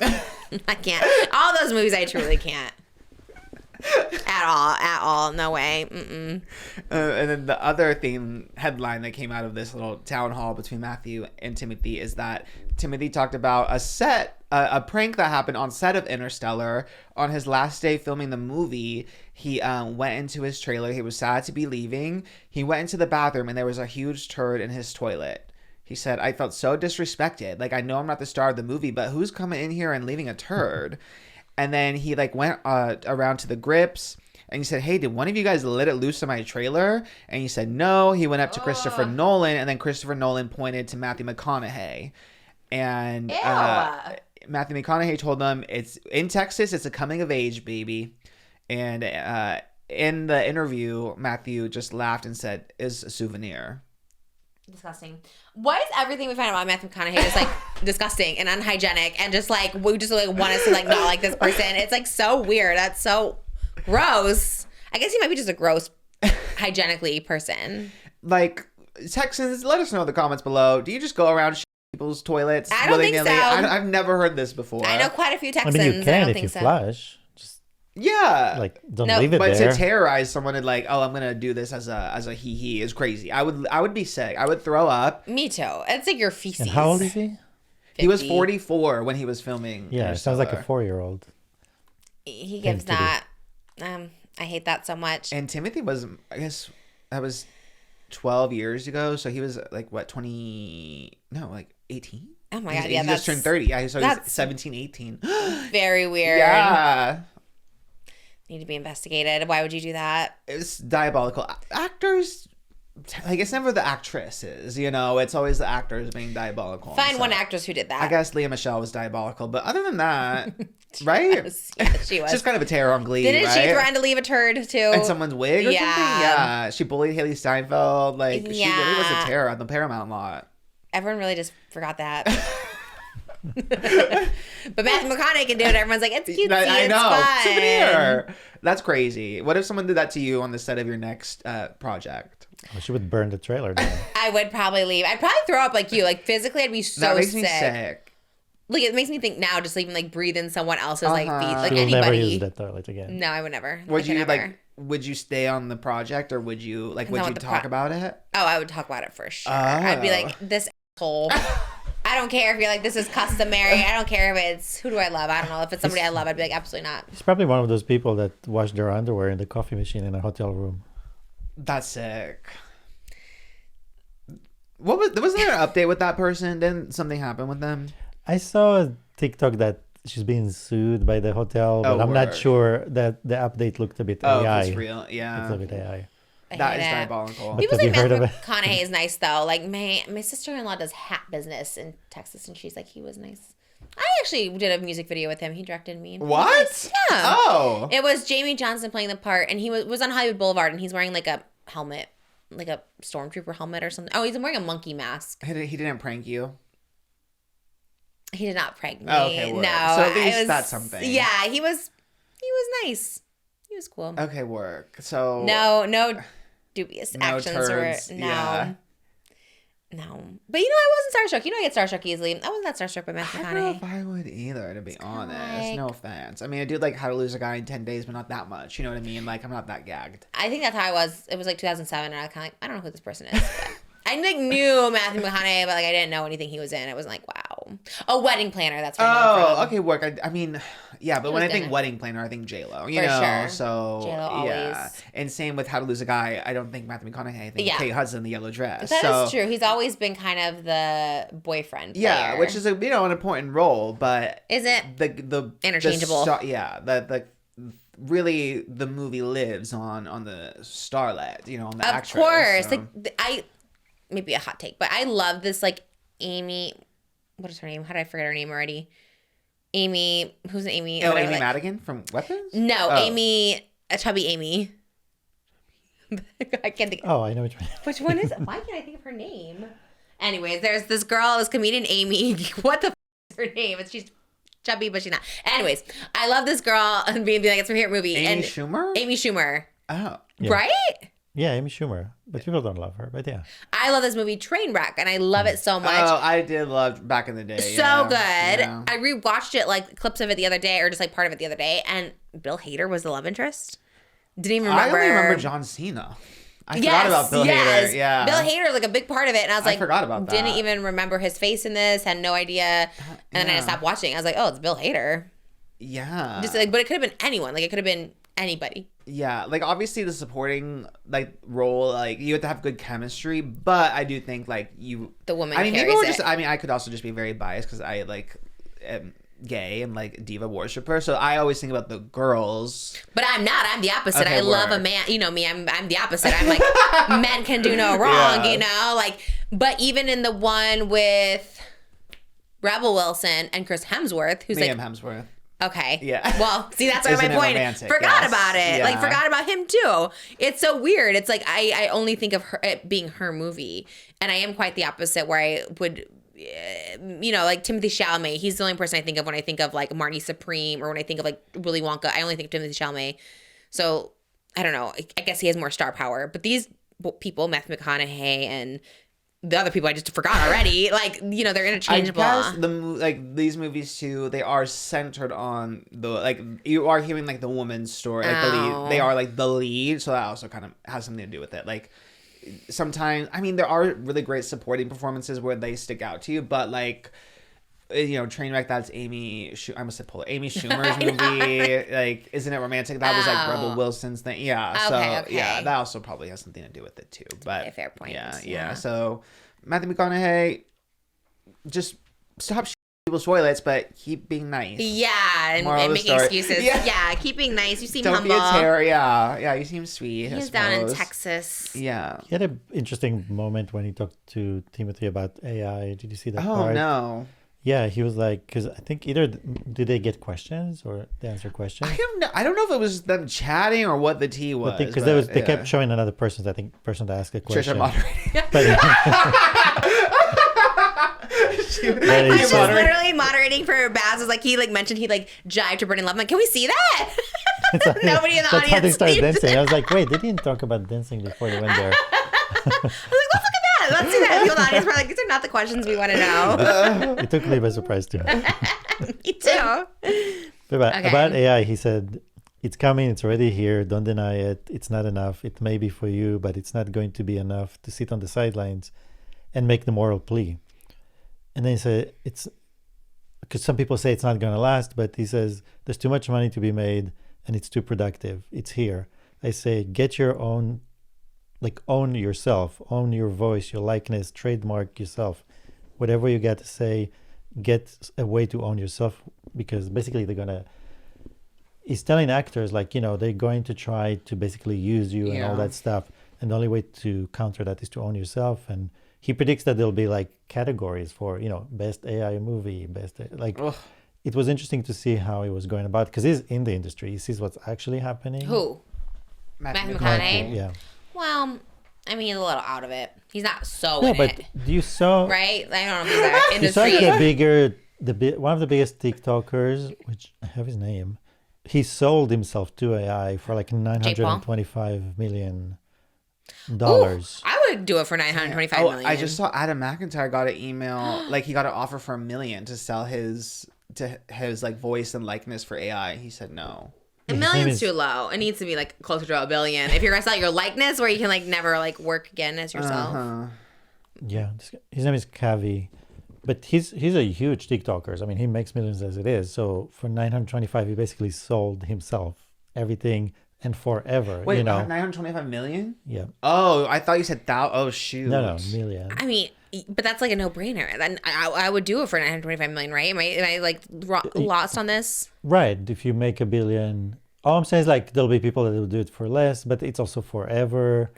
I can't. All those movies I truly can't. At all. No way. Mm-mm. And then the other headline that came out of this little town hall between Matthew and Timothy is that Timothy talked about a prank that happened on set of Interstellar. On his last day filming the movie, he went into his trailer. He was sad to be leaving. He went into the bathroom and there was a huge turd in his toilet. He said, I felt so disrespected. Like, I know I'm not the star of the movie, but who's coming in here and leaving a turd? And then he like went around to the grips and he said, hey, did one of you guys let it loose in my trailer? And he said, no. He went up to Christopher Nolan, and then Christopher Nolan pointed to Matthew McConaughey. And Matthew McConaughey told them, it's in Texas, it's a coming of age, baby. And in the interview, Matthew just laughed and said, is a souvenir. Disgusting. Why is everything we find about Matthew McConaughey just like disgustically and unhygienic and just like we just like want us to like not like this person? It's like so weird. That's so gross. I guess he might be just a gross hygienically person. Like, Texans, let us know in the comments below. Do you just go around people's toilets? I don't think so. I've never heard this before. I know quite a few Texans. I mean, you I can don't if think you so. flush. Just Yeah. don't No, leave it But there. to terrorize someone and like, oh, I'm gonna do this as a he is crazy. I would be sick. I would throw up. Me too. It's like your feces. And how old is he? He was 50. 44 when he was filming. Yeah, it sounds like a Interstellar. 4-year-old. He gives Thank you. that. I hate that so much. And Timothy was, I guess, that was 12 years ago. So he was like what, 20? No, like 18. Oh my He's- God, yeah, he just turned 30. Yeah, so he's that's 17, 18. very weird. Yeah. Need to be investigated. Why would you do that? It's diabolical. Actors, like, it's never the actresses, you know, it's always the actors being diabolical. Find So one actress who did that. I guess Leah Michele was diabolical, but other than that, right? Yeah, she was. Just kind of a terror on Glee, Didn't right? she threaten to leave a turd too? in someone's wig or Yeah. something? Yeah. She bullied Haley Steinfeld. Like, she really was Yeah. a terror on the Paramount lot. Everyone really just forgot that. But Matthew McConaughey can do it. Everyone's like, it's cutesy. I know. It's fun. Souvenir. That's crazy. What if someone did that to you on the set of your next project? Oh, she would burn the trailer down. I would probably leave. I'd probably throw up like you. Like physically, I'd be so That makes sick. me sick. Like it makes me think now, just even like breathe in someone else's like feet, like She will never anybody. use that toilet again. No, I would never. I Would could you never. like? Would you stay on the project, or would you like? Would No, you the talk about it? Oh, I would talk about it for sure. I'd be Oh. like, this asshole. I don't care if you're like, this is customary. I don't care if it's, who do I love? I don't know. If it's somebody I love, I'd be like, absolutely not. He's probably one of those people that wash their underwear in the coffee machine in a hotel room. That's sick. Wasn't there an update with that person? Didn't something happen with them? I saw a TikTok that she's being sued by the hotel, but Oh, I'm not word. sure that the update looked a bit Oh, AI. it's real. It's Yeah, a bit AI. I that hate is it. diabolical. But- People Have say you heard Matthew of it? McConaughey is nice though. Like my sister-in-law does hat business in Texas, and she's like, he was nice. I actually did a music video with him. He directed me. What? Yeah. Oh. It was Jamie Johnson playing the part, and he was on Hollywood Boulevard, and he's wearing like a helmet, like a stormtrooper helmet or something. Oh, he's wearing a monkey mask. He didn't prank you. He did not prank me. Oh, okay, word. No, So at least I was, that's something. Yeah, he was nice. He was cool. Okay, work. So No dubious No actions turds, or yeah. No. But you know, I wasn't starstruck. You know, I get starstruck easily. I wasn't that starstruck by Matthew I don't know if McConaughey. I would either, to be honest. like- No offense. I mean, I do like How to Lose a Guy in 10 Days, but not that much. You know what I mean? Like, I'm not that gagged. I think that's how I was. It was like 2007, and I was kind of like, I don't know who this person is. But I like knew Matthew McConaughey, but like I didn't know anything he was in. It was like, wow. Oh, Wedding Planner. That's where I know him Oh, from. okay, work. I mean, yeah, but He when I was think in it. Wedding Planner, I think J-Lo. You For know, sure. so J.Lo yeah. always. And same with How to Lose a Guy. I don't think Matthew McConaughey. I think Yeah. Kate Hudson, the yellow dress. That so, is true. He's always been kind of the boyfriend. Yeah, player. which is an important role, but Isn't the interchangeable. The really the movie lives on the starlet, you know, on the Of actress. course. so. Like maybe a hot take, but I love this like Amy. What is her name? How did I forget her name already? Amy. Who's an Amy? Oh, Whatever, Amy like- Madigan from Weapons? No, Oh. Amy. A chubby Amy. I can't think. Oh, I know which one. Which one is it? Why can't I think of her name? Anyways, there's this girl, this comedian Amy. What the is her name? She's chubby, but she's not. Anyways, I love this girl and being like, it's my favorite movie. Amy and Schumer? Amy Schumer. Oh. Yeah. Right? Yeah, Amy Schumer. But people don't love her. But yeah. I love this movie Trainwreck, and I love it so much. Oh, I did love back in the day. So yeah. good. Yeah. I rewatched it, like clips of it the other day, or just like part of it the other day, and Bill Hader was the love interest. Didn't even remember. I only remember John Cena. I Yes, forgot about Bill yes. Hader. Yeah. Bill Hader is like a big part of it, and I was I like, forgot about Didn't that. even remember his face in this. Had no idea, and then I yeah. just stopped watching. I was like, oh, it's Bill Hader. Yeah. Just like, but it could have been anyone. Like it could have been anybody. Yeah, like obviously the supporting like role, like you have to have good chemistry, but I do think like The woman I mean, maybe carries we're it. just. I mean, I could also just be very biased because I like am gay and like diva worshiper, so I always think about the girls. But I'm not. I'm the opposite. Okay, I love a word. man. You know me. I'm the opposite. I'm like men can do no wrong. Yeah. You know, like. But even in the one with Rebel Wilson and Chris Hemsworth, who's Liam like Hemsworth. okay. Yeah. Well, see, that's why Isn't my it point. romantic? Forgot Yes. about it. Like, Yeah. forgot about him too. It's so weird. It's like I only think of her it being her movie, and I am quite the opposite. Where I would, you know, like Timothée Chalamet. He's the only person I think of when I think of like Marty Supreme or when I think of like Willy Wonka. I only think of Timothée Chalamet. So I don't know. I guess he has more star power. But these people, Matthew McConaughey and the other people I just forgot already, like, you know, they're interchangeable. I guess like these movies too, they are centered on the like you are hearing like the woman's story, like the lead. They are like the lead, so that also kind of has something to do with it. Like sometimes, I mean, there are really great supporting performances where they stick out to you, but like. You know, Trainwreck, that's I almost said Polar. Amy Schumer's movie, like, Isn't It Romantic? That was like Rebel Wilson's thing. Yeah, Okay. yeah, that also probably has something to do with it too. But Okay, fair point. Yeah. So Matthew McConaughey, just stop people's toilets, but keep being nice. Yeah, and Moral of the making story. excuses. Yeah. Yeah, keeping nice. You seem Don't humble. be a terror. Yeah, you seem sweet. He's down in Texas. Yeah. He had an interesting moment when he talked to Timothy about AI. Did you see that Oh part? no. Yeah, he was like, because I think either did they get questions or they answer questions? I don't know if it was them chatting or what the tea was. Because but, they yeah. kept showing another person to ask a Trisha question. moderating. But, She- Very I she was funny. moderated. literally moderating for Baz. Was like he like mentioned he like jived to Brendan Love. I'm like, can we see that? Nobody in the that's how they audience. started sees dancing. it. I was like, wait, they didn't talk about dancing before they went there. I was like, let's look at that. Let's see that. People in the audience were like, these are not the questions we want to know. It took me by surprise too. Me too. But Okay. about AI, he said, it's coming, it's already here, don't deny it, it's not enough, it may be for you, but it's not going to be enough to sit on the sidelines and make the moral plea. And then he said, it's, because some people say it's not going to last, but he says, there's too much money to be made and it's too productive, it's here. I say, get your own, like own yourself, own your voice, your likeness, trademark yourself. Whatever you got to say, get a way to own yourself, because basically they're going to, he's telling actors like, you know, they're going to try to basically use you and all Yeah. that stuff. And the only way to counter that is to own yourself. And he predicts that there'll be like categories for, you know, best AI movie, best, like, Ugh. it was interesting to see how he was going about, because he's in the industry. He sees what's actually happening. Who? Matthew Matthew McConaughey. McConaughey? Yeah. Well, I mean, he's a little out of it. He's not so No, in but it, you saw, right? I don't know if he's you saw that industry. one of the biggest TikTokers, which I have his name, he sold himself to AI for like $925 million. Ooh, I would do it for $925 Oh, million. I just saw Adam McIntyre got an email, like he got an offer for $1 million to sell his like voice and likeness for AI. He said no. $1 His million's name is- too low. It needs to be like closer to $1 billion. If you're gonna sell your likeness, where you can like never like work again as yourself. Uh-huh. Yeah, his name is Kavi, but he's a huge TikToker. I mean, he makes millions as it is. So for 925, he basically sold himself, everything, and forever. Wait, you know, 925 million? yeah, Oh, I thought you said thou. Oh shoot. no, million. I mean, but that's like a no-brainer. Then I would do it for $925 million, right? Am I like lost on this? Right. If you make $1 billion, all I'm saying is like there'll be people that will do it for less, but it's also forever,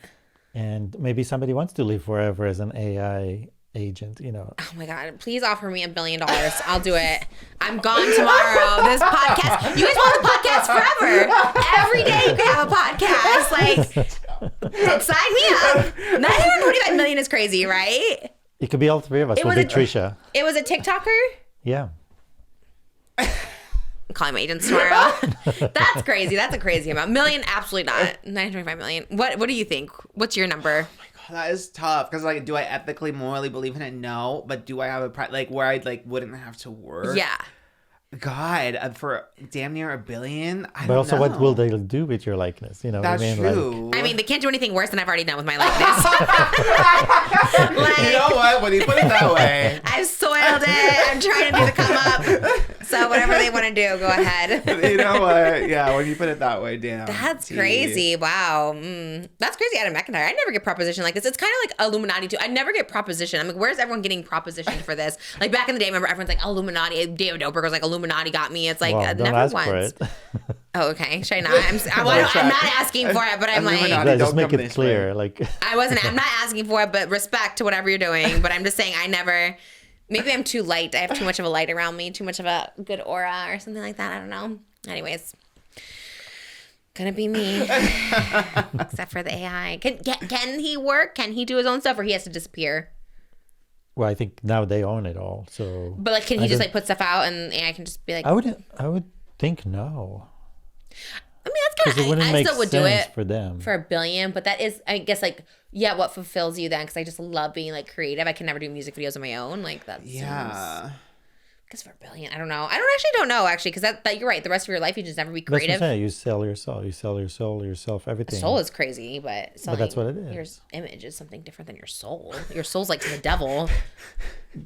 and maybe somebody wants to live forever as an AI agent. You know, Oh my God, please offer me $1 billion. I'll do it. I'm gone tomorrow. This podcast, you guys want a podcast forever. Every day you can have a podcast. Like, sign me up. $925 million is crazy, right? it could be all three of us. It We'll was be a- Trisha. It was a TikToker. Yeah. I'm calling my agents tomorrow. That's crazy. That's a crazy amount. Million, absolutely not. $925 million. What do you think? What's your number? That is tough because like, do I ethically, morally believe in it? No, but do I have a like where I like wouldn't have to work? Yeah. God, for damn near $1 billion. I But don't also, know. what will they do with your likeness? You know That's what I mean? Like, true. I mean, they can't do anything worse than I've already done with my likeness. Like, you know what? When you put it that way, I've soiled it. I'm trying to do the come up. So whatever they want to do, go ahead. You know what? Yeah, when you put it that way, damn. That's Tea. crazy. Wow. That's crazy out of McIntyre. I never get proposition like this. It's kind of like Illuminati too. I never get proposition. I'm like, where's everyone getting propositioned for this? Like back in the day, remember everyone's like Illuminati. David Dobrik was like Illuminati got me. It's like Well, don't never ask once. for it. Oh, okay. Should I not? I'm not asking for it, but I'm like, Illuminati. Yeah, just Don't make come it this clear. way. Like, I'm not asking for it, but respect to whatever you're doing. But I'm just saying, maybe I'm too light. I have too much of a light around me, too much of a good aura or something like that. I don't know. Anyways, gonna be me. Except for the AI. Can he work? Can he do his own stuff, or he has to disappear? well, I think now they own it all. So, But like, can he I just don't- like put stuff out and AI can just be like? I would think no, I mean, that's because kind it of. wouldn't I make still would do sense it for them. for $1 billion, but that is, I guess, like, yeah, what fulfills you then? Because I just love being like creative. I can never do music videos on my own. Like that. Yeah. Because for $1 billion, I don't know. I don't know actually. Because that you're right. The rest of your life, you just never be That's what I'm creative. saying. You sell your soul. You sell your soul, yourself, everything. Soul is crazy, but selling that's what it is. Your image is something different than your soul. Your soul's like to the devil.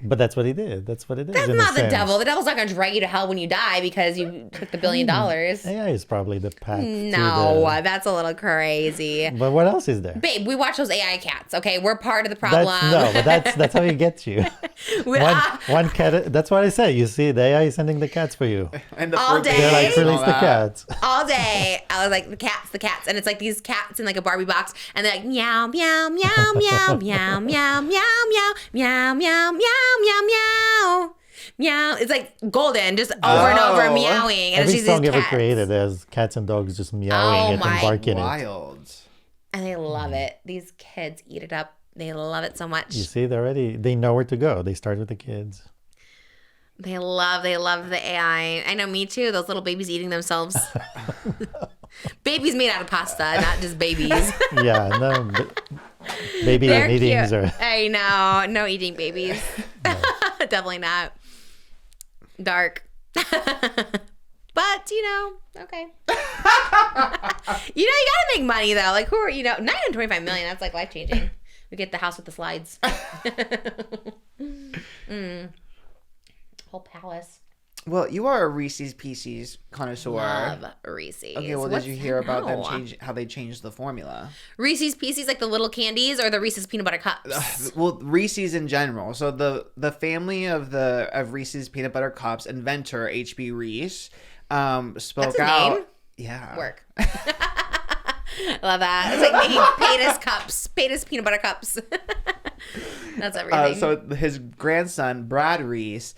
But that's what he did. That's what it is. That's in a not the sense. devil. The devil's not going to drag you to hell when you die because you took the $1 billion. AI is probably the path. No, To that's a little crazy. the... But what else is there? Babe, we watch those AI cats. Okay, we're part of the problem. That's how he gets you. one cat. That's what I say. You see, the AI is sending the cats for you. And the All fruit day. They're like, baskets and release all the that. cats. All day, I was like, the cats, and it's like these cats in like a Barbie box, and they're like meow meow meow meow meow meow meow meow meow meow meow meow meow meow. It's like golden, just over and over Oh. meowing, and Every it's just song these ever cats. created, there's cats and dogs just meowing it my and barking it. Wild. And they love it. These kids eat it up. They love it so much. You see, they know where to go. They start with the kids. They love the AI. I know, me too. Those little babies eating themselves. Babies made out of pasta, not just babies. Yeah, no, baby They're and eatings cute. are. I know. No eating babies. Definitely not. Dark. But, okay. You gotta make money though. Like, who are, 925 million, that's like life changing. We get the house with the slides. Whole palace. Well, you are a Reese's Pieces connoisseur. Love Reese's. Okay, well, What's did you hear about them now? how they changed the formula? Reese's Pieces, like the little candies, or the Reese's peanut butter cups? Well, Reese's in general. So the family of Reese's peanut butter cups, inventor HB Reese, spoke That's a out. name? Yeah. Work. I love that. It's like making Paytas peanut butter cups. That's everything. So his grandson Brad Reese,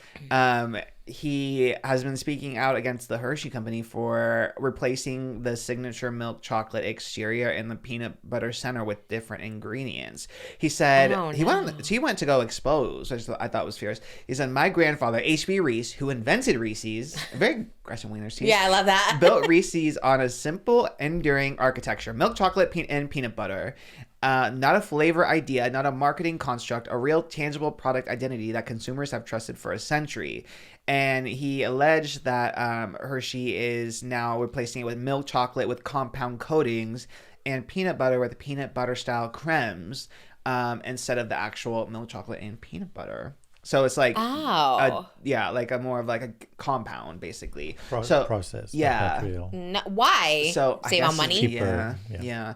he has been speaking out against the Hershey company for replacing the signature milk chocolate exterior and the peanut butter center with different ingredients. He said he went to go expose, which I thought was fierce. He said, "My grandfather HB Reese, who invented Reese's, very aggressive wieners teeth, Yeah, I love that. built Reese's on a simple, enduring architecture: milk chocolate and peanut butter." Not a flavor idea, not a marketing construct, a real tangible product identity that consumers have trusted for a century. And he alleged that Hershey is now replacing it with milk chocolate with compound coatings and peanut butter with peanut butter style cremes instead of the actual milk chocolate and peanut butter. So it's like, like a more of like a compound basically. Process. Yeah. Not real. No, why? So I Save on guess money? Cheaper. Yeah.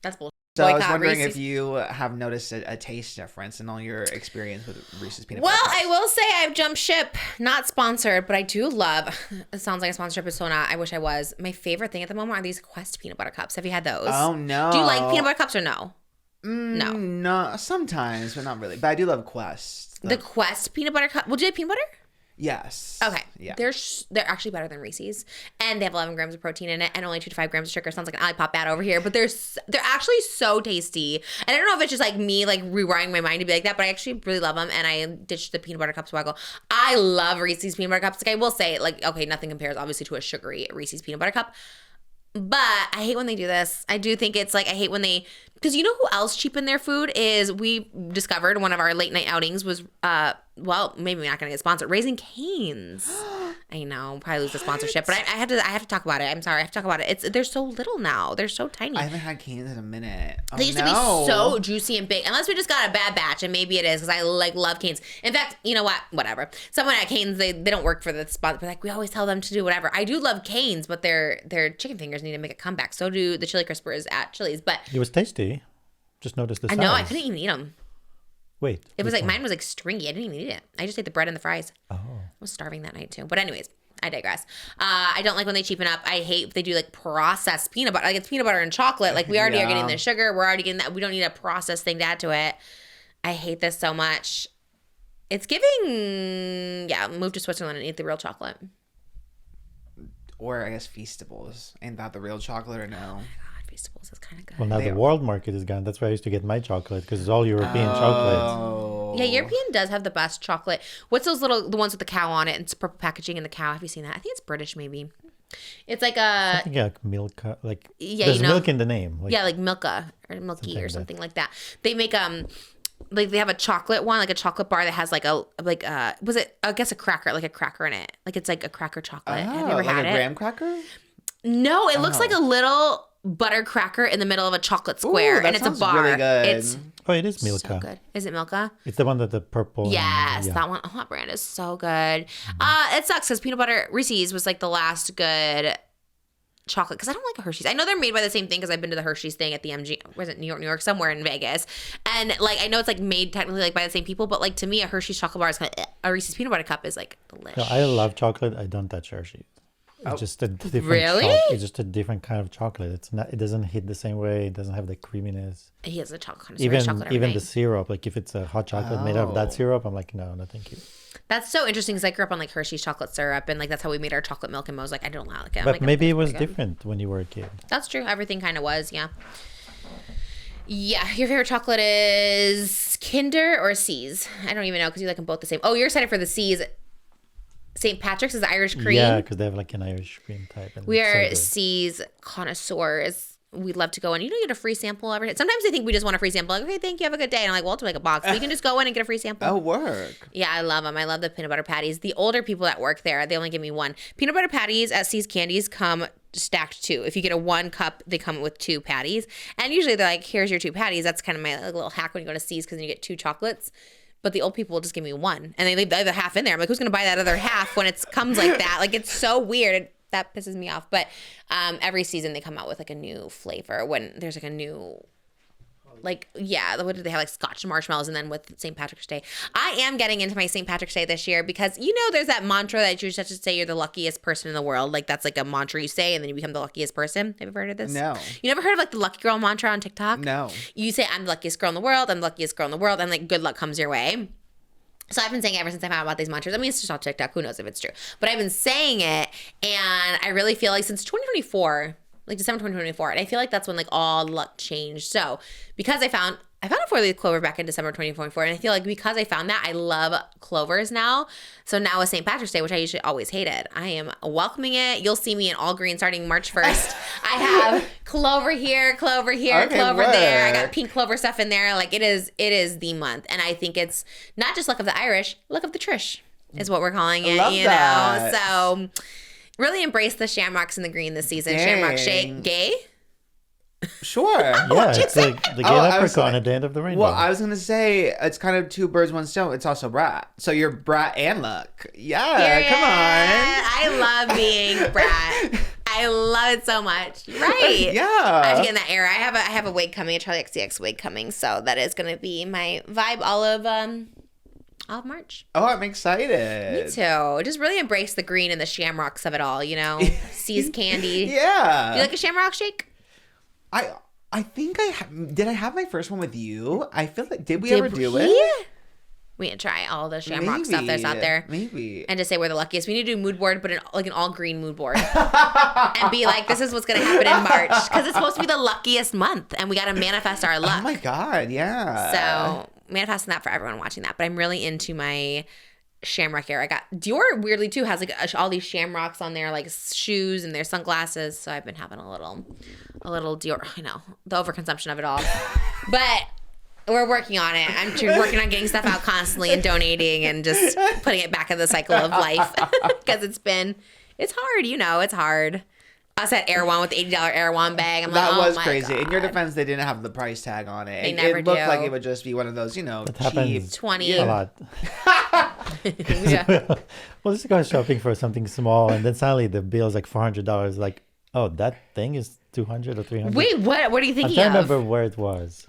That's bullshit. So I was Boycott wondering Reese's. if you have noticed a taste difference in all your experience with Reese's peanut Well, butter cups. I will say I've jumped ship. Not sponsored, but I do love. It sounds like a sponsorship, but so not. I wish I was. My favorite thing at the moment are these Quest peanut butter cups. Have you had those? Oh no! Do you like peanut butter cups or no? No. No, sometimes, but not really. But I do love Quest. The Quest peanut butter cup. Well, do you like peanut butter? Yes. Okay. Yeah. They're actually better than Reese's, and they have 11 grams of protein in it, and only 2 to 5 grams of sugar. Sounds like an Olipop ad over here, but they're actually so tasty. And I don't know if it's just like me like rewiring my mind to be like that, but I actually really love them. And I ditched the peanut butter cups while I go. I love Reese's peanut butter cups. Like I will say, like okay, nothing compares obviously to a sugary Reese's peanut butter cup. But I hate when they do this. I do think it's like, I hate when they, because you know who else cheapen their food is, we discovered one of our late night outings was, well, maybe we're not going to get sponsored, Raising Cane's. I know, probably lose the sponsorship, but I have to talk about it. I'm sorry, I have to talk about it. They're so little now. They're so tiny. I haven't had Canes in a minute. Oh, They used to be so juicy and big, unless we just got a bad batch, and maybe it is because I love Canes. In fact, you know what? Whatever. Someone at Canes, they don't work for the sponsor, but like we always tell them to do whatever. I do love Canes, but their chicken fingers need to make a comeback. So do the chili crispers at Chili's, but It was tasty. Just noticed the size. I know I couldn't even eat them. Wait. It was which like one? mine was like stringy. I didn't even eat it. I just ate the bread and the fries. Oh. I was starving that night too. But anyways, I digress. I don't like when they cheapen up. I hate if they do like processed peanut butter. Like it's peanut butter and chocolate. Like we already are getting the sugar. We're already getting that. We don't need a processed thing to add to it. I hate this so much. It's giving, move to Switzerland and eat the real chocolate. Or I guess Feastables. Ain't that the real chocolate or no? God, Feastables is kind of good. Well, now the world market is gone. That's where I used to get my chocolate because it's all European chocolate. Oh. Yeah, European does have the best chocolate. What's the ones with the cow on it and it's purple packaging and the cow? Have you seen that? I think it's British maybe. It's like a... I think like Milka, like Yeah, there's you know, milk in the name. Like, like Milka or Milky or something like that. They make like they have a chocolate one, like a chocolate bar that has was it, I guess, a cracker in it. Like it's like a cracker chocolate. Have you ever had a it? graham cracker? No, it looks like a little butter cracker in the middle of a chocolate square, that and it's a sounds bar. really good. It's Oh, it is Milka. so good. Is it Milka? It's the one that the purple. Yes, yeah. that one. Oh, that brand is so good. It sucks because peanut butter Reese's was like the last good chocolate because I don't like a Hershey's. I know they're made by the same thing because I've been to the Hershey's thing at the MG. Was it New York, somewhere in Vegas, and like I know it's like made technically like by the same people, but like to me a Hershey's chocolate bar is kind of a Reese's peanut butter cup is like delicious. No, I love chocolate. I don't touch Hershey's. It's just a different. Really? It's just a different kind of chocolate. It's not. It doesn't hit the same way. It doesn't have the creaminess. He has a chocolate connoisseur. Chocolate every Even night. the syrup. Like if it's a hot chocolate made out of that syrup, I'm like, no, thank you. That's so interesting because I grew up on like Hershey's chocolate syrup and like that's how we made our chocolate milk and Mo was like I don't like it. I'm But like, maybe it "That's was pretty good." different when you were a kid. That's true. Everything kind of was. Yeah. Yeah. Your favorite chocolate is Kinder or C's? I don't even know because you like them both the same. Oh, you're excited for the C's. St. Patrick's is Irish cream. Yeah, because they have like an Irish cream type. And We it's so are good. C's connoisseurs. We love to go in. You get a free sample every day. Sometimes they think we just want a free sample. Like, okay, thank you. Have a good day. And I'm like, well, to make a box. But you can just go in and get a free sample. Oh, work. Yeah, I love them. I love the peanut butter patties. The older people that work there, they only give me one. Peanut butter patties at C's Candies come stacked 2. If you get a 1 cup, they come with 2 patties. And usually they're like, here's your 2 patties. That's kind of my little hack when you go to C's because you get 2 chocolates. But the old people will just give me 1. And they leave the other half in there. I'm like, who's going to buy that other half when it comes like that? Like, it's so weird. That pisses me off. But every season they come out with like a new flavor when there's like a new, like, yeah, what did they have? Like Scotch marshmallows and then with St. Patrick's Day. I am getting into my St. Patrick's Day this year because, there's that mantra that you just have to say you're the luckiest person in the world. Like that's like a mantra you say and then you become the luckiest person. Have you ever heard of this? No. You never heard of like the lucky girl mantra on TikTok? No. You say, I'm the luckiest girl in the world. I'm the luckiest girl in the world. And like good luck comes your way. So I've been saying it ever since I found out about these mantras. I mean, it's just on TikTok. Who knows if it's true? But I've been saying it, and I really feel like since 2024, like December 2024, and I feel like that's when like all luck changed. So because I found a 4-leaf clover back in December 2024, and I feel like because I found that, I love clovers now. So now with St. Patrick's Day, which I usually always hated, I am welcoming it. You'll see me in all green starting March 1st. I have clover here, clover here, Okay, clover there. I got work. pink clover stuff in there. Like it is the month, and I think it's not just luck of the Irish, luck of the Trish is what we're calling it. Love that. So really embrace the shamrocks and the green this season. Dang. Shamrock shake, gay. Sure. Yeah, it's like the gay Oh, I was leprechaun like- at the end of the rainbow. Well, I was gonna say it's kind of 2 birds, 1 stone. It's also brat. So you're brat and luck. Yeah, Period. come on. I love being brat. I love it so much. Right. Yeah. I have to get in that era. I have a wig coming, a Charlie XCX wig coming, so that is gonna be my vibe all of March. Oh, I'm excited. Me too. Just really embrace the green and the shamrocks of it all, C's candy. Yeah. You like a shamrock shake? I think did I have my first one with you? I feel like did we ever do it? We need to try all the shamrock stuff that's out there. Maybe. And just say we're the luckiest. We need to do mood board, but like an all green mood board. And be like, this is what's going to happen in March. Because it's supposed to be the luckiest month. And we got to manifest our luck. Oh my god, yeah. So manifesting that for everyone watching that. But I'm really into my shamrock hair. I got Dior weirdly too has like all these shamrocks on their like shoes and their sunglasses. So I've been having a little Dior. I know the overconsumption of it all, but We're working on it. I'm working on getting stuff out constantly and donating and just putting it back in the cycle of life because it's hard. It's hard. Us at EREWHON with the $80 EREWHON bag. That was my crazy. God. In your defense, they didn't have the price tag on it. They never it looked do. like it would just be one of those, It cheap. happens 20. a lot. Yeah. We'll just go shopping for something small, and then suddenly the bill is like $400. Like, oh, that thing is $200 or $300. Wait, what are you I'm thinking trying to of? remember where it was.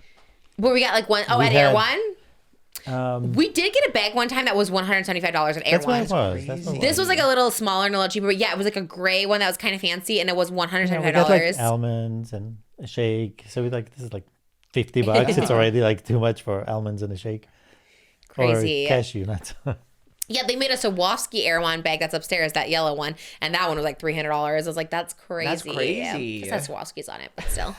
Where we got like one, We at had- EREWHON? We did get a bag one time that was $175 at That's what it EREWHON. was. That's what it This was like a little smaller and a little cheaper, but yeah, it was like a gray one that was kind of fancy, and it was $175. We got like almonds and a shake. So we like, this is like $50. It's already like too much for almonds and a shake. Crazy. Or cashew nuts. Yeah, they made a Swarovski EREWHON bag that's upstairs, that yellow one, and that one was like $300. I was like, that's crazy. That's crazy. Yeah. It says Swarovski's on it, but still.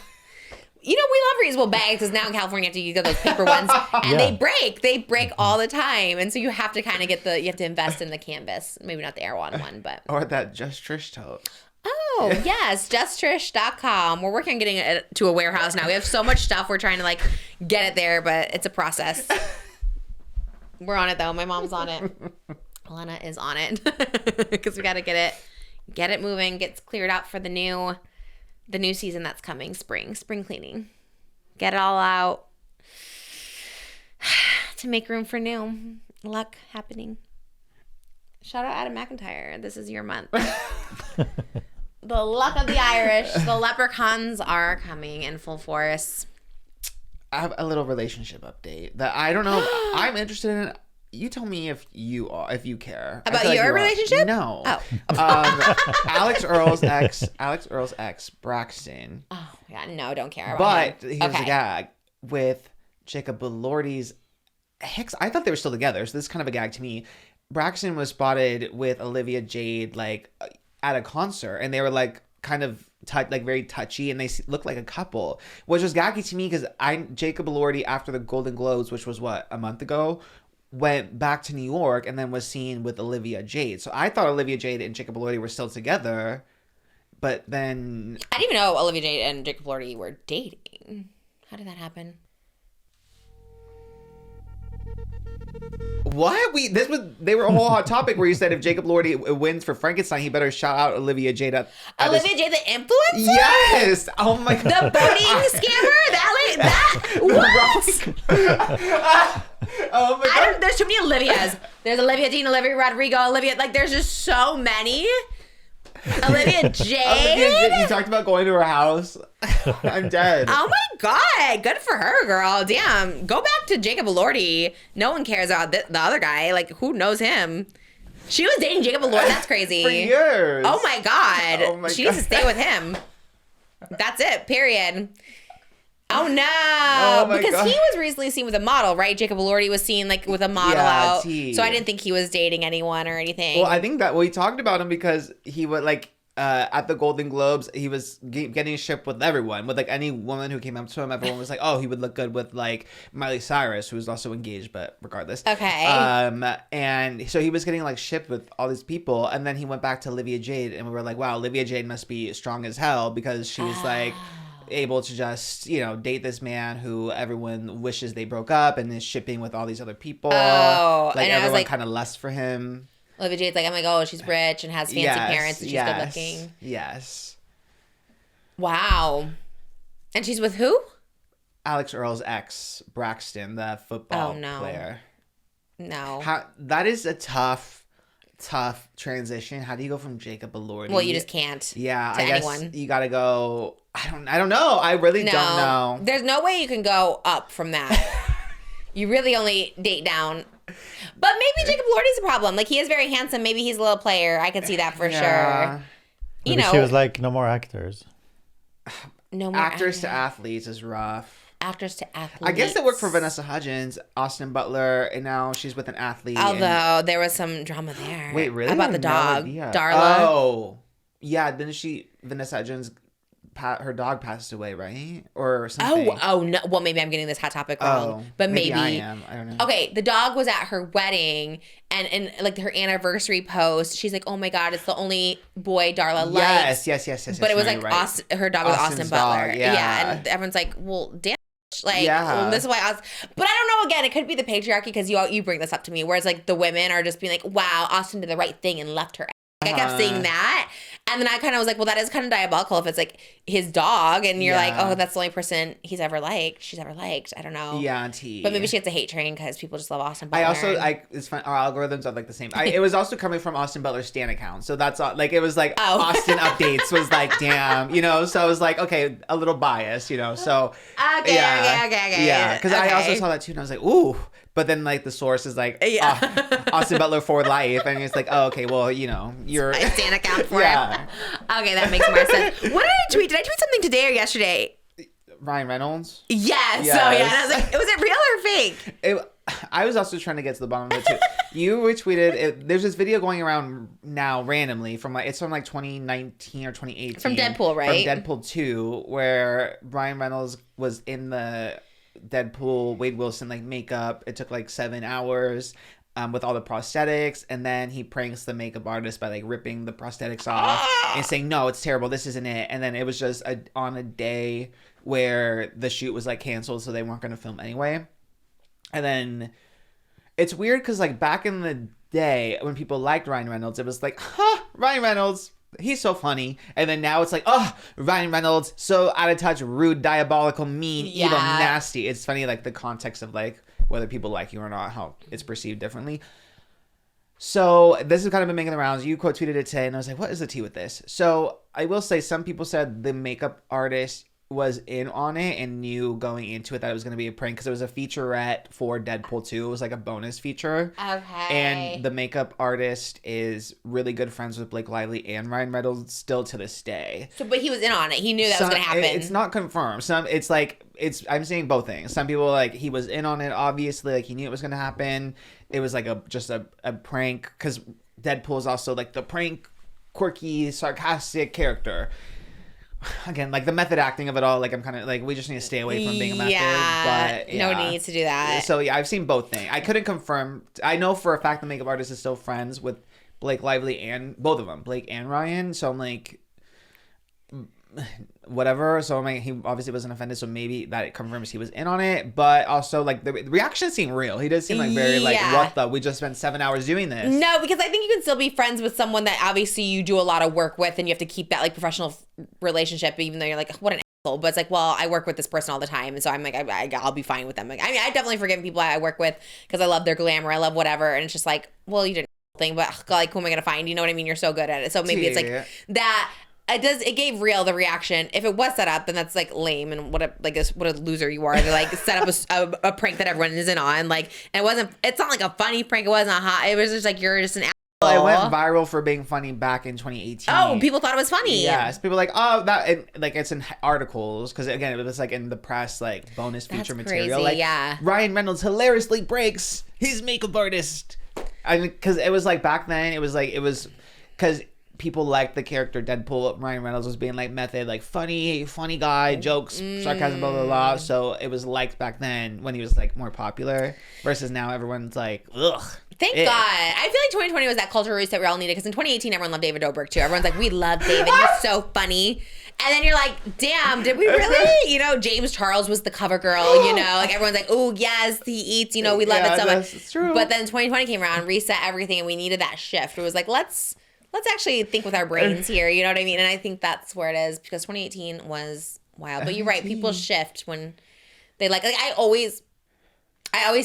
We love reusable bags because now in California you get those paper ones, and Yeah. they break all the time, and so you have to kind of you have to invest in the canvas, maybe not the EREWHON one, but. Or that Just Trish tote. Oh, yes, justtrish.com. We're working on getting it to a warehouse now. We have so much stuff. We're trying to like get it there, but it's a process. We're on it though. My mom's on it. Elena is on it because we got to get it moving, get cleared out for the new season that's coming, spring cleaning. Get it all out to make room for new luck happening. Shout out Adam McIntyre. This is your month. The luck of the Irish. The leprechauns are coming in full force. I have a little relationship update that I don't know. I'm interested in. You tell me if you care. I About feel like your you are. relationship? No. Oh. Alex Earl's ex, Braxton. Oh, yeah, no, don't care about But him. here's a gag with Jacob Elordi's Hicks. I thought they were still together, so this is kind of a gag to me. Braxton was spotted with Olivia Jade like at a concert, and they were like kind of very touchy, and they looked like a couple, which was gaggy to me because Jacob Elordi, after the Golden Globes, which was a month ago, went back to New York and then was seen with Olivia Jade. So I thought Olivia Jade and Jacob Elordi were still together, but then I didn't even know Olivia Jade and Jacob Elordi were dating. How did that happen? what they were a whole hot topic where you said if Jacob Elordi wins for Frankenstein, he better shout out Olivia Jade at Olivia Jade, the influencer? Yes. Oh my god. The boating scammer? That what? Oh my god. There's too many Olivias. There's Olivia Dean, Olivia Rodrigo, Olivia. Like, there's just so many. Olivia Jade. You talked about going to her house. I'm dead. Oh my god, good for her, girl. Damn, go back to Jacob Elordi. No one cares about the other guy. Like, who knows him? She was dating Jacob Elordi. That's crazy. For years. Oh my god. Oh my She needs to God. stay with him. That's it. Period. Oh no! Oh my because God. he was recently seen with a model, right? Jacob Elordi was seen like with a model Yeah, out, T. so I didn't think he was dating anyone or anything. Well, I think that we talked about him because he would at the Golden Globes, he was getting shipped with everyone. With any woman who came up to him, everyone was like, "Oh, he would look good with Miley Cyrus, who was also engaged, but regardless." Okay. And so he was getting shipped with all these people, and then he went back to Olivia Jade, and we were like, "Wow, Olivia Jade must be strong as hell because she's able to just date this man who everyone wishes they broke up and is shipping with all these other people. Oh, and I was everyone like- kind of lusts for him." Olivia Jade's like, oh my god, she's rich and has fancy parents and she's good looking. Yes. Wow. And she's with who? Alex Earl's ex, Braxton, the football player. No. That is a tough transition. How do you go from Jacob Elordi? Well, you just can't. Yeah, to I guess anyone. you gotta go. I don't know. I really don't know. There's no way you can go up from that. You really only date down. But maybe Jacob Elordi's a problem. Like, he is very handsome. Maybe he's a little player. I could see that for sure. Maybe she was like, no more actors. No more Actors to athletes is rough. Actors to athletes. I guess it worked for Vanessa Hudgens, Austin Butler, and now she's with an athlete. Although there was some drama there. Wait, really? About the No dog, idea. Darla. Oh, yeah. Didn't Vanessa Hudgens, her dog passed away, right? Or something. Oh no. Well, maybe I'm getting this hot topic wrong. But maybe I am. I don't know. Okay, the dog was at her wedding, and like her anniversary post, she's like, "Oh my god, it's the only boy Darla likes." Yes. But it was no, like you're right. her dog was Austin Austin's Butler. dog, yeah. And everyone's like, "Well, damn, Like, Yeah. this is why but I don't know, again, it could be the patriarchy, because you bring this up to me, whereas like the women are just being like, wow, Austin did the right thing and left her. Like, I kept seeing that, and then I kind of was like, well, that is kind of diabolical if it's like his dog, and you're like, oh, that's the only person she's ever liked. I don't know. Yeah, T. But maybe she gets a hate train because people just love Austin Butler. It's fun. Our algorithms are like the same. It was also coming from Austin Butler's Stan account, so that's like it was like Austin updates was like, damn, So I was like, okay, a little biased, So Okay. yeah, because I also saw that too, and I was like, ooh. But then, like, the source is like, Austin Butler for life. And it's like, oh, okay, well, you're... I stand account for him. Okay, that makes more sense. What did I tweet? Did I tweet something today or yesterday? Ryan Reynolds? Yes. So, yeah, and I was like, was it real or fake? I was also trying to get to the bottom of it, too. You retweeted... There's this video going around now randomly from, like, it's from, like, 2019 or 2018. From Deadpool, right? From Deadpool 2, where Ryan Reynolds was in the... Deadpool, Wade Wilson, like, makeup. It took like 7 hours with all the prosthetics, and then he pranks the makeup artist by like ripping the prosthetics off and saying, no, it's terrible, this isn't it. And then it was just on a day where the shoot was like canceled, so they weren't going to film anyway. And then it's weird because like back in the day when people liked Ryan Reynolds, it was like, Ryan Reynolds, he's so funny. And then now it's like, Ryan Reynolds, so out of touch, rude, diabolical, mean, evil, nasty. It's funny, like, the context of, like, whether people like you or not, how it's perceived differently. So this has kind of been making the rounds. You quote tweeted it today, and I was like, what is the tea with this? So I will say some people said the makeup artist was in on it and knew going into it that it was going to be a prank because it was a featurette for Deadpool 2. It was like a bonus feature. Okay. And the makeup artist is really good friends with Blake Lively and Ryan Reynolds still to this day. So, but he was in on it. He knew that was going to happen. It's not confirmed. I'm saying both things. Some people like he was in on it, obviously, like he knew it was going to happen. It was like just a prank because Deadpool is also like the prank, quirky, sarcastic character. Again, like the method acting of it all, like I'm kind of like we just need to stay away from being a method. But no need to do that. So yeah, I've seen both things. I couldn't confirm. I know for a fact the makeup artist is still friends with Blake Lively and both of them, Blake and Ryan. So I'm like, whatever. So I'm like, he obviously wasn't offended. So maybe that confirms he was in on it. But also like the reaction seemed real. He did seem like very like, what the? We just spent 7 hours doing this. No, because I think you can still be friends with someone that obviously you do a lot of work with, and you have to keep that like professional relationship, even though you're like, what an asshole. But it's like, well, I work with this person all the time, and so I'm like, I'll be fine with them. Like, I mean, I definitely forgive people I work with because I love their glamour, I love whatever, and it's just like, well, you didn't thing, but like, who am I gonna find? You know what I mean? You're so good at it. So maybe it's like that. It gave real the reaction. If it was set up, then that's like lame and what a loser you are to like set up a prank that everyone isn't on. Like, and it's not like a funny prank. It wasn't hot. It was just like you're just an asshole. It went viral for being funny back in 2018. Oh, people thought it was funny. Yes, people were like, like it's in articles because again it was like in the press like bonus feature material. Like Ryan Reynolds hilariously breaks his makeup artist. I mean, because it was like back then it was because people liked the character Deadpool. Ryan Reynolds was being like method, like funny guy, jokes, sarcasm, blah, blah, blah. So it was liked back then when he was like more popular versus now everyone's like, ugh. Thank God. I feel like 2020 was that cultural reset we all needed because in 2018 everyone loved David Dobrik too. Everyone's like, we love David. He's so funny. And then you're like, damn, did we really? You know, James Charles was the cover girl, you know? Like everyone's like, oh, yes, he eats, you know, we love it so much. It's true. But then 2020 came around, reset everything, and we needed that shift. It was like, let's actually think with our brains here, you know what I mean? And I think that's where it is because 2018 was wild. But you're right, people shift when they like I always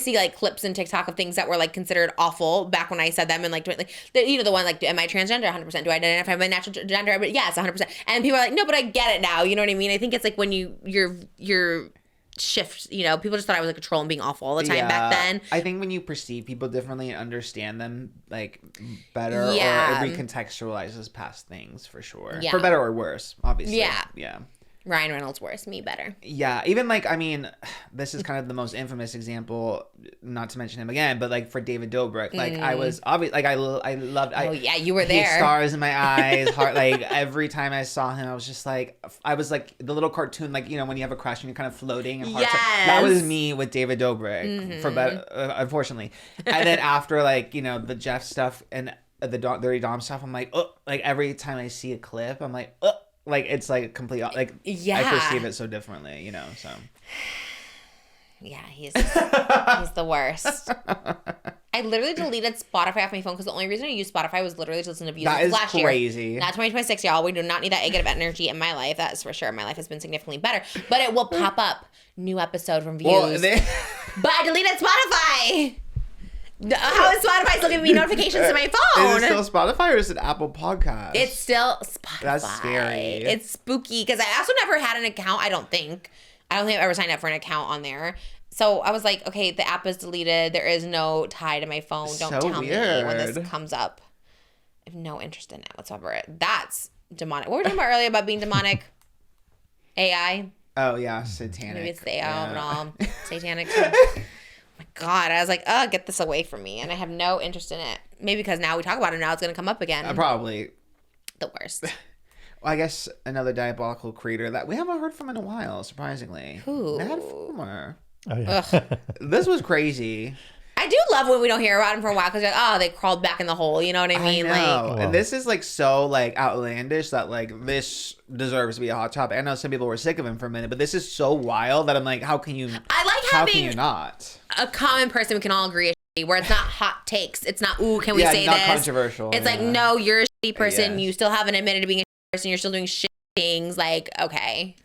see like clips in TikTok of things that were like considered awful back when I said them and like you know the one like am I transgender 100%? Do I identify my natural gender? But yes, 100%. And people are like no, but I get it now. You know what I mean? I think it's like when you're shift, you know, people just thought I was like a troll and being awful all the time back then. I think when you perceive people differently and understand them like better or it recontextualizes past things for sure. For better or worse, obviously. Yeah. Ryan Reynolds worse, me better. Yeah, even like I mean, this is kind of the most infamous example, not to mention him again, but like for David Dobrik, like I was obvious, like I loved. Oh yeah, you were there. Stars in my eyes, heart. Like every time I saw him, I was just like, I was like the little cartoon, like you know when you have a crush and you're kind of floating. And that was me with David Dobrik for better, unfortunately. And then after like you know the Jeff stuff and the Dirty Dom stuff, I'm like, oh, like every time I see a clip, I'm like, oh. Like it's like complete like I perceive it so differently, you know. So Yeah, he's the worst. I literally deleted Spotify off my phone because the only reason I used Spotify was literally to listen to views That is last crazy. year. Not 2026, y'all. We do not need that negative energy in my life. That is for sure. My life has been significantly better. But it will pop up. New episode from views. Well, But I deleted Spotify. How is Spotify still giving me notifications to my phone? Is it still Spotify or is it Apple Podcasts? It's still Spotify. That's scary. It's spooky because I also never had an account. I don't think I've ever signed up for an account on there. So I was like, okay, the app is deleted. There is no tie to my phone. Don't So tell me when this weird. comes up. I have no interest in it whatsoever. That's demonic. What were we talking about earlier about being demonic? AI? Oh, yeah, satanic. Maybe it's the AI yeah. of it all. Satanic. Oh my God. I was like, oh, get this away from me. And I have no interest in it. Maybe because now we talk about it, now it's going to come up again. Probably. The worst. Well, I guess another diabolical creator that we haven't heard from in a while, surprisingly. Who? Ned Fulmer. Oh yeah. This was crazy. I do love when we don't hear about him for a while because, like, oh, they crawled back in the hole. You know what I mean? I know. Like, And this is like so like outlandish that like this deserves to be a hot topic. I know some people were sick of him for a minute, but this is so wild that I'm like, how can you? I like How can having you not? a common person we can all agree is shitty, where it's not hot takes. It's not, ooh, can we Yeah, say not this? controversial, It's like, yeah. no, you're a shitty person. Yes. You still haven't admitted to being a shitty person. You're still doing shitty things. Like, okay.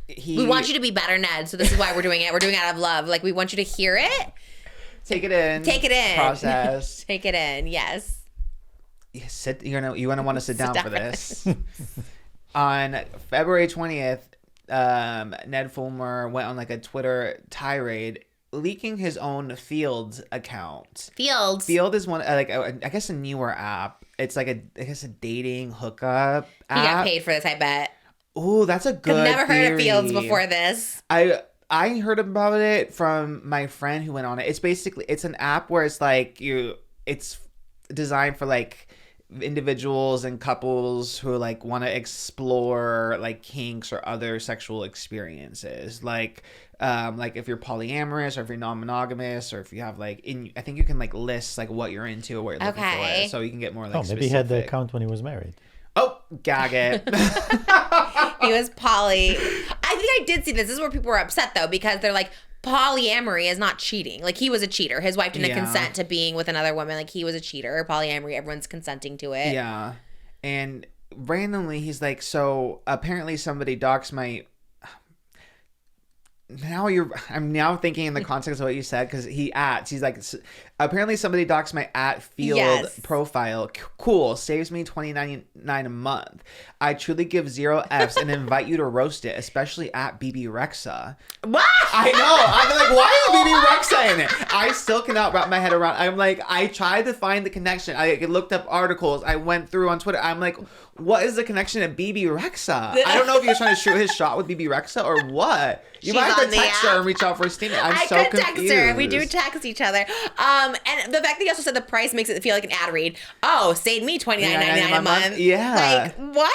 He, We want you to be better, Ned. So this is why we're doing it. We're doing it out of love. Like, we want you to hear it. take it in. Take it in. Process. Take it in. Yes. Yeah, you're gonna want to sit down for down. this. On February 20th, Ned Fulmer went on like a Twitter tirade, leaking his own Fields account. Fields. Field is one I guess a newer app. It's like a dating hookup He app. got paid for this, I bet. Ooh, that's a good. I've never heard of theory. Fields before this. I heard about it from my friend who went on it. It's an app where it's like it's designed for like individuals and couples who like want to explore like kinks or other sexual experiences. Like if you're polyamorous or if you're non-monogamous or if you have like I think you can like list like what you're into or what you're looking Okay. for, so you can get more like Oh, maybe he had the specific. account when he was married. Oh, gag it. He was poly. I think I did see this. This is where people were upset though, because they're like, polyamory is not cheating. Like, he was a cheater. His wife didn't Yeah. consent to being with another woman. Like, he was a cheater. Polyamory, everyone's consenting to it. Yeah. And randomly he's like, so apparently somebody doxed my I'm now thinking in the context of what you said, because he's like, apparently somebody doxed my @field Yes. profile. Cool, saves me $29 a month. I truly give 0 Fs and invite you to roast it, especially @BB Rexa. What? I know. I'm like, why is BB Rexa in it? I still cannot wrap my head around. I'm like, I tried to find the connection. I looked up articles. I went through on Twitter. I'm like, what is the connection to BB Rexa? I don't know if he was trying to shoot his shot with BB Rexa or what. You She's might have on to the text her app. and reach out for a statement. I'm I so could confused. text her. We do text each other. And the fact that he also said the price makes it feel like an ad read. Oh, saved me $29.99 a month. Yeah. Like, what?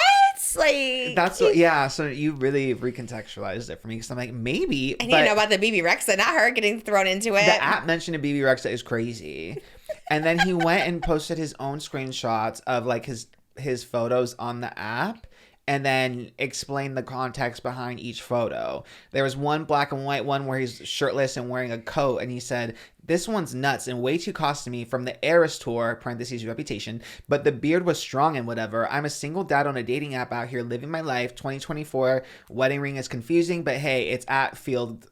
Like, That's what, yeah. So you really recontextualized it for me, because I'm like, maybe. I need to know about the BB Rexa, not her getting thrown into it. The app mentioned in BB Rexa is crazy. And then he went and posted his own screenshots of like his photos on the app, and then explained the context behind each photo. There was one black and white one where he's shirtless and wearing a coat, and he said, "This one's nuts and way too costy from the Eras tour, parentheses reputation, but the beard was strong and whatever. I'm a single dad on a dating app out here living my life. 2024 wedding ring is confusing, but hey, it's @field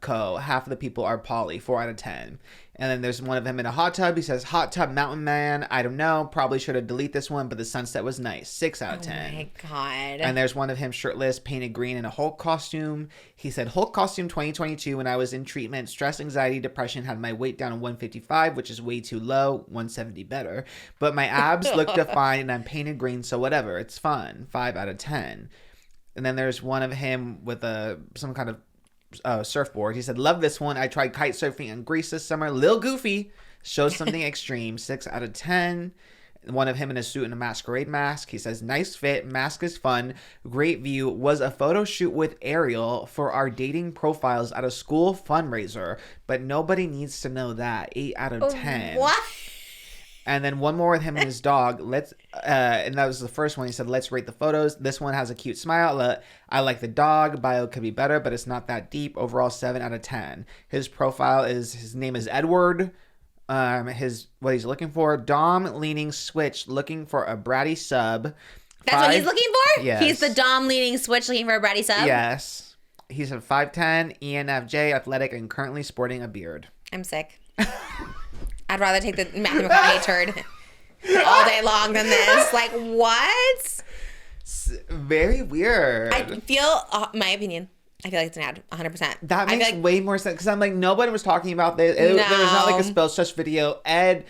co. Half of the people are poly, 4 out of 10. And then there's one of him in a hot tub. He says, hot tub mountain man. I don't know. Probably should have deleted this one, but the sunset was nice. 6 out of 10. Oh my God. And there's one of him shirtless, painted green in a Hulk costume. He said, Hulk costume 2022 when I was in treatment. Stress, anxiety, depression, had my weight down to 155, which is way too low. 170 better. But my abs look defined and I'm painted green, so whatever. It's fun. 5 out of 10. And then there's one of him with some kind of surfboard. He said, love this one. I tried kite surfing in Greece this summer. Lil goofy. Shows something extreme. 6 out of 10. One of him in a suit and a masquerade mask. He says, nice fit. Mask is fun. Great view. Was a photo shoot with Ariel for our dating profiles at a school fundraiser. But nobody needs to know that. 8 out of 10. What? And then one more with him and his dog. And that was the first one. He said, let's rate the photos. This one has a cute smile. I like the dog. Bio could be better, but it's not that deep. Overall, 7 out of 10. His profile his name is Edward. What he's looking for. Dom leaning switch, looking for a bratty sub. That's what he's looking for? Yes. He's the Dom leaning switch looking for a bratty sub? Yes. He's a 5'10", ENFJ, athletic, and currently sporting a beard. I'm sick. I'd rather take the Matthew McConaughey turd all day long than this. Like, what? Very weird. I feel, my opinion, I feel like it's an ad, 100%. That I makes feel like, way more sense because I'm like, nobody was talking about this. There was not like a spell check video. Ned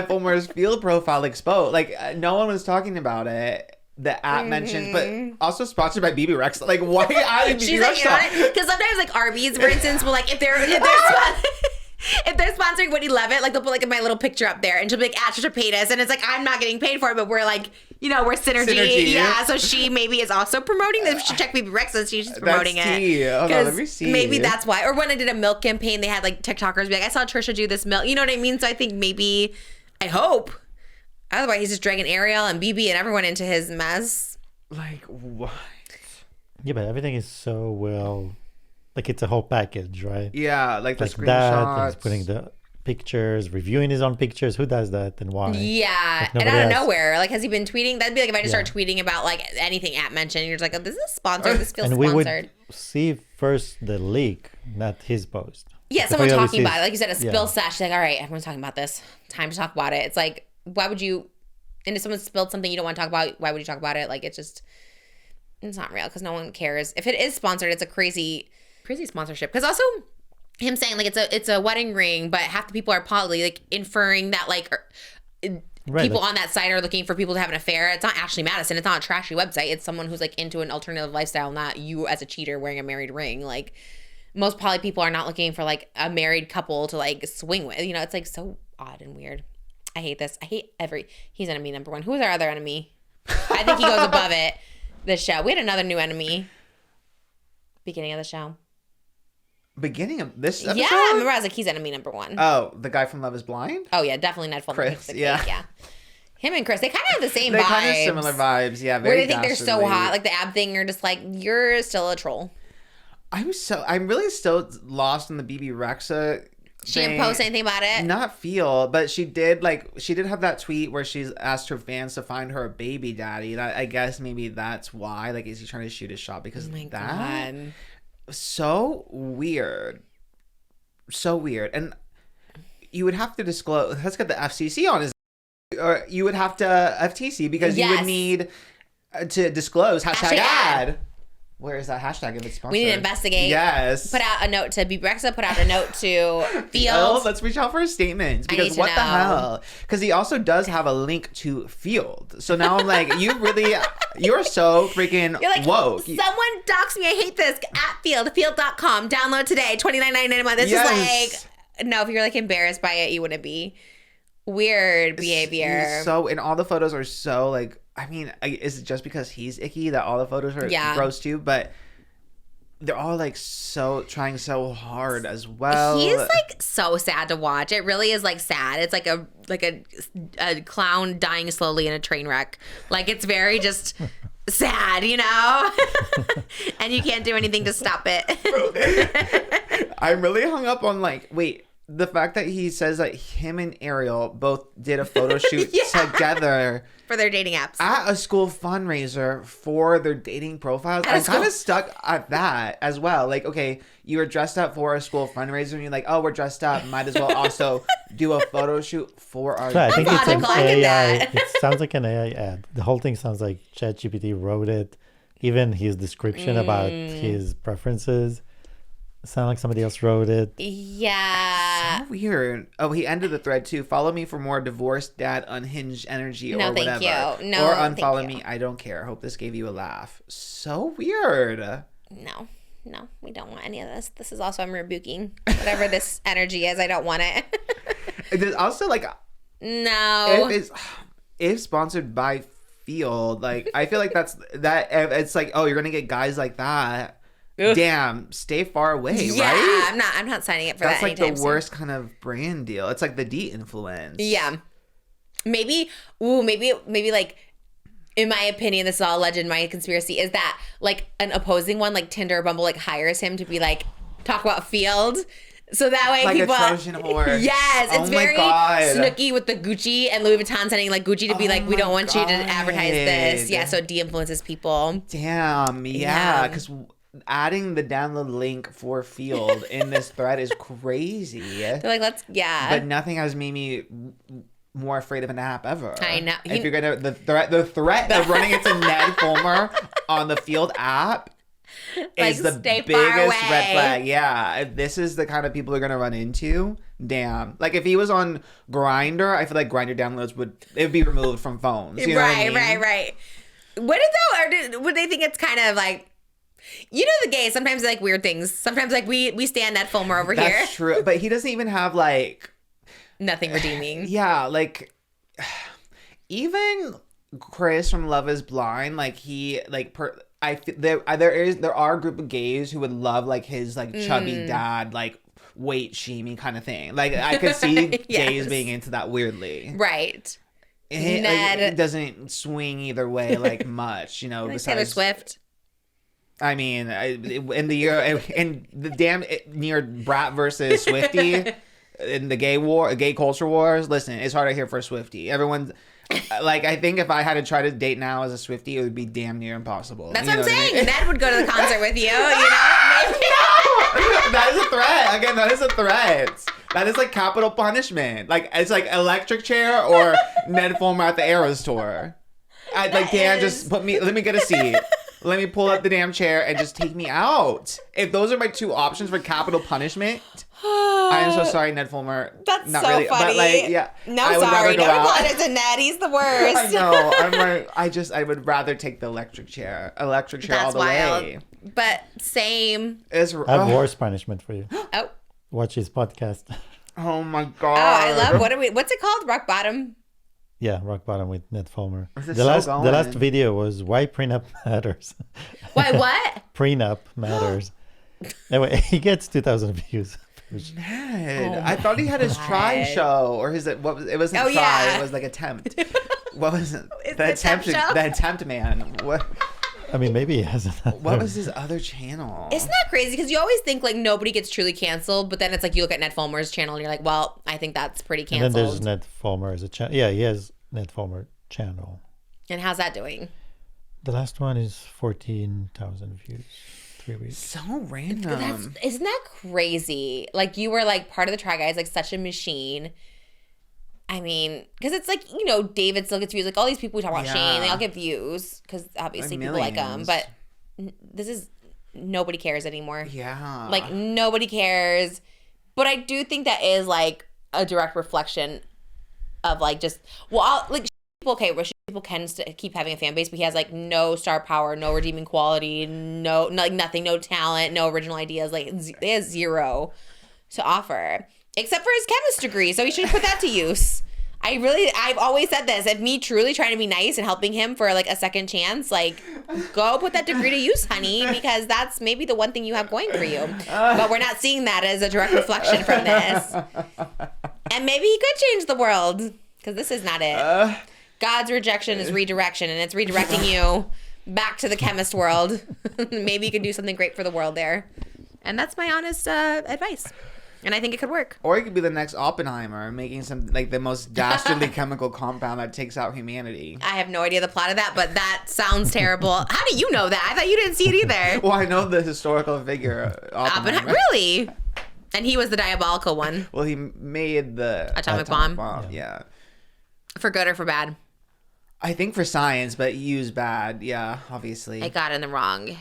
Fulmer's field profile exposed. Like, no one was talking about it. The app mentioned, but also sponsored by BB Rex. Like, why adding BB Rex? Because sometimes, like, Arby's, for instance, will, like, if they're sponsoring Woody Levitt, like, they'll put, like, my little picture up there, and she'll be like, Trisha Paytas, and it's like, I'm not getting paid for it, but we're, like, we're synergy. Yeah, so she maybe is also promoting this. She should check BB Rex, and she's promoting it. Hold on, let me see. Maybe that's why. Or when I did a milk campaign, they had, like, TikTokers be like, I saw Trisha do this milk. You know what I mean? So I think maybe, I hope. Otherwise, he's just dragging Ariel and BB and everyone into his mess. Like, what? Yeah, but everything is so well, like it's a whole package, right? Yeah, like the Like that, and screenshots. he's putting the pictures, reviewing his own pictures. Who does that and why? Yeah, Like, and out of nobody else. nowhere, like, has he been tweeting? That'd be like if I just start Yeah. tweeting about like anything app mentioned. You're just like, oh, this is sponsored. This feels And we sponsored. would see first the leak, not his post. Yeah, Before someone you talking always about it. see- Like you said, a yeah. spill sesh. Like, all right, everyone's talking about this. Time to talk about it. It's like, why would you? And if someone spilled something you don't want to talk about, why would you talk about it? Like, it's not real because no one cares. If it is sponsored, it's a crazy sponsorship. Because also, him saying like it's a wedding ring, but half the people are poly, like inferring that like people like- on that site are looking for people to have an affair. It's not Ashley Madison. It's not a trashy website. It's someone who's like into an alternative lifestyle, not you as a cheater wearing a married ring. Like most poly people are not looking for like a married couple to like swing with. It's like so odd and weird. I hate this. I hate he's enemy number one. Who is our other enemy? I think he goes above it. This show. We had another new enemy. Beginning of the show. Beginning of this episode? Yeah, I remember I was like, he's enemy number one. Oh, the guy from Love is Blind? Oh, yeah, definitely Ned Fulmer. Chris, Picks the yeah. cake, yeah. Him and Chris, they kind of have the same They vibes. kind of similar vibes, yeah. Where Very they think they're so dastardly. hot, like the ab thing, you're just like, you're still a troll. I'm really still lost in the BB Rexa. She didn't post anything about it. Not feel, but she did have that tweet where she's asked her fans to find her a baby daddy. That I guess maybe that's why. Like, is he trying to shoot his shot? Because Oh my that God. so weird, so weird. And you would have to disclose. Let's get the FCC on his, or you would have to FTC because you Yes. would need to disclose hashtag Hashtag ad. ad. Where is that hashtag if it's sponsored? We need to investigate. Yes. Put out a note to BBREXA, put out a note to Field. Let's reach out for statements I because need to what the know. hell? Because he also does have a link to Field. So now I'm like, you're so freaking You're like, woke. someone dox me. I hate this. At Field, field.com. Download today. $29.99 a month. It's just like, no, if you're like embarrassed by it, you wouldn't be. Weird behavior. So, and all the photos are so like, I mean, is it just because he's icky that all the photos are Yeah. gross too? But they're all like trying so hard as well. He's like so sad to watch. It really is like sad. It's like a clown dying slowly in a train wreck. Like it's very just sad, and you can't do anything to stop it. I'm really hung up on the fact that he says that him and Ariel both did a photo shoot Yeah. together For their dating apps. at a school fundraiser for their dating profiles. At a I'm kind school- of stuck at that as well. Like, okay, you were dressed up for a school fundraiser and you're like, oh, we're dressed up. Might as well also do a photo shoot for our So I think it's an logical. I get AI. that. It sounds like an AI ad. The whole thing sounds like ChatGPT wrote it. Even his description about his preferences sound like somebody else wrote it. Yeah. So weird. Oh, he ended the thread too. Follow me for more divorced dad unhinged energy No, or thank whatever. you. No, or thank unfollow you. me. I don't care. Hope this gave you a laugh. So weird. No, we don't want any of this. This is also, I'm rebuking whatever this energy is. I don't want it. There's also No. if sponsored by Field, I feel like that's that. It's like, oh, you're gonna get guys like that. damn, stay far away, Yeah, right? I'm not signing up for That's that like the anytime soon. worst kind of brand deal. It's like the de-influence. Yeah. Maybe like, in my opinion, this is all alleged, my conspiracy, is that like an opposing one, like Tinder or Bumble, like hires him to be like, talk about field. So that way Like people. a Trojan horse. Yes. It's Oh my very God. snooky with the Gucci and Louis Vuitton sending like Gucci to be Oh like, we my don't want you to God. advertise this. Yeah. So it de-influences people. Damn, Yeah. yeah. Because adding the download link for Field in this thread is crazy. They're like, yeah. But nothing has made me more afraid of an app ever. I know. If you're gonna the threat of running into Ned Fulmer on the Field app is the stay biggest far away. red flag. Yeah, if this is the kind of people they're gonna run into, damn. Like if he was on Grindr, I feel like Grindr downloads would be removed from phones. You know what I mean? Right. What is though? Or would they think it's kind of like, you know, the gays sometimes they like weird things. Sometimes like we stand Ned Fulmer over here. That's true, but he doesn't even have like. Nothing redeeming. Yeah, like even Chris from Love Is Blind, like he like there are a group of gays who would love like his like chubby dad like weight shaming kind of thing. Like I could see gays being into that weirdly. Right. Like, it doesn't swing either way like much, you know. Like Besides, Taylor Swift. I mean, in the damn near Brat versus Swiftie. In the gay culture wars, listen, it's harder here for a Swiftie. Everyone's like, I think if I had to try to date now as a Swiftie, it would be damn near impossible. That's You what I'm know I saying. mean? Ned would go to the concert with you. You know, maybe. That is a threat. Again, that is a threat. That is like capital punishment. Like it's like electric chair or Ned Fulmer at the Eras tour. Dan, just let me get a seat. Let me pull up the damn chair and just take me out. If those are my two options for capital punishment, I am so sorry, Ned Fulmer. That's Not so really, funny. But like, yeah. No, I would sorry. rather go Never out. call it to Ned. He's the worst. I know. I'm like, I would rather take the electric chair. Electric chair all That's the wild. way. But same. It's, I have worse punishment for you. Oh. Watch his podcast. Oh my god. Oh, I love. What's it called? Rock Bottom. Yeah, Rock Bottom with Ned Fulmer. Is it The still last going? video was why prenup matters. Why? What? Prenup matters. Anyway, he gets 2,000 views. Ned. I thought he had his try show or his what was it wasn't Oh, try, yeah. it was like attempt. What was it? It's The the attempt show? The attempt man. What I mean, maybe he has another. what was his other channel? Isn't that crazy? Because you always think like nobody gets truly canceled, but then it's like you look at Ned Fulmer's channel and you're like, well, I think that's pretty And then canceled. there's Ned Fulmer as a channel. Yeah, he has Ned Fulmer channel. And how's that doing? The last one is 14,000 views. 3 weeks. So random. Isn't that crazy? Like you were like part of the Try Guys, like such a machine. I mean, because it's like, you know, David still gets views. Like all these people we talk about, Yeah. Shane, they all get views because obviously people like them. Millions. But this is, nobody cares anymore. Yeah. Like nobody cares. But I do think that is like a direct reflection of like just, like okay, rich people can keep having a fan base, but he has like no star power, no redeeming quality, no like nothing, no talent, no original ideas. Like they have zero to offer except for his chemist degree. So he should put that to use. I've always said this. If me truly trying to be nice and helping him for like a second chance, like go put that degree to use, honey, because that's maybe the one thing you have going for you. But we're not seeing that as a direct reflection from this. And maybe he could change the world because this is not it. God's rejection is redirection, and it's redirecting you back to the chemist world. Maybe you can do something great for the world there. And that's my honest advice. And I think it could work. Or he could be the next Oppenheimer, making some like the most dastardly chemical compound that takes out humanity. I have no idea the plot of that, but that sounds terrible. How do you know that? I thought you didn't see it either. Well, I know the historical figure Oppenheimer. Really? And he was the diabolical one. Well, he made the Atomic bomb. Yeah. For good or for bad? I think for science, but used bad. Yeah, obviously. It got in the wrong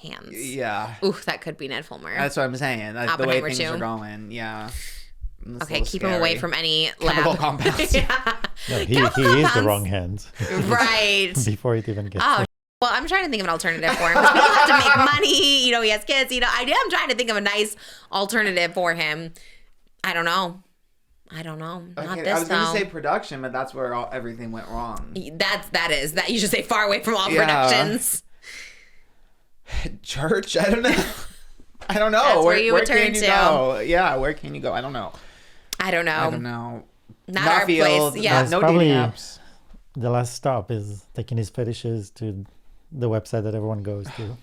hands. Yeah. Ooh, that could be Ned Fulmer. That's what I'm saying. That's the way Oppenheimer things too. are going. Yeah. It's a Okay, little keep him away scary. from any chemical lab. compounds. Yeah. No, he Chemical is the compounds. wrong hands. Right. Before it even gets. Oh, well, I'm trying to think of an alternative for him. 'Cause people have to make money. You know, he has kids. You know, I'm trying to think of a nice alternative for him. I don't know. Not Okay, this I was gonna though. say production, but that's where everything went wrong. That you should say far away from all Yeah. productions. Church? I don't know. I don't know. That's where you would can turn you to. go? Yeah, where can you go? I don't know. I don't know. I don't know. Not our Field, place. Yeah. That's no probably dating apps. the last stop is taking his fetishes to the website that everyone goes to.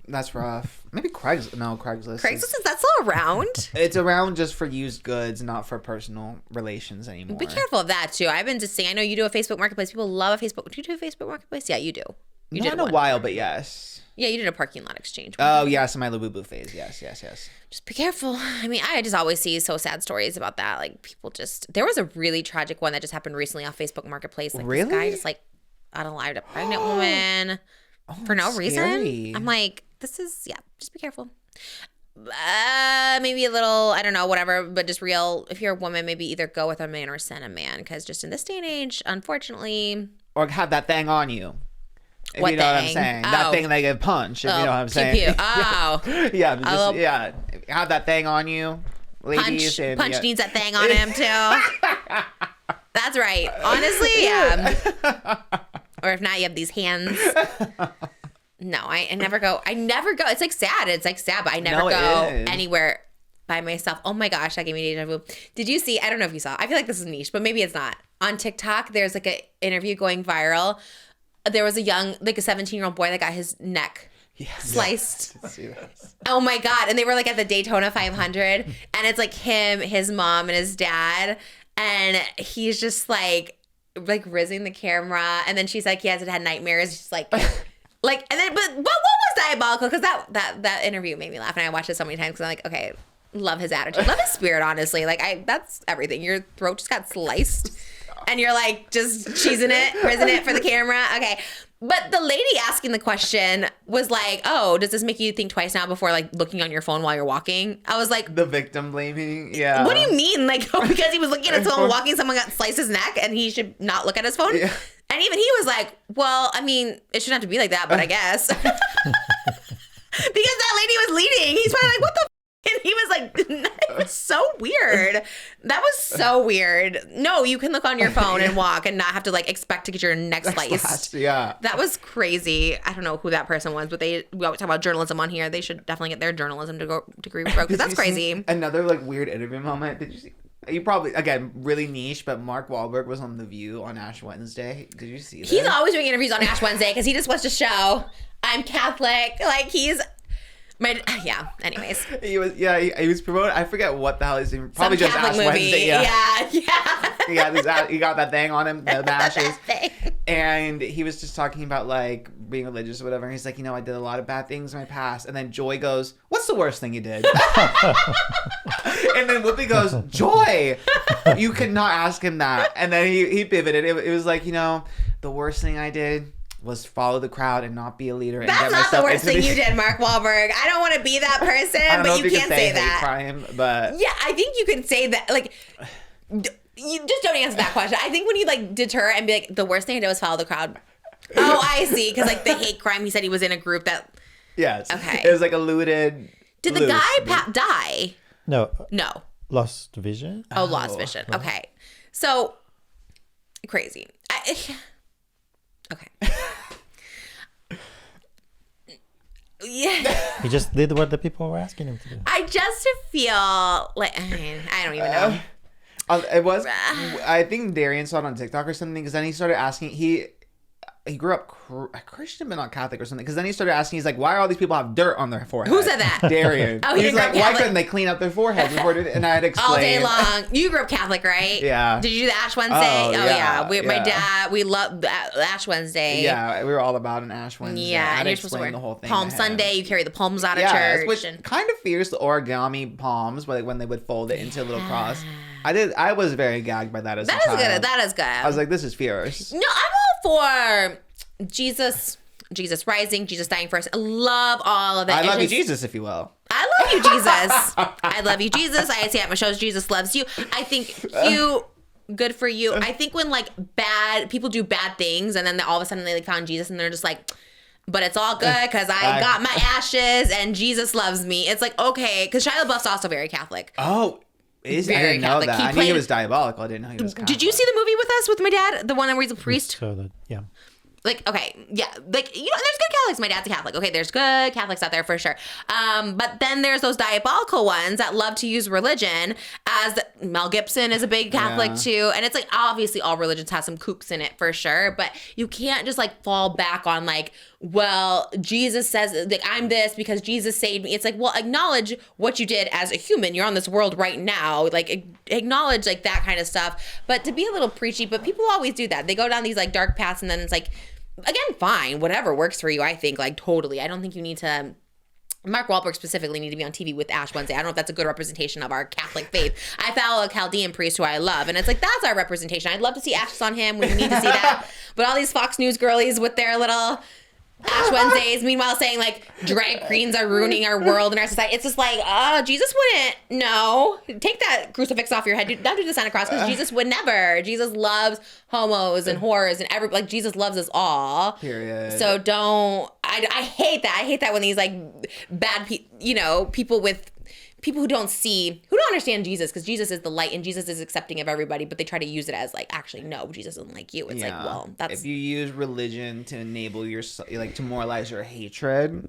That's rough. Maybe Craigslist. No, Craigslist. Craigslist, is that still around? It's around just for used goods, not for personal relations anymore. Be careful of that too. I've been just saying, I know you do a Facebook Marketplace. People love a Facebook. Do you do a Facebook Marketplace? Yeah, you do. You Not did in a one. while, but yes. Yeah, you did a parking lot exchange. Oh, yes, in my Labubu phase. Yes. Just be careful. I mean, I just always see so sad stories about that. Like people just, there was a really tragic one that just happened recently off Facebook Marketplace. Like Really? this guy just like unalived a pregnant woman for no that's reason. scary. I'm like, this is, yeah, just be careful. Maybe a little, I don't know, whatever, but just real. If you're a woman, maybe either go with a man or send a man, because just in this day and age, unfortunately. Or have that thing on you. If What you know what I'm thing? saying. Oh. That thing they give punch, if you know what I'm pew, saying. pew. Oh. Yeah, little- yeah. Have that thing on you, ladies. Punch yeah. needs that thing on him too. That's right. Honestly, yeah. Or if not, you have these hands. No, I never go. It's like sad. It's like sad, but I never No, it go is. anywhere by myself. Oh my gosh, that gave me deja vu. Did you see? I don't know if you saw. I feel like this is niche, but maybe it's not. On TikTok, there's like an interview going viral. There was a young, like a 17-year-old boy that got his neck sliced. See this. Oh my God. And they were like at the Daytona 500 and it's like him, his mom and his dad. And he's just like rizzing the camera. And then she's like, he hasn't had nightmares. She's like, and then, but what was diabolical? Cause that interview made me laugh and I watched it so many times. Cause I'm like, okay, love his attitude, love his spirit, honestly. Like that's everything. Your throat just got sliced and you're like just cheesing it, rizzing it for the camera. Okay. But the lady asking the question was like, oh, does this make you think twice now before like looking on your phone while you're walking? I was like, The victim blaming. Yeah. what do you mean? Like, oh, because he was looking at his phone walking, someone got sliced his neck and he should not look at his phone? Yeah. And even he was like, well, I mean, it shouldn't have to be like that, but I guess. Because that lady was leading. He's probably like, what the f-? And he was like, it was so weird. That was so weird. No, you can look on your phone and walk and not have to like expect to get your neck sliced. Yeah. That was crazy. I don't know who that person was, but we always talk about journalism on here. They should definitely get their journalism degree broke because that's Did you see crazy. Another like weird interview moment. Did you see? You probably, again, really niche, but Mark Wahlberg was on The View on Ash Wednesday. Did you see that? He's always doing interviews on Ash Wednesday because he just wants to show I'm Catholic. Like he's anyways. He was promoting. I forget what the hell he's doing. Probably Some just Catholic Ash movie. Wednesday. Yeah. He got that thing on him, the ashes. Thing. And he was just talking about like being religious or whatever. And he's like, I did a lot of bad things in my past. And then Joy goes, "What's the worst thing you did?" And then Whoopi goes, "Joy, you could not ask him that." And then he pivoted. It was like, the worst thing I did was follow the crowd and not be a leader. And That's get not the myself worst into thing these- you did, Mark Wahlberg. I don't want to be that person, I don't know but if you can can't say hate that. crime, but Yeah, I think you could say that. Like, you just don't answer that question. I think when you like deter and be like, the worst thing I did was follow the crowd. Oh, I see. Because like the hate crime, he said he was in a group that. yes, Okay. it was like alluded. Did the guy die? No, No. lost vision. Oh, lost vision. Okay. So crazy. Okay. Yeah. He just did what the people were asking him to do. I just feel like I don't even know. It was. I think Darian saw it on TikTok or something because then he started asking. He grew up Christian but not Catholic or something. Because then he started asking. He's like, "Why are all these people have dirt on their forehead?" Who said that? Darian. Oh, he He's didn't grow like, up "Why Catholic." couldn't they clean up their foreheads before?" And I had explained All day long. You grew up Catholic, right? Yeah. Did you do the Ash Wednesday? Oh, yeah, My yeah. dad, we loved the Ash Wednesday. Yeah, we were all about an Ash Wednesday. I Yeah, had and to you're supposed to explain wear the whole thing. Palm to him. Sunday. You carry the palms out of Yes, church. which and kind of fears the origami palms, like when they would fold it into a little cross. I was very gagged by that as a that is child. good. That is good. I was like, this is fierce. No, I'm all for Jesus rising, Jesus dying first. I love all of it. I It's love you, just- Jesus, if you will. I love you, Jesus. I love you, Jesus. I say at my shows, Jesus loves you. I think good for you. I think when like bad people do bad things and then all of a sudden they like found Jesus and they're just like, but it's all good because I got my ashes and Jesus loves me. It's like, okay, because Shia LaBeouf's also very Catholic. Oh, I Very didn't know Catholic. that. He I knew played- he was diabolical. I didn't know he was Catholic. Did you see the movie with us with my dad? The one where he's a priest? So that, yeah. Like, okay, yeah, like, you know, there's good Catholics. My dad's a Catholic. Okay, there's good Catholics out there for sure. But then there's those diabolical ones that love to use religion as Mel Gibson is a big Catholic too. And it's like, obviously all religions have some kooks in it for sure, but you can't just like fall back on like, well, Jesus says like I'm this because Jesus saved me. It's like, well, acknowledge what you did as a human. You're on this world right now. Like acknowledge like that kind of stuff. But to be a little preachy, but people always do that. They go down these like dark paths and then it's like, again, fine, whatever works for you, I think, like, totally. I don't think you need to, Mark Wahlberg specifically need to be on TV with Ash Wednesday. I don't know if that's a good representation of our Catholic faith. I follow a Chaldean priest who I love, and it's like, that's our representation. I'd love to see ashes on him. We need to see that. But all these Fox News girlies with their little Ash Wednesdays, meanwhile saying, like, drag queens are ruining our world and our society. It's just like, oh, Jesus wouldn't. No. Take that crucifix off your head. Don't do the sign of cross, because Jesus would never. Jesus loves homos and whores and like, Jesus loves us all. Period. So don't, I hate that. I hate that when these, like, bad people who don't understand Jesus, because Jesus is the light and Jesus is accepting of everybody, but they try to use it as like, actually, no, Jesus doesn't like you. It's like, well, that's... If you use religion to enable your, like, to moralize your hatred,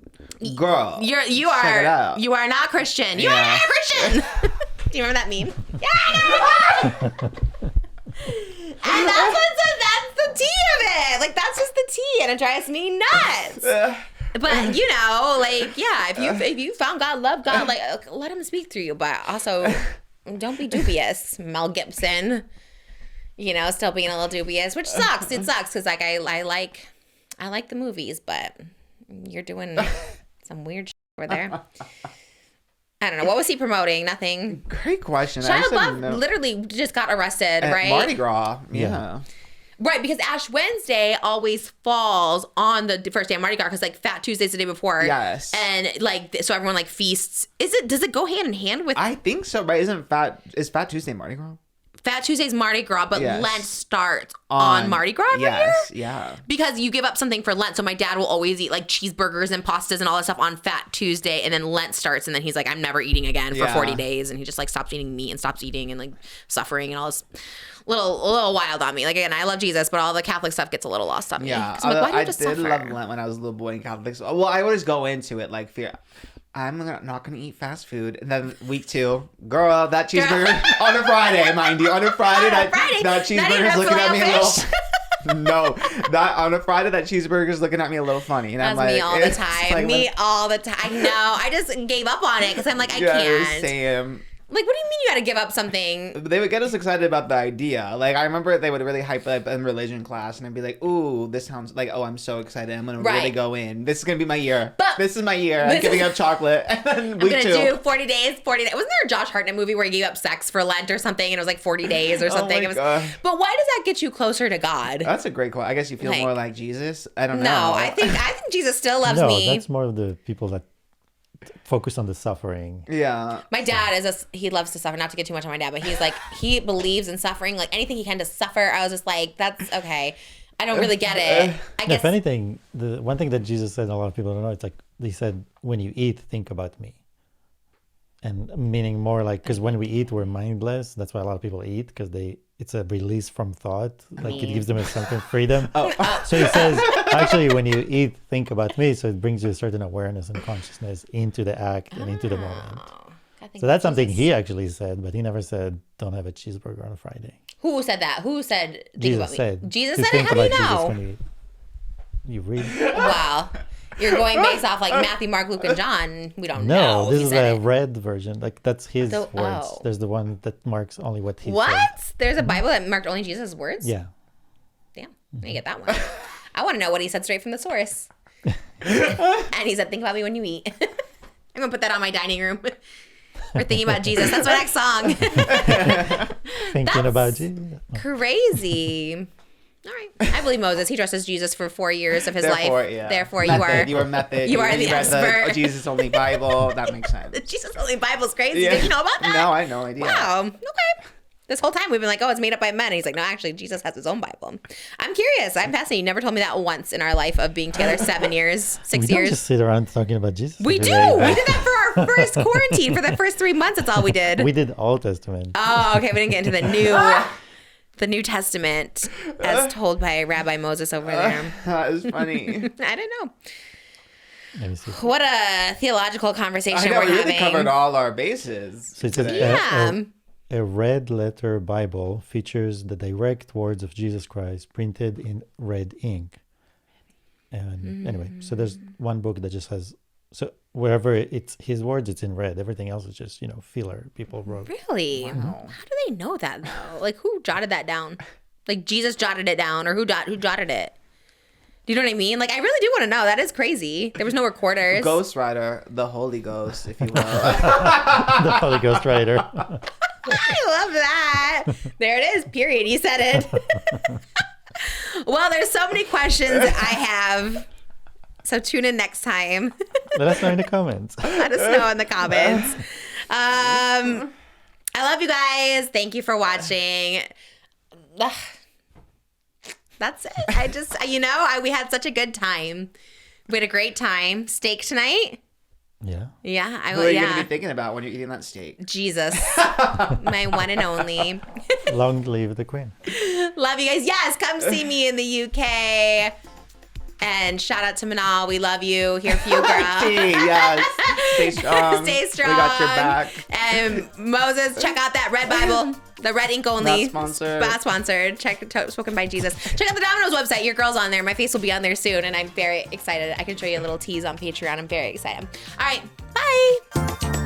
girl, you are not Christian. You are not a Christian. Do you remember that meme? Yeah. And that's the tea of it. Like, that's just the tea, and it drives me nuts. But, you know, like, yeah, if you found God, love God, like, let him speak through you. But also, don't be dubious, Mel Gibson. You know, still being a little dubious, which sucks. It sucks because, like, I like the movies, but you're doing some weird shit over there. I don't know. What was he promoting? Nothing. Great question. Shia LaBeouf literally just got arrested, right? Mardi Gras. Yeah. Right, because Ash Wednesday always falls on the first day of Mardi Gras, because like Fat Tuesday's the day before. Yes. And like, so everyone like feasts. Does it go hand in hand with? I think so, right? Is Fat Tuesday Mardi Gras? Fat Tuesday's Mardi Gras, but Lent starts on Mardi Gras every year? Yeah. Because you give up something for Lent. So my dad will always eat like cheeseburgers and pastas and all that stuff on Fat Tuesday, and then Lent starts, and then he's like, I'm never eating again for 40 days, and he just like stops eating meat and stops eating and like suffering and all this. A little wild on me. Like, again, I love Jesus, but all the Catholic stuff gets a little lost on me. Yeah. I'm like, why do you I just did suffer? love Lent when I was a little boy in Catholic. Well, I always go into it like, I'm not going to eat fast food. And then week 2, girl, that cheeseburger on a Friday, mind you. On a Friday, that cheeseburger's looking at me a little... No, that on a Friday, that cheeseburger's looking at me a little funny. And That's I'm like, me all the time. Like, me all the time. No, I just gave up on it because I'm like, I can't. Same. Like, what do you mean you got to give up something? They would get us excited about the idea. Like, I remember they would really hype up in religion class, and I'd be like, ooh, this sounds like, oh, I'm so excited. I'm going to really go in. This is going to be my year. This is my year. I'm giving up chocolate. And then I'm going to do 40 days. Wasn't there a Josh Hartnett movie where he gave up sex for Lent or something, and it was like 40 days or something? Oh my God. But why does that get you closer to God? That's a great question. I guess you feel more like Jesus? I don't know. No, I think Jesus still loves me. No, that's more of the people that focus on the suffering. Yeah. My dad he loves to suffer. Not to get too much on my dad, but he's like, he believes in suffering, like anything he can to suffer. I was just like, that's okay. I don't really get it. I guess. If anything, the one thing that Jesus said, and a lot of people don't know, it's like, he said, when you eat, think about me. And meaning more like, because when we eat, we're mindless. That's why a lot of people eat, because it's a release from thought. Like, it gives them a certain freedom. So he says, actually, when you eat, think about me. So it brings you a certain awareness and consciousness into the act and into the moment. So that's something he actually said, but he never said, don't have a cheeseburger on a Friday. Who said that? Who said, think Jesus about me? said. Jesus said it? How do you know? When you read. Wow. You're going based off like Matthew, Mark, Luke, and John. We don't know. No, this is a red version. Like, that's his words. Oh. There's the one that marks only what he said. What? There's a Bible that marked only Jesus' words? Yeah. Damn. Let me get that one. I want to know what he said straight from the source. And he said, think about me when you eat. I'm going to put that on my dining room. We're thinking about Jesus. That's my next song. Thinking about Jesus. Crazy. All right. I believe Moses. He trusts Jesus for 4 years of his life. Yeah. Therefore, you are method. You are the read expert. The Jesus only Bible. That makes sense. The Jesus only Bible's crazy. Did you know about that? No, I had no idea. Wow. Okay. This whole time we've been like, oh, it's made up by men. And he's like, no, actually, Jesus has his own Bible. I'm curious. I'm fascinated. You never told me that once in our life of being together 7 years, 6 We don't years. just sit around talking about Jesus. We do. We did that for our first quarantine. For the first 3 months, that's all we did. We did Old Testament. Oh, okay. We didn't get into the new. the New Testament as told by Rabbi Moses over there. That is funny. I don't know. Let me see. What a theological conversation I know, we're we really having. covered all our bases. So it says today. Yeah. a red letter Bible features the direct words of Jesus Christ printed in red ink. And anyway, so there's one book that just has, so wherever it's his words, it's in red. Everything else is just, filler people wrote. Really? How do they know that though? Like who jotted that down? Like Jesus jotted it down, or who jotted it? Do you know what I mean? Like I really do want to know. That is crazy. There was no recorders. Ghostwriter, the Holy Ghost, if you will. The Holy Ghost writer. I love that. There it is. Period. You said it. Well, there's so many questions I have. So tune in next time. Let us know in the comments. Let us know in the comments. I love you guys. Thank you for watching. Ugh. That's it. I just, we had such a good time. We had a great time. Steak tonight. Yeah. Yeah. Who are you going to be thinking about when you're eating that steak? Jesus. My one and only. Long live the Queen. Love you guys. Yes, come see me in the UK. And shout out to Manon. We love you. Here for you, girl. Yes. Stay strong. Stay strong. We got your back. And Moses, check out that red Bible. The red ink only. Not sponsored. Not sponsored. Spoken by Jesus. Check out the Domino's website. Your girl's on there. My face will be on there soon. And I'm very excited. I can show you a little tease on Patreon. I'm very excited. All right. Bye.